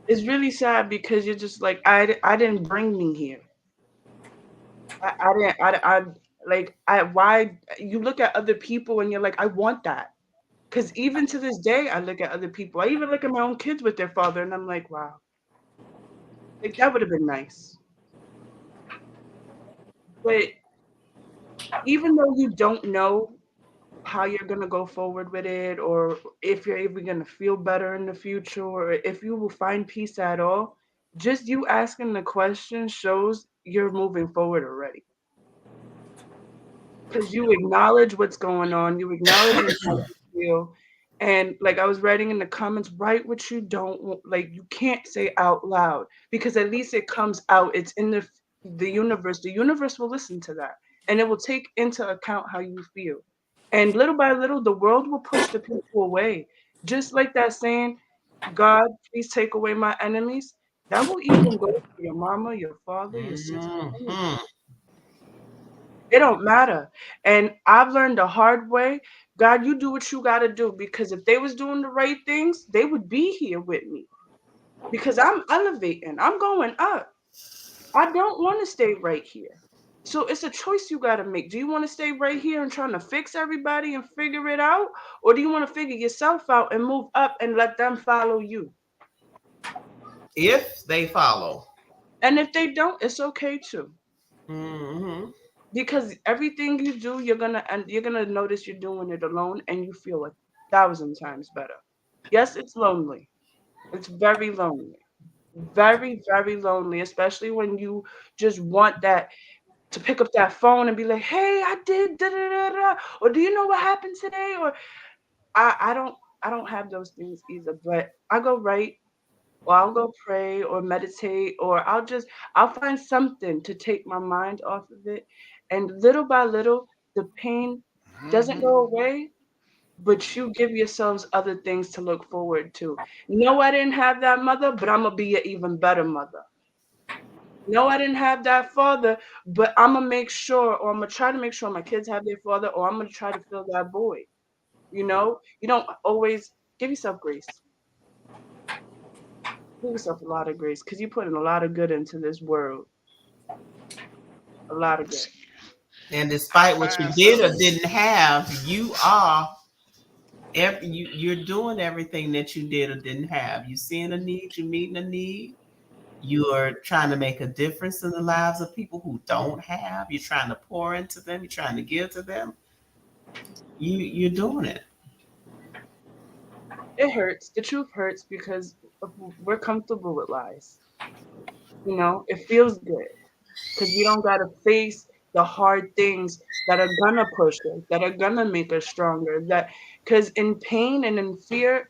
[SPEAKER 7] It's really sad because you're just like, I didn't bring me here. I didn't I like I why you look at other people and you're like, I want that. Because even to this day, I look at other people. I even look at my own kids with their father, and I'm like, wow, like that would have been nice. But even though you don't know how you're gonna go forward with it, or if you're even gonna feel better in the future, or if you will find peace at all, just you asking the question shows you're moving forward already. Because you acknowledge what's going on, you acknowledge how you feel. And like I was writing in the comments, write what you don't want, like you can't say out loud, because at least it comes out. It's in the universe. The universe will listen to that, and it will take into account how you feel. And little by little, the world will push the people away. Just like that saying, God, please take away my enemies. That will even go to your mama, your father, your sister.
[SPEAKER 4] Mm-hmm.
[SPEAKER 7] It don't matter. And I've learned the hard way. God, you do what you got to do, because if they was doing the right things, they would be here with me, because I'm elevating. I'm going up. I don't want to stay right here. So it's a choice you got to make. Do you want to stay right here and trying to fix everybody and figure it out? Or do you want to figure yourself out and move up and let them follow you?
[SPEAKER 4] If they follow.
[SPEAKER 7] And if they don't, it's okay too.
[SPEAKER 4] Mm-hmm.
[SPEAKER 7] Because everything you do, you're gonna notice you're doing it alone, and you feel 1,000 times better. Yes, it's lonely. It's very lonely. Very, very lonely, especially when you just want that to pick up that phone and be like, hey, I did da da da da, or do you know what happened today? Or I don't have those things either. But I go write, or I'll go pray or meditate, or I'll find something to take my mind off of it. And little by little, the pain doesn't
[SPEAKER 5] Hmm.
[SPEAKER 7] go away, but you give yourselves other things to look forward to. No, I didn't have that mother, but I'm gonna be an even better mother. No, I didn't have that father, but I'm gonna make sure, or I'm gonna try to make sure my kids have their father, or I'm gonna try to fill that void. You don't always give yourself grace. Give yourself a lot of grace because you're putting a lot of good into this world. A lot of good.
[SPEAKER 4] And despite what you
[SPEAKER 5] Find
[SPEAKER 4] did or
[SPEAKER 5] something.
[SPEAKER 4] didn't have, you are you're doing everything that you did or didn't have. You're seeing a need, you're meeting a need. You're trying to make a difference in the lives of people who don't have. You're trying to pour into them. You're trying to give to them. You're doing it.
[SPEAKER 7] It hurts. The truth hurts because we're comfortable with lies. You know, it feels good because we don't gotta face the hard things that are gonna push us, that are gonna make us stronger. That because in pain and in fear,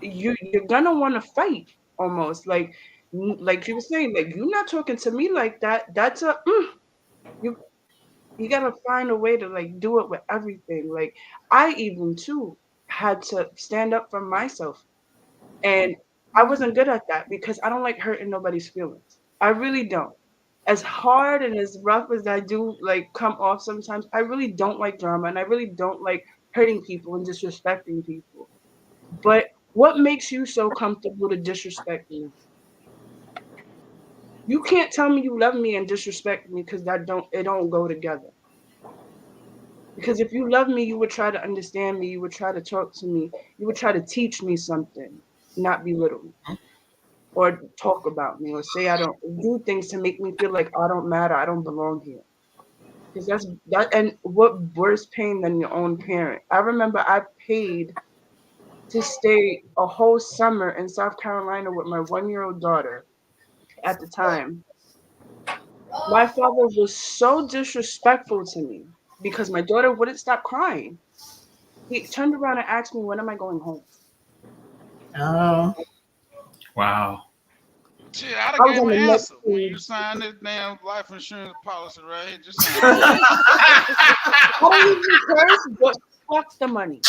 [SPEAKER 7] you're gonna want to fight almost like you were saying, like you're not talking to me like that. That's a you you gotta find a way to like do it with everything. Like I even too had to stand up for myself. And I wasn't good at that because I don't like hurting nobody's feelings. I really don't. As hard and as rough as I do like come off sometimes, I really don't like drama and I really don't like hurting people and disrespecting people. But what makes you so comfortable to disrespect me? You can't tell me you love me and disrespect me because that don't it don't go together. Because if you love me, you would try to understand me, you would try to talk to me, you would try to teach me something, not belittle me. Or talk about me or say I don't do things to make me feel like I don't matter, I don't belong here. Because that's that and what worse pain than your own parent. I remember I paid to stay a whole summer in South Carolina with my 1-year-old daughter at the time. My father was so disrespectful to me because my daughter wouldn't stop crying. He turned around and asked me, when am I going home?
[SPEAKER 4] Oh,
[SPEAKER 3] Wow.
[SPEAKER 5] Shit, I'd
[SPEAKER 7] I
[SPEAKER 5] have
[SPEAKER 7] was
[SPEAKER 5] gave
[SPEAKER 7] on
[SPEAKER 5] him
[SPEAKER 7] the
[SPEAKER 5] an
[SPEAKER 7] next
[SPEAKER 5] answer when you
[SPEAKER 7] page.
[SPEAKER 5] sign this damn life insurance policy right here. Just sign it.
[SPEAKER 7] I don't even curse, but fuck the money.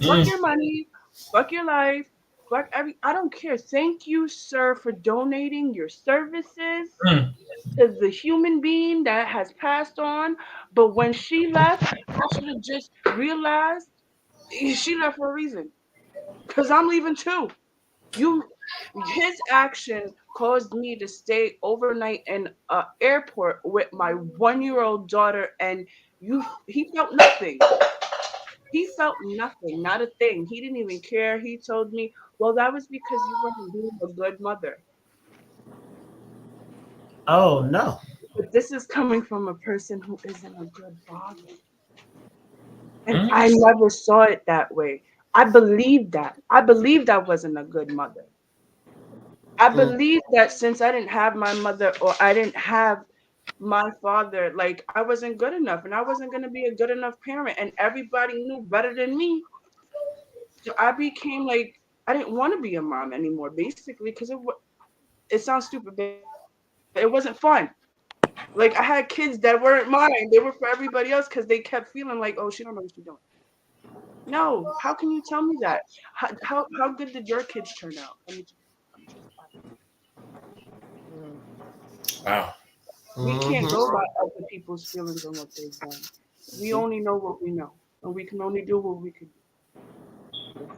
[SPEAKER 7] Fuck
[SPEAKER 3] Mm,
[SPEAKER 7] your money, fuck your life, fuck every. I don't care. Thank you, sir, for donating your services
[SPEAKER 3] mm.
[SPEAKER 7] to the human being that has passed on. But when she left, I should have just realized she left for a reason. Cause I'm leaving too. You, his action caused me to stay overnight in a airport with my 1-year-old daughter, and he felt nothing. He felt nothing, not a thing. He didn't even care. He told me, well, that was because you weren't being a good mother.
[SPEAKER 4] oh no.
[SPEAKER 7] But this is coming from a person who isn't a good father. And
[SPEAKER 3] Mm.
[SPEAKER 7] I never saw it that way. I believed that. I believed I wasn't a good mother. I
[SPEAKER 4] Mm.
[SPEAKER 7] believed that since I didn't have my mother or I didn't have my father, like I wasn't good enough and I wasn't going to be a good enough parent. And everybody knew better than me. So I became like, I didn't want to be a mom anymore, basically, because it sounds stupid, but it wasn't fun. Like I had kids that weren't mine; they were for everybody else because they kept feeling like, "Oh, she don't know what she's doing." No, how can you tell me that? How good did your kids turn out? Let me just
[SPEAKER 3] Wow.
[SPEAKER 7] we can't
[SPEAKER 4] Hmm.
[SPEAKER 7] go by other people's feelings and what they've done. We only know what we know, and we can only do what we can do.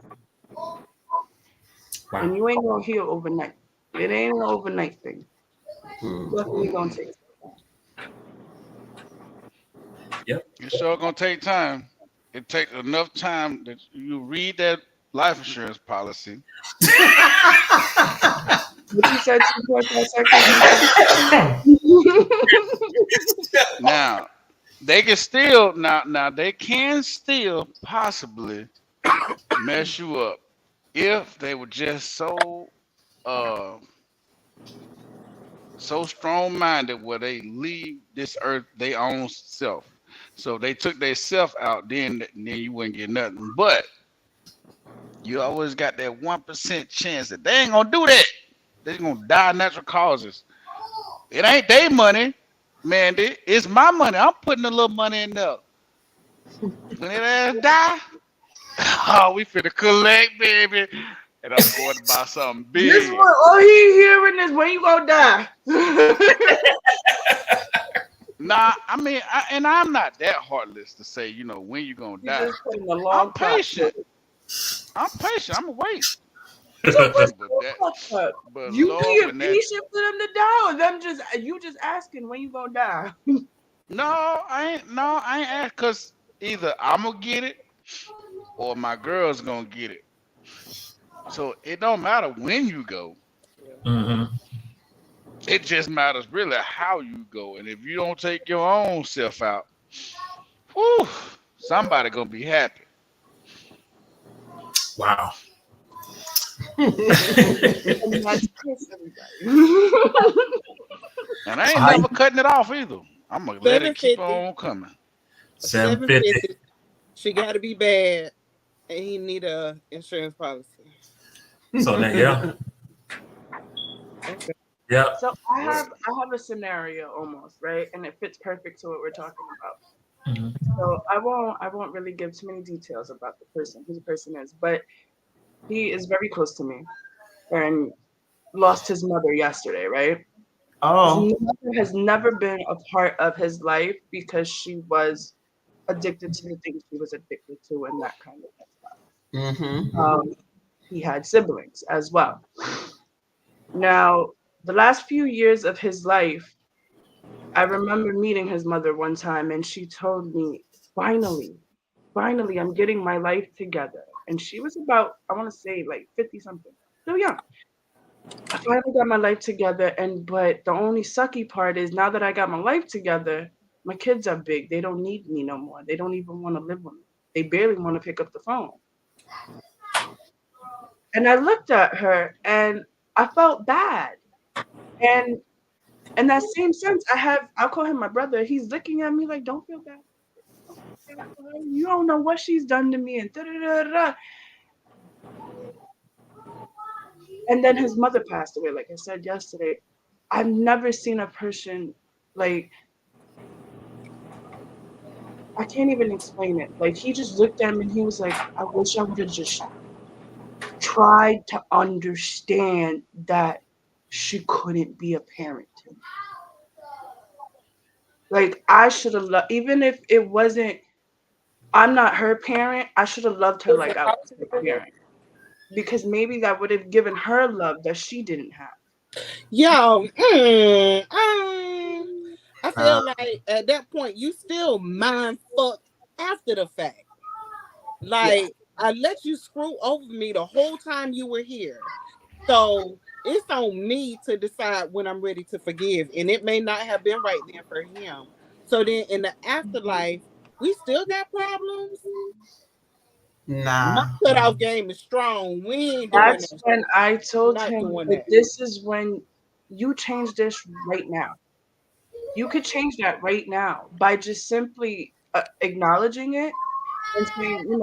[SPEAKER 3] Wow.
[SPEAKER 7] And you ain't gonna heal overnight. It ain't an overnight thing. Definitely gonna take some time.
[SPEAKER 3] Yep.
[SPEAKER 5] It's sure gonna take time. It takes enough time that you read that life insurance policy.
[SPEAKER 7] What you said 2.5 seconds.
[SPEAKER 5] Now they can still now they can still possibly mess you up if they were just uh so strong minded where they leave this earth their own self. So they took their self out, then you wouldn't get nothing. But you always got that 1% chance that they ain't gonna do that. They're gonna die of natural causes. It ain't their money, man. It's my money. I'm putting a little money in there. When it ass die, oh, we finna collect, baby. And I'm going to buy something
[SPEAKER 7] This
[SPEAKER 5] big.
[SPEAKER 7] one, all he hearing is when you gonna die.
[SPEAKER 5] Nah, I mean, and I'm not that heartless to say, when you gonna
[SPEAKER 7] He
[SPEAKER 5] die.
[SPEAKER 7] just put in a
[SPEAKER 5] I'm
[SPEAKER 7] long clock.
[SPEAKER 5] patient. I'm patient. I'm gonna wait.
[SPEAKER 7] Super
[SPEAKER 5] But that,
[SPEAKER 7] fucked up.
[SPEAKER 5] but
[SPEAKER 7] You
[SPEAKER 5] Lord,
[SPEAKER 7] being
[SPEAKER 5] when that,
[SPEAKER 7] patient for them to die, or them just asking when you gonna die.
[SPEAKER 5] no, I ain't ask, cause either I'm gonna get it or my girl's gonna get it. So it don't matter when you go.
[SPEAKER 3] Mm-hmm.
[SPEAKER 5] It just matters really how you go. And if you don't take your own self out, whew, somebody gonna be happy.
[SPEAKER 3] Wow.
[SPEAKER 7] And that's kiss everybody.
[SPEAKER 5] And I
[SPEAKER 3] So
[SPEAKER 5] ain't
[SPEAKER 3] how you
[SPEAKER 5] never cutting it off either. I'm gonna let it keep
[SPEAKER 6] 750.
[SPEAKER 5] on coming.
[SPEAKER 3] 750?
[SPEAKER 6] 750. She got to be bad, and he need a insurance policy.
[SPEAKER 3] So now, yeah,
[SPEAKER 6] Okay.
[SPEAKER 3] yeah.
[SPEAKER 7] So I have a scenario almost, right? And it fits perfect to what we're talking about.
[SPEAKER 3] Mhm.
[SPEAKER 7] So I won't really give too many details about the person, who the person is, but he is very close to me and lost his mother yesterday, right? His
[SPEAKER 4] Oh.
[SPEAKER 7] mother has never been a part of his life because she was addicted to the things she was addicted to and that kind of stuff.
[SPEAKER 4] Mm-hmm.
[SPEAKER 7] He had siblings as well. Now, the last few years of his life, I remember meeting his mother one time and she told me, finally, I'm getting my life together. And she was about, I want to say like 50 something. So young. I finally got my life together. But the only sucky part is now that I got my life together, my kids are big. They don't need me no more. They don't even want to live with me. They barely want to pick up the phone. And I looked at her and I felt bad. And in that same sense, I'll call him my brother. He's looking at me like, don't feel bad. Don't feel bad for her. You don't know what she's done to me and da da da da. And then his mother passed away, like I said yesterday. I've never seen a person like I can't even explain it. Like he just looked at me and he was like, I wish I would have just tried to understand that she couldn't be a parent to me. Like I should have loved, even if it wasn't, I'm not her parent. I should have loved her like I was her parent because maybe that would have given her love that she didn't have.
[SPEAKER 6] Yo, I feel like at that point you still mind fucked after the fact.
[SPEAKER 7] Yeah.
[SPEAKER 6] Like I let you screw over me the whole time you were here. So it's on me to decide when I'm ready to forgive. And it may not have been right then for him. So then in the afterlife, we still got problems. My
[SPEAKER 4] Nah.
[SPEAKER 6] cutoff game is strong. We ain't doing
[SPEAKER 7] That's
[SPEAKER 6] that.
[SPEAKER 7] when I told
[SPEAKER 6] Not
[SPEAKER 7] him
[SPEAKER 6] doing
[SPEAKER 7] that
[SPEAKER 6] that.
[SPEAKER 7] this is when you change this right now. You could change that right now by just simply acknowledging it and saying,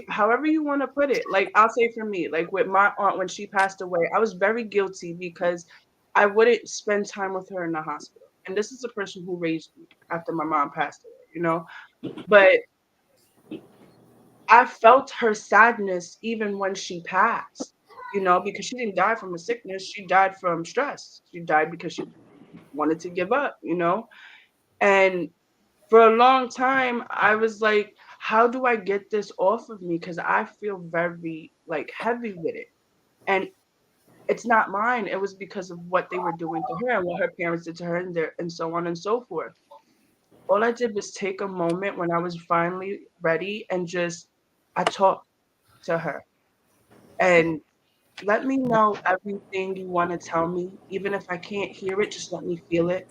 [SPEAKER 7] however you want to put it. Like I'll say for me, like with my aunt when she passed away, I was very guilty because I wouldn't spend time with her in the hospital. And this is the person who raised me after my mom passed away. But I felt her sadness even when she passed, because she didn't die from a sickness. She died from stress. She died because she wanted to give up. And for a long time, I was like, how do I get this off of me? Because I feel very like heavy with it. And it's not mine. It was because of what they were doing to her and what her parents did to her and so on and so forth. All I did was take a moment when I was finally ready and I talked to her and let me know everything you want to tell me. Even if I can't hear it, just let me feel it.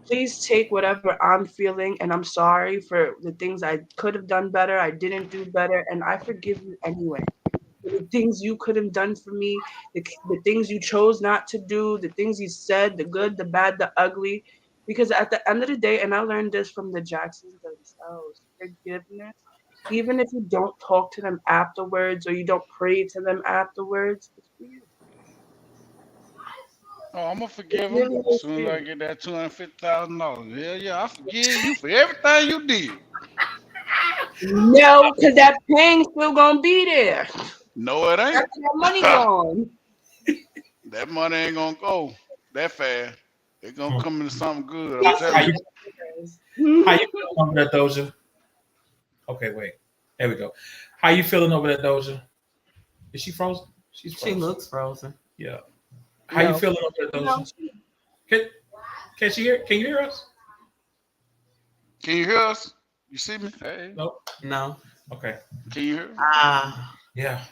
[SPEAKER 7] Please take whatever I'm feeling, and I'm sorry for the things I could have done better, I didn't do better, and I forgive you anyway. For the things you could have done for me, the things you chose not to do, the things you said, the good, the bad, the ugly. Because at the end of the day, and I learned this from the Jacksons themselves, forgiveness, even if you don't talk to them afterwards or you don't pray to them afterwards, it's for you.
[SPEAKER 5] Oh, I'm gonna
[SPEAKER 7] It
[SPEAKER 5] forgive him
[SPEAKER 7] really
[SPEAKER 5] as
[SPEAKER 7] is
[SPEAKER 5] soon
[SPEAKER 7] for
[SPEAKER 5] as I
[SPEAKER 7] you.
[SPEAKER 5] get that $250,000. Yeah, yeah, I forgive you for everything you did.
[SPEAKER 7] No, because that pain's still gonna be there.
[SPEAKER 5] No, it ain't.
[SPEAKER 7] That's that money gone.
[SPEAKER 5] That money ain't gonna go that fast. It's gonna
[SPEAKER 3] Hmm.
[SPEAKER 5] come into something good. I'm
[SPEAKER 7] He
[SPEAKER 3] How
[SPEAKER 5] telling
[SPEAKER 7] said
[SPEAKER 5] you.
[SPEAKER 3] you
[SPEAKER 7] yes,
[SPEAKER 3] how you
[SPEAKER 7] it
[SPEAKER 3] feeling over that, Doja? Okay, wait. There we go. How you feeling over that, Doja? Is she frozen? She's
[SPEAKER 4] She
[SPEAKER 3] frozen.
[SPEAKER 4] looks frozen.
[SPEAKER 3] Yeah. How you
[SPEAKER 8] No.
[SPEAKER 3] feeling up there,
[SPEAKER 4] No.
[SPEAKER 3] Doja? Can, can she hear? Can you hear us?
[SPEAKER 5] Can you hear us? You see me? Hey,
[SPEAKER 3] Nope.
[SPEAKER 4] No.
[SPEAKER 3] Okay.
[SPEAKER 5] can you hear?
[SPEAKER 4] Ah.
[SPEAKER 3] Yeah.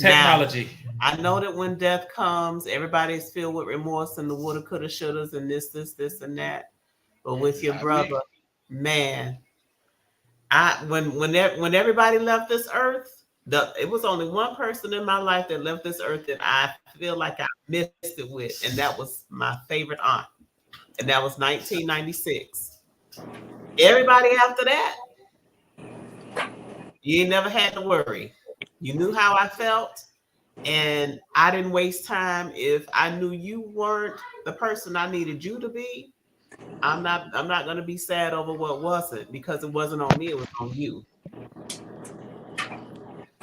[SPEAKER 4] Now,
[SPEAKER 3] Technology.
[SPEAKER 4] I know that when death comes, everybody's filled with remorse and the woulda, coulda, shouldas, and this, and that. But with your
[SPEAKER 5] Not
[SPEAKER 4] brother,
[SPEAKER 5] me.
[SPEAKER 4] man, when everybody left this earth, it was only one person in my life that left this earth that I feel like I missed it with, and that was my favorite aunt, and that was 1996. Everybody after that, you ain't never had to worry. You knew how I felt, and I didn't waste time. If I knew you weren't the person I needed you to be, I'm not gonna be sad over what wasn't, because it wasn't on me, it was on you.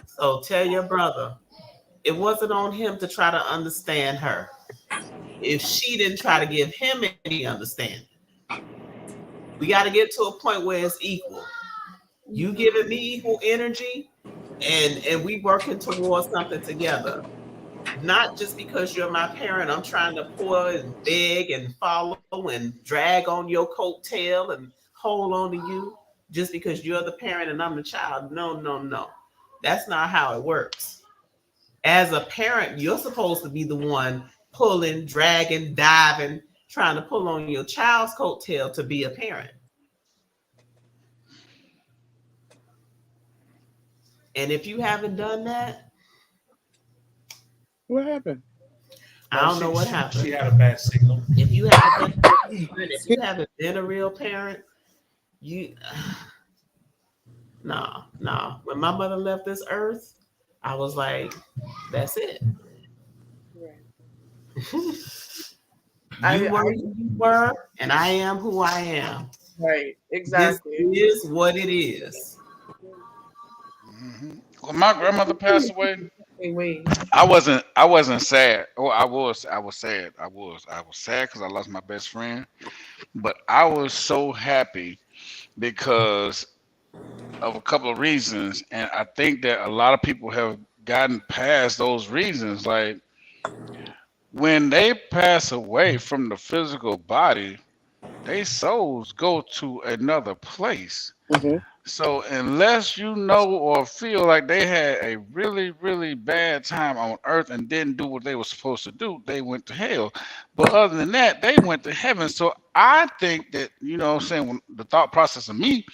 [SPEAKER 4] So tell your brother it wasn't on him to try to understand her. If she didn't try to give him any understanding, we got to get to a point where it's equal. You giving me equal energy, and we working towards something together. Not just because you're my parent, I'm trying to pour and beg and follow and drag on your coattail and hold on to you just because you're the parent and I'm the child. No, no, no. That's not how it works. As a parent, you're supposed to be the one pulling, dragging, diving, trying to pull on your child's coattail to be a parent. And if you haven't done that,
[SPEAKER 6] What happened?
[SPEAKER 4] I don't know what happened.
[SPEAKER 3] She had a bad signal.
[SPEAKER 4] If you haven't been, if you haven't been a real parent, you no. When my mother left this earth, I was like, that's it. You were who you were, and I am who I am.
[SPEAKER 7] Right. Exactly.
[SPEAKER 4] This is what it is.
[SPEAKER 5] When my grandmother passed away,
[SPEAKER 7] Hey, wait.
[SPEAKER 5] I wasn't sad. Oh, I was sad. I was sad because I lost my best friend. But I was so happy because of a couple of reasons, and I think that a lot of people have gotten past those reasons. Like when they pass away from the physical body, their souls go to another place.
[SPEAKER 6] Mm-hmm.
[SPEAKER 5] So unless you know or feel like they had a really, really bad time on earth and didn't do what they were supposed to do, they went to hell. But other than that, they went to heaven. So I think that, what I'm saying, when the thought process of me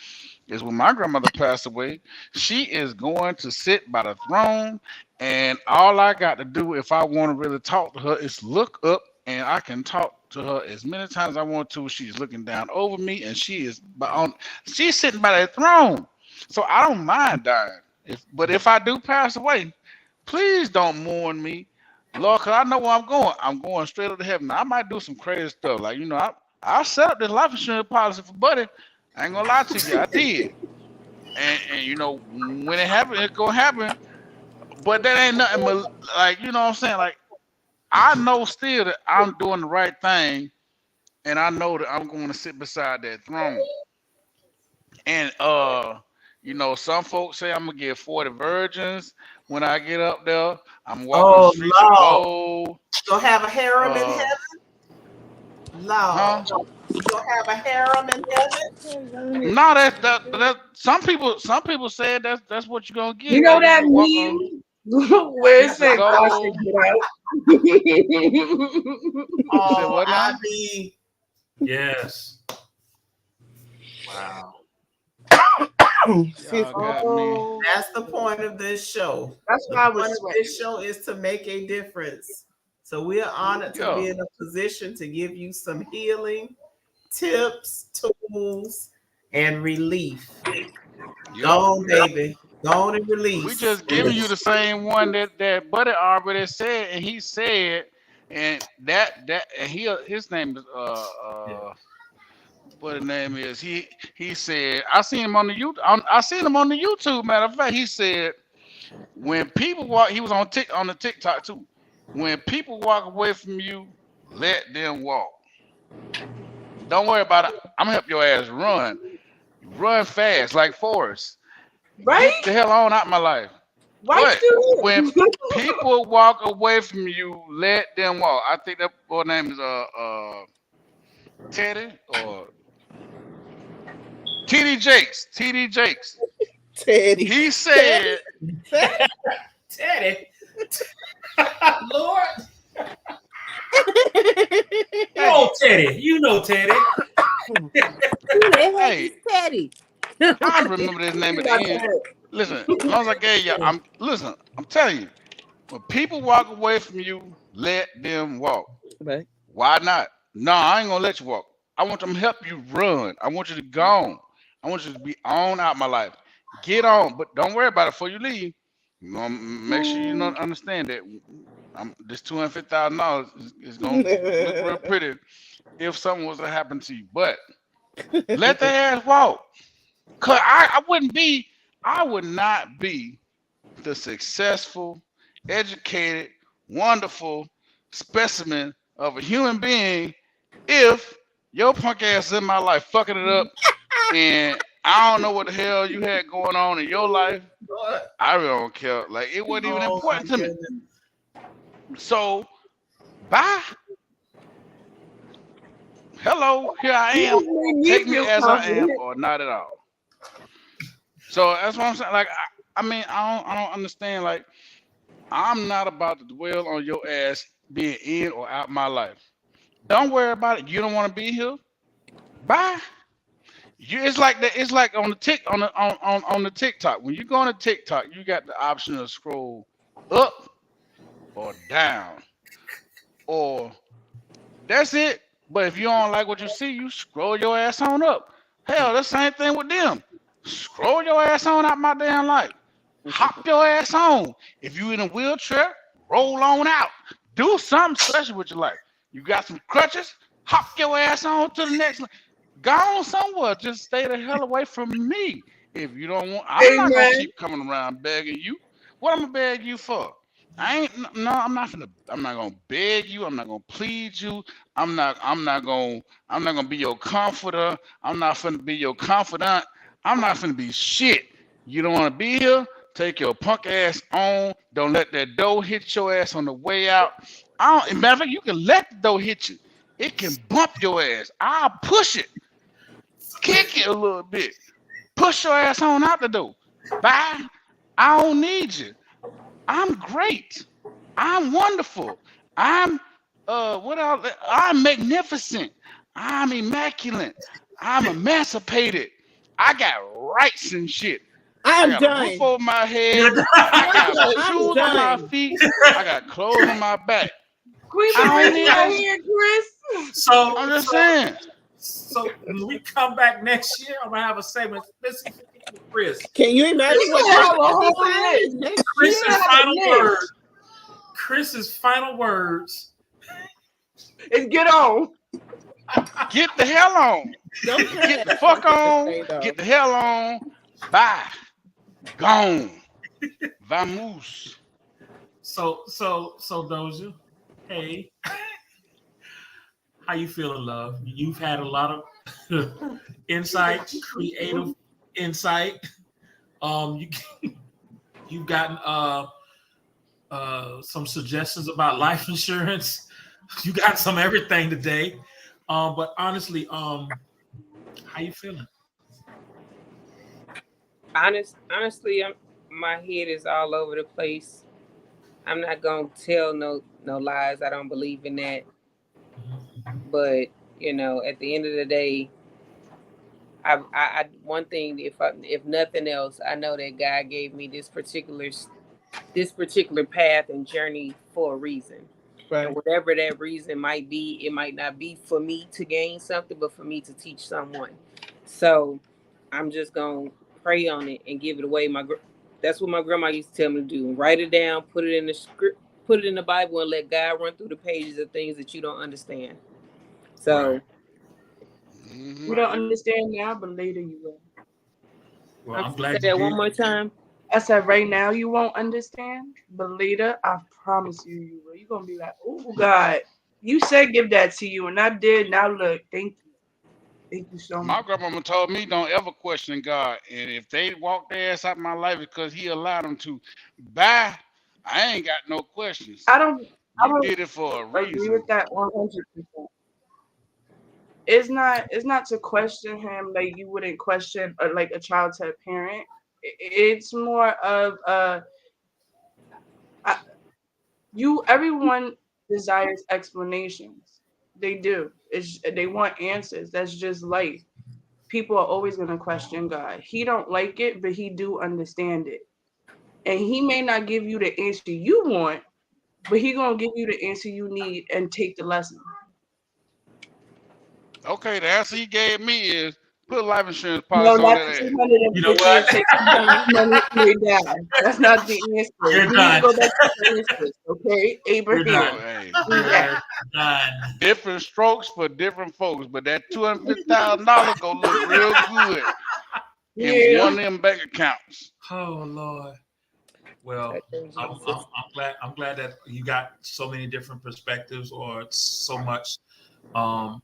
[SPEAKER 5] is when my grandmother passed away, she is going to sit by the throne, and all I got to do if I want to really talk to her is look up, and I can talk to her as many times as I want to. She's looking down over me, and she's sitting by that throne. So I don't mind dying. But if I do pass away, please don't mourn me, Lord, because I know where I'm going. I'm going straight up to heaven. I might do some crazy stuff, like I set up this life insurance policy for Buddy. I ain't gonna lie to you, I did. And when it happens, it's gonna happen. But that ain't nothing but, like, what I'm saying? Like, I know still that I'm doing the right thing, and I know that I'm going to sit beside that throne. And some folks say I'm gonna get 40 virgins when I get up there. I'm walking the
[SPEAKER 4] Oh
[SPEAKER 5] streets of
[SPEAKER 4] no.
[SPEAKER 5] gold.
[SPEAKER 4] You gonna have a harem in
[SPEAKER 5] Uh,
[SPEAKER 4] heaven? No.
[SPEAKER 5] huh?
[SPEAKER 4] You gonna have a harem in heaven?
[SPEAKER 5] No, that some people say that's what you're gonna
[SPEAKER 7] You
[SPEAKER 5] get.
[SPEAKER 7] know
[SPEAKER 5] Like you
[SPEAKER 7] that
[SPEAKER 5] can walk on
[SPEAKER 7] meme where it
[SPEAKER 5] streets of
[SPEAKER 7] said God said
[SPEAKER 5] gold.
[SPEAKER 7] get out?
[SPEAKER 5] You said
[SPEAKER 4] Oh,
[SPEAKER 5] what
[SPEAKER 4] I
[SPEAKER 5] now?
[SPEAKER 4] be
[SPEAKER 3] Yes.
[SPEAKER 4] wow.
[SPEAKER 5] Y'all got me.
[SPEAKER 7] Oh,
[SPEAKER 4] That's the point of this show.
[SPEAKER 7] that's
[SPEAKER 4] The
[SPEAKER 7] why I
[SPEAKER 4] point
[SPEAKER 7] was
[SPEAKER 4] of
[SPEAKER 7] sweating.
[SPEAKER 4] this show is to make a difference. So we are honored to
[SPEAKER 5] Yeah.
[SPEAKER 4] be in a position to give you some healing tips, tools, and relief. Go
[SPEAKER 5] Yep.
[SPEAKER 4] on, baby. Go on and
[SPEAKER 5] We
[SPEAKER 4] release.
[SPEAKER 5] just giving you the same one that Buddy already said, and he said, and and his name is
[SPEAKER 3] Yeah.
[SPEAKER 5] what his name is. He said I seen him on the YouTube. I seen him on the YouTube. Matter of fact, he said when people walk, he was on the TikTok too. When people walk away from you, let them walk. Don't worry about it. I'm gonna help your ass run. Run fast like Forrest. Get
[SPEAKER 7] Right?
[SPEAKER 5] the hell on out my life.
[SPEAKER 7] Why
[SPEAKER 5] But
[SPEAKER 7] you do
[SPEAKER 5] when
[SPEAKER 7] that?
[SPEAKER 5] people walk away from you, let them walk. I think that boy name is Teddy or TD Jakes. TD Jakes.
[SPEAKER 6] Teddy.
[SPEAKER 5] He said,
[SPEAKER 6] Teddy.
[SPEAKER 3] Teddy. Lord.
[SPEAKER 6] Teddy.
[SPEAKER 3] Oh, Teddy. You know Teddy.
[SPEAKER 8] Who the heck
[SPEAKER 5] "Hey,
[SPEAKER 8] is Teddy?
[SPEAKER 5] I remember this name at the
[SPEAKER 7] Not
[SPEAKER 5] end.
[SPEAKER 7] bad.
[SPEAKER 5] Listen, as long as I gave you, I'm telling you, when people walk away from you, let them walk.
[SPEAKER 6] Right.
[SPEAKER 5] Why not? No, I ain't gonna let you walk. I want them to help you run. I want you to go on. I want you to be on out my life. Get on, but don't worry about it before you leave. You know, make sure you know, understand that this $250,000 is gonna look real pretty if something was to happen to you. But let the ass walk. Cause I would not be the successful, educated, wonderful specimen of a human being if your punk ass in my life fucking it up and I don't know what the hell you had going on in your life. I really don't care. Like it wasn't even
[SPEAKER 3] Oh my
[SPEAKER 5] important to me.
[SPEAKER 3] goodness.
[SPEAKER 5] So bye. Hello, here I
[SPEAKER 7] You
[SPEAKER 5] am.
[SPEAKER 7] just made me
[SPEAKER 5] Take me
[SPEAKER 7] feel
[SPEAKER 5] as I am
[SPEAKER 7] confident.
[SPEAKER 5] or not at all. So that's what I'm saying. Like I mean, I don't understand. Like I'm not about to dwell on your ass being in or out my life. Don't worry about it. You don't want to be here. Bye. It's like that. It's like on the on the TikTok. When you go on the TikTok, you got the option to scroll up or down, or that's it. But if you don't like what you see, you scroll your ass on up. Hell, the same thing with them. Scroll your ass on out my damn life. Hop your ass on. If you in a wheelchair, roll on out. Do something special with your life. You got some crutches, hop your ass on to the next. Go on somewhere. Just stay the hell away from me. If you don't want, I'm not gonna
[SPEAKER 7] Amen.
[SPEAKER 5] keep coming around begging you. What I'm gonna beg you for? I ain't no. I'm not gonna beg you. I'm not gonna plead you. I'm not gonna be your comforter. I'm not finna be your confidant. I'm not finna be shit. You don't want to be here? Take your punk ass on. Don't let that door hit your ass on the way out. Matter of fact, you can let the door hit you. It can bump your ass. I'll push it, kick it a little bit, push your ass on out the door. Bye. I don't need you. I'm great. I'm wonderful. I'm what else? I'm magnificent. I'm immaculate. I'm emancipated. I got rights and shit. I
[SPEAKER 6] I'm
[SPEAKER 5] got a roof
[SPEAKER 6] done.
[SPEAKER 5] over my head.
[SPEAKER 3] You're
[SPEAKER 5] I got
[SPEAKER 6] I'm
[SPEAKER 5] shoes on my
[SPEAKER 6] done.
[SPEAKER 5] feet. I got clothes on my back.
[SPEAKER 7] Queen
[SPEAKER 5] I don't
[SPEAKER 7] Latifah
[SPEAKER 5] need
[SPEAKER 7] out
[SPEAKER 5] this.
[SPEAKER 7] here, Chris.
[SPEAKER 3] so
[SPEAKER 5] I'm just
[SPEAKER 3] so
[SPEAKER 5] saying.
[SPEAKER 3] so when we come back next year, I'm gonna have a segment specifically for Chris.
[SPEAKER 6] Can you imagine
[SPEAKER 7] You
[SPEAKER 6] what
[SPEAKER 7] gonna have a
[SPEAKER 6] Chris
[SPEAKER 7] whole
[SPEAKER 6] say
[SPEAKER 7] list.
[SPEAKER 6] next
[SPEAKER 3] Chris's
[SPEAKER 6] year?
[SPEAKER 3] final
[SPEAKER 7] Next.
[SPEAKER 3] words. Chris's final words.
[SPEAKER 7] And get on.
[SPEAKER 5] Get the hell on.
[SPEAKER 6] Don't say
[SPEAKER 5] Get
[SPEAKER 6] that
[SPEAKER 5] the fuck on.
[SPEAKER 6] say though.
[SPEAKER 5] Get the hell on. Bye. Gone. Vamoose.
[SPEAKER 3] So Doja, hey, how you feeling, love? You've had a lot of insight, creative insight. You you've gotten some suggestions about life insurance. You got some everything today. But honestly, how you feeling?
[SPEAKER 8] Honestly, my head is all over the place. I'm not gonna tell no lies. I don't believe in that. But at the end of the day, I one thing, if nothing else, I know that God gave me this particular path and journey for a reason. And
[SPEAKER 6] Right.
[SPEAKER 8] whatever that reason might be, it might not be for me to gain something, but for me to teach someone. So I'm just gonna pray on it and give it away. That's what my grandma used to tell me to do. Write it down, put it in the script, put it in the Bible, and let God run through the pages of things that you don't understand.
[SPEAKER 3] Right.
[SPEAKER 8] So
[SPEAKER 5] Mm-hmm.
[SPEAKER 7] You don't understand now, but later you will.
[SPEAKER 3] Well,
[SPEAKER 8] I'm
[SPEAKER 3] I'm
[SPEAKER 8] gonna say
[SPEAKER 3] glad you
[SPEAKER 8] that one
[SPEAKER 3] did.
[SPEAKER 8] more time.
[SPEAKER 7] I said right now you won't understand, but later I promise you you will. You're gonna be like, oh God, you said give that to you, and I did. Now look, thank you. Thank you so
[SPEAKER 5] My
[SPEAKER 7] much.
[SPEAKER 5] grandmama told me don't ever question God, and if they walk their ass out of my life because He allowed them to, bye. I ain't got no questions.
[SPEAKER 7] I don't I
[SPEAKER 5] You
[SPEAKER 7] don't
[SPEAKER 5] did it for a
[SPEAKER 7] agree with
[SPEAKER 5] reason.
[SPEAKER 7] that 100%. It's not to question him like you wouldn't question like a childhood parent. It's more of I, everyone desires explanations. They do. They want answers. That's just life. People are always gonna question God. He don't like it, but he do understand it. And he may not give you the answer you want, but he gonna give you the answer you need and take the lesson.
[SPEAKER 5] Okay, the answer He gave me is put a life insurance
[SPEAKER 7] No,
[SPEAKER 5] policy on
[SPEAKER 7] not
[SPEAKER 5] that
[SPEAKER 7] the
[SPEAKER 5] ass.
[SPEAKER 7] 250 and
[SPEAKER 3] what?
[SPEAKER 7] take money from your dad. That's not the answer.
[SPEAKER 3] You're
[SPEAKER 7] We need to
[SPEAKER 3] done.
[SPEAKER 7] go back to Genesis, okay?
[SPEAKER 3] You're
[SPEAKER 7] Abraham.
[SPEAKER 3] done.
[SPEAKER 5] Oh, hey,
[SPEAKER 7] Do that.
[SPEAKER 3] You're done.
[SPEAKER 5] different strokes for different folks, but that $250,000 gonna look real good in
[SPEAKER 7] Yeah.
[SPEAKER 5] one of them bank accounts.
[SPEAKER 3] Oh Lord. Well, I'm glad that you got so many different perspectives or so much. Um,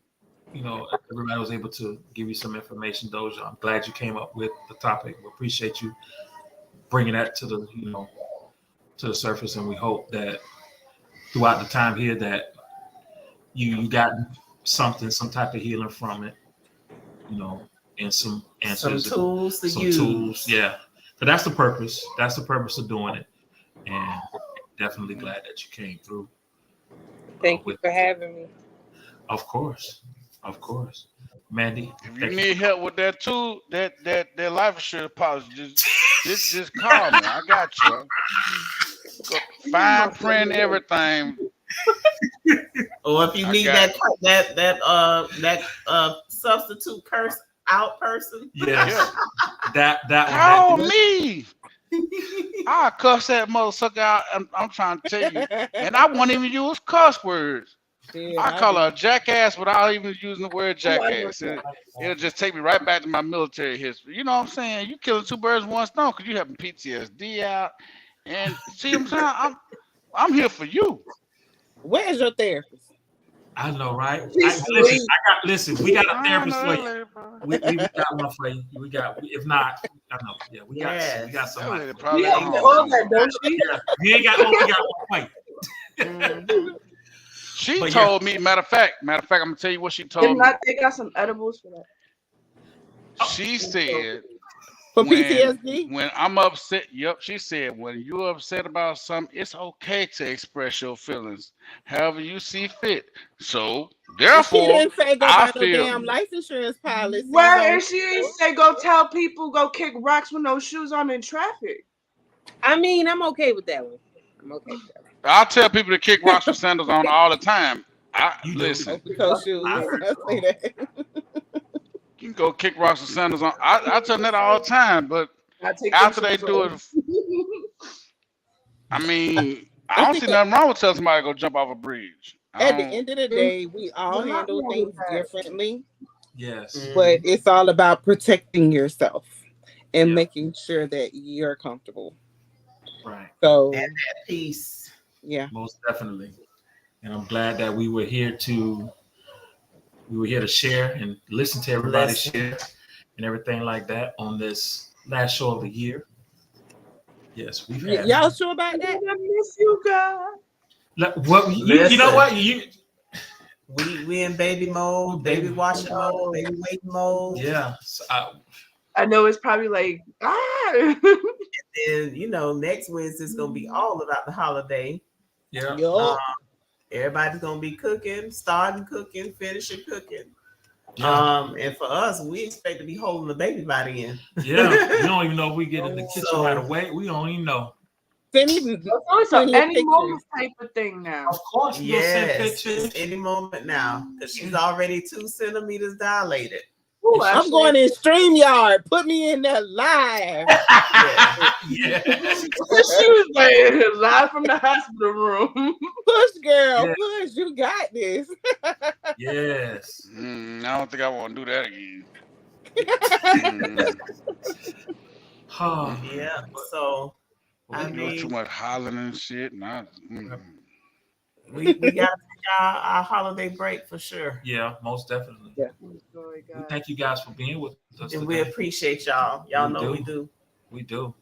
[SPEAKER 3] everybody was able to give you some information. Doja, I'm glad you came up with the topic. We appreciate you bringing that to the surface, and we hope that throughout the time here that you got some type of healing from it, and some
[SPEAKER 4] Some
[SPEAKER 3] answers,
[SPEAKER 4] tools to
[SPEAKER 3] some
[SPEAKER 4] use.
[SPEAKER 3] tools. Yeah, but that's the purpose. That's the purpose of doing it, and definitely glad that you came through.
[SPEAKER 8] Thank you for having me.
[SPEAKER 3] Of course, Mandy.
[SPEAKER 5] If you
[SPEAKER 3] Thank you.
[SPEAKER 5] need help with that too, that life insurance policy, just call me. I got you. Fine print everything.
[SPEAKER 4] Or if you
[SPEAKER 5] I
[SPEAKER 4] need
[SPEAKER 5] got
[SPEAKER 4] that substitute curse out person.
[SPEAKER 3] Yes,
[SPEAKER 5] yeah.
[SPEAKER 3] that
[SPEAKER 5] Call
[SPEAKER 3] one.
[SPEAKER 5] me. I'll cuss that motherfucker out. I'm trying to tell you. And I won't even use cuss words. I call her a jackass without even using the word jackass. And it'll just take me right back to my military history. You know what I'm saying? You killing two birds with one stone because you having PTSD out. And see what I'm saying? I'm here for you.
[SPEAKER 6] Where's your therapist?
[SPEAKER 3] I know, right?
[SPEAKER 7] She's
[SPEAKER 3] Listen. We got a
[SPEAKER 5] I
[SPEAKER 3] therapist
[SPEAKER 5] know
[SPEAKER 3] for
[SPEAKER 5] that
[SPEAKER 3] you.
[SPEAKER 5] lady, bro.
[SPEAKER 3] We got one for you. If not, I know. Yeah, we got
[SPEAKER 4] Yes.
[SPEAKER 5] That
[SPEAKER 3] somebody.
[SPEAKER 5] lady
[SPEAKER 7] She
[SPEAKER 5] probably
[SPEAKER 7] has
[SPEAKER 5] at home
[SPEAKER 7] all that,
[SPEAKER 5] somewhere.
[SPEAKER 7] don't she?
[SPEAKER 3] Yeah, we ain't got one. We got one for you.
[SPEAKER 4] Mhm.
[SPEAKER 5] She
[SPEAKER 3] But yeah,
[SPEAKER 5] told me, matter of fact, I'm gonna tell you what she
[SPEAKER 7] If
[SPEAKER 5] told me.
[SPEAKER 7] not, they got some edibles for that.
[SPEAKER 5] She said
[SPEAKER 6] For
[SPEAKER 5] when
[SPEAKER 6] PTSD?
[SPEAKER 5] I'm upset, yep, she said when you're upset about something, it's okay to express your feelings however you see fit. So
[SPEAKER 6] Well, she
[SPEAKER 5] therefore,
[SPEAKER 6] didn't say go
[SPEAKER 5] I
[SPEAKER 6] buy no
[SPEAKER 5] feel
[SPEAKER 6] damn life insurance policies
[SPEAKER 7] Where
[SPEAKER 6] on.
[SPEAKER 7] and she didn't say go tell people go kick rocks with no shoes on in traffic.
[SPEAKER 8] I mean, I'm okay with that one. I'm okay with that one.
[SPEAKER 5] I tell people to kick rocks with sandals on all the time.
[SPEAKER 3] you do.
[SPEAKER 5] Listen,
[SPEAKER 6] Open toe shoes. I say that.
[SPEAKER 5] you can go kick rocks with sandals on. I tell them that all the time, but
[SPEAKER 7] I take them
[SPEAKER 5] after they
[SPEAKER 7] shoes
[SPEAKER 5] do
[SPEAKER 7] off.
[SPEAKER 5] it, I mean,
[SPEAKER 6] I
[SPEAKER 5] I don't
[SPEAKER 6] think
[SPEAKER 5] see nothing wrong with telling somebody to go jump off a bridge. I
[SPEAKER 6] at the
[SPEAKER 5] don't.
[SPEAKER 6] end of the day, we all
[SPEAKER 7] There's nothing
[SPEAKER 6] handle
[SPEAKER 7] wrong
[SPEAKER 6] things
[SPEAKER 7] with that.
[SPEAKER 6] differently,
[SPEAKER 3] Yes.
[SPEAKER 6] but it's all about protecting yourself and
[SPEAKER 3] Yeah.
[SPEAKER 6] making sure that you're comfortable.
[SPEAKER 3] Right.
[SPEAKER 6] So,
[SPEAKER 4] And that peace.
[SPEAKER 6] yeah.
[SPEAKER 3] Most definitely. And I'm glad that we were here to share and listen to everybody share and everything like that on this last show of the year. Yes, we've had.
[SPEAKER 6] Y'all sure about that?
[SPEAKER 7] I miss you guys.
[SPEAKER 3] What you know what you
[SPEAKER 4] We in baby mode, baby watching mode, baby waiting mode.
[SPEAKER 3] yeah. So
[SPEAKER 7] I know it's probably like
[SPEAKER 4] And next Wednesday's gonna be all about the holiday.
[SPEAKER 3] yeah.
[SPEAKER 6] Yup.
[SPEAKER 4] Everybody's gonna be cooking, starting cooking, finishing cooking.
[SPEAKER 3] Yeah.
[SPEAKER 4] And for us, we expect to be holding the baby by the end.
[SPEAKER 3] Yeah. We don't even know if we get in the kitchen right away. We don't even know.
[SPEAKER 6] Send me
[SPEAKER 7] so it's
[SPEAKER 6] plenty
[SPEAKER 7] an
[SPEAKER 6] of
[SPEAKER 7] any moment
[SPEAKER 6] pictures.
[SPEAKER 7] type of thing now.
[SPEAKER 3] Of course, we gonna send pictures.
[SPEAKER 4] It's any moment now because she's already 2 centimeters dilated.
[SPEAKER 7] Ooh,
[SPEAKER 6] I'm going in StreamYard. Put me in there live.
[SPEAKER 3] Yeah.
[SPEAKER 7] She was like live from the hospital room.
[SPEAKER 6] Push, girl.
[SPEAKER 3] Yeah.
[SPEAKER 6] Push. You got this.
[SPEAKER 3] Yes.
[SPEAKER 5] I don't think I want to do that again.
[SPEAKER 4] Yeah. So
[SPEAKER 5] I do too much hollering and shit. And
[SPEAKER 4] we got to our holiday break for sure.
[SPEAKER 3] Yeah, most definitely.
[SPEAKER 8] Yeah.
[SPEAKER 7] Enjoy,
[SPEAKER 3] We
[SPEAKER 7] guys.
[SPEAKER 3] thank you guys for being with us
[SPEAKER 4] And
[SPEAKER 3] today.
[SPEAKER 4] we appreciate y'all. Y'all
[SPEAKER 3] We
[SPEAKER 4] know
[SPEAKER 3] do.
[SPEAKER 4] we do.
[SPEAKER 3] We do.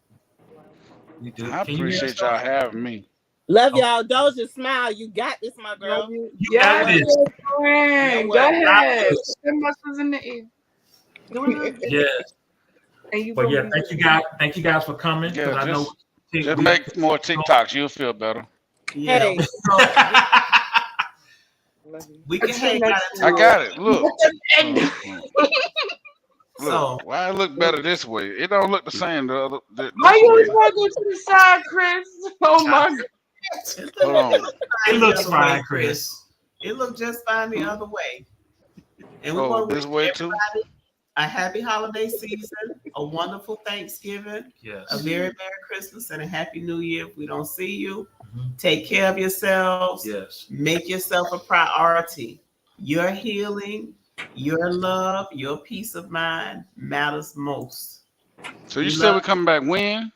[SPEAKER 3] We do.
[SPEAKER 5] I
[SPEAKER 3] Can you hear us?
[SPEAKER 5] appreciate y'all having me.
[SPEAKER 6] Love
[SPEAKER 3] Oh.
[SPEAKER 6] y'all. Doja, smile. You got this, my
[SPEAKER 7] Love
[SPEAKER 6] girl.
[SPEAKER 7] you.
[SPEAKER 3] You
[SPEAKER 7] Yes,
[SPEAKER 3] got this.
[SPEAKER 7] friend.
[SPEAKER 6] No
[SPEAKER 7] Go
[SPEAKER 6] way.
[SPEAKER 7] ahead. Put them muscles in the air. Do it.
[SPEAKER 3] Yes.
[SPEAKER 7] And you
[SPEAKER 3] But
[SPEAKER 7] go
[SPEAKER 3] yeah,
[SPEAKER 7] be
[SPEAKER 3] thank you guys. Thank you guys for coming.
[SPEAKER 5] Yeah,
[SPEAKER 3] I know
[SPEAKER 5] just make more TikToks. You'll feel better.
[SPEAKER 4] Yeah.
[SPEAKER 6] Hey. Love you.
[SPEAKER 4] We can hang
[SPEAKER 7] Next
[SPEAKER 4] out.
[SPEAKER 5] I got it. Look.
[SPEAKER 7] week.
[SPEAKER 5] Look, why it look better this way? It don't look the same the other.
[SPEAKER 7] Why
[SPEAKER 5] This
[SPEAKER 7] you
[SPEAKER 5] way.
[SPEAKER 7] always want to go to the side, Chris? Oh my God.
[SPEAKER 5] Hold on.
[SPEAKER 3] It looks
[SPEAKER 4] The other way,
[SPEAKER 3] fine, Chris.
[SPEAKER 4] It looked just fine the other way. And we
[SPEAKER 5] Oh,
[SPEAKER 4] want to
[SPEAKER 5] this
[SPEAKER 4] wish
[SPEAKER 5] way too.
[SPEAKER 4] everybody a happy holiday season, a wonderful Thanksgiving,
[SPEAKER 3] Yes.
[SPEAKER 4] a very Merry Christmas, and a Happy New Year. If we don't see you,
[SPEAKER 3] Mhm.
[SPEAKER 4] take care of yourselves.
[SPEAKER 3] Yes.
[SPEAKER 4] Make yourself a priority. Your healing, your love, your peace of mind matters most.
[SPEAKER 5] So you
[SPEAKER 4] We
[SPEAKER 5] said
[SPEAKER 4] love
[SPEAKER 5] we coming back when?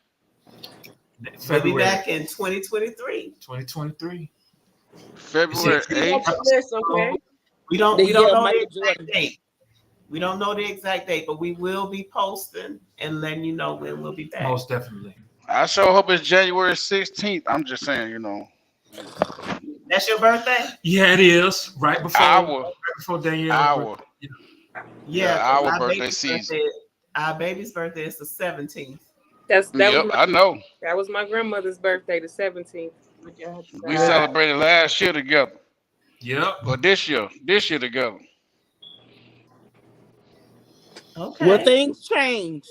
[SPEAKER 4] We'll be
[SPEAKER 3] February
[SPEAKER 4] back in 2023.
[SPEAKER 3] 2023.
[SPEAKER 5] February
[SPEAKER 3] You see,
[SPEAKER 5] 8th.
[SPEAKER 7] This, okay?
[SPEAKER 4] We don't
[SPEAKER 6] The
[SPEAKER 4] know
[SPEAKER 6] year
[SPEAKER 4] the
[SPEAKER 6] Michael
[SPEAKER 4] exact
[SPEAKER 6] Jordan.
[SPEAKER 4] date. We don't know the exact date, but we will be posting and letting you know when we'll be back.
[SPEAKER 3] Most definitely.
[SPEAKER 5] I sure hope it's January 16th. I'm just saying, you know.
[SPEAKER 4] That's your birthday?
[SPEAKER 3] Yeah, it is. Right
[SPEAKER 5] Our
[SPEAKER 3] before Danielle.
[SPEAKER 5] our
[SPEAKER 4] Yeah,
[SPEAKER 5] our
[SPEAKER 4] 'cause
[SPEAKER 5] birthday
[SPEAKER 4] baby's
[SPEAKER 5] season.
[SPEAKER 4] Our baby's birthday is the 17th.
[SPEAKER 5] Yep, I know.
[SPEAKER 8] That was my grandmother's birthday, the 17th.
[SPEAKER 5] We celebrated last year together.
[SPEAKER 3] Yep.
[SPEAKER 5] Or this year together.
[SPEAKER 4] Okay.
[SPEAKER 6] Will things change?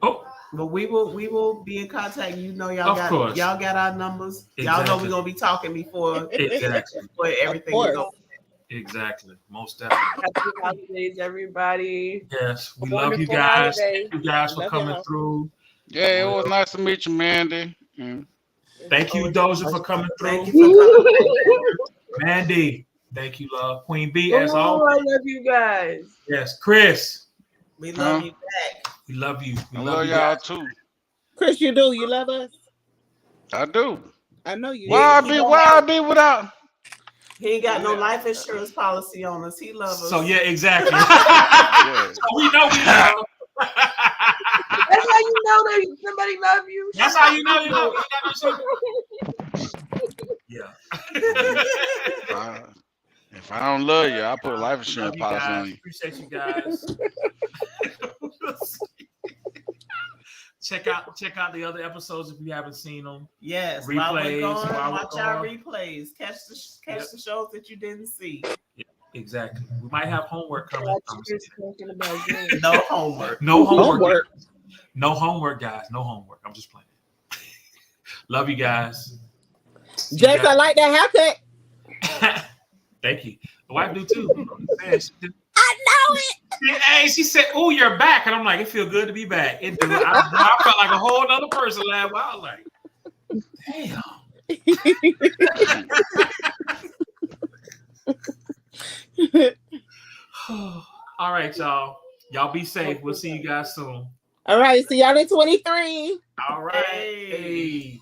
[SPEAKER 3] Oh,
[SPEAKER 4] But we will be in contact. You know, y'all
[SPEAKER 3] Of course.
[SPEAKER 4] y'all got our numbers. Y'all know
[SPEAKER 3] Exactly.
[SPEAKER 4] we're gonna be talking before
[SPEAKER 3] exactly.
[SPEAKER 4] everything
[SPEAKER 6] Of
[SPEAKER 4] is
[SPEAKER 6] course.
[SPEAKER 4] over.
[SPEAKER 3] Exactly. Most definitely.
[SPEAKER 7] Happy holidays, everybody.
[SPEAKER 3] Yes. We
[SPEAKER 8] A
[SPEAKER 3] love you
[SPEAKER 8] wonderful
[SPEAKER 3] guys.
[SPEAKER 8] holiday.
[SPEAKER 3] Thank you guys for
[SPEAKER 6] Love
[SPEAKER 3] coming
[SPEAKER 6] y'all.
[SPEAKER 3] through.
[SPEAKER 5] Yeah, it was nice to meet you, Mandy.
[SPEAKER 3] Thank you, Doja, for coming
[SPEAKER 4] Thank
[SPEAKER 3] through.
[SPEAKER 4] you for coming.
[SPEAKER 3] Mandy. Thank you, love. Queen B,
[SPEAKER 7] Oh,
[SPEAKER 3] as
[SPEAKER 7] I
[SPEAKER 3] always.
[SPEAKER 7] love you guys.
[SPEAKER 3] Yes. Chris.
[SPEAKER 4] We love you back.
[SPEAKER 3] We love you. We
[SPEAKER 5] I
[SPEAKER 3] love
[SPEAKER 5] love
[SPEAKER 3] you
[SPEAKER 5] y'all
[SPEAKER 3] guys.
[SPEAKER 5] too.
[SPEAKER 6] Chris, you do. You love us?
[SPEAKER 5] I do.
[SPEAKER 6] I know you
[SPEAKER 5] Why
[SPEAKER 6] do.
[SPEAKER 5] I be without?
[SPEAKER 4] He ain't got no life insurance policy on us. He loves us.
[SPEAKER 3] So yeah, exactly.
[SPEAKER 5] Yeah.
[SPEAKER 3] So we know we love.
[SPEAKER 7] That's how you know that somebody love you.
[SPEAKER 3] That's how you know you love. Yeah.
[SPEAKER 5] If I don't love you, I'll put a life insurance
[SPEAKER 3] Love you
[SPEAKER 5] policy on
[SPEAKER 3] guys.
[SPEAKER 5] you.
[SPEAKER 3] Appreciate you guys. Check out the other episodes if you haven't seen them.
[SPEAKER 4] Yes,
[SPEAKER 3] Replays,
[SPEAKER 4] while we're gone,
[SPEAKER 3] while we're
[SPEAKER 4] watch our
[SPEAKER 3] gone.
[SPEAKER 4] replays. Catch the shows that you didn't see.
[SPEAKER 3] Exactly. We might have homework coming.
[SPEAKER 7] Talking about games.
[SPEAKER 4] No homework.
[SPEAKER 3] No homework.
[SPEAKER 6] Homework.
[SPEAKER 3] No homework, guys. No homework. I'm just playing. Love you guys. See you
[SPEAKER 6] Jace, I
[SPEAKER 3] guys.
[SPEAKER 6] like that haircut.
[SPEAKER 3] Thank you. The wife do too.
[SPEAKER 6] I know it.
[SPEAKER 3] Hey, she said, "Oh, you're back," and I'm like, "It feel good to be back." It do. I felt like a whole other person last while. I was like, "Damn." All right, y'all. Y'all be safe. We'll see you guys soon.
[SPEAKER 6] All right. See y'all in 23.
[SPEAKER 3] All right.
[SPEAKER 4] Hey.
[SPEAKER 3] Hey.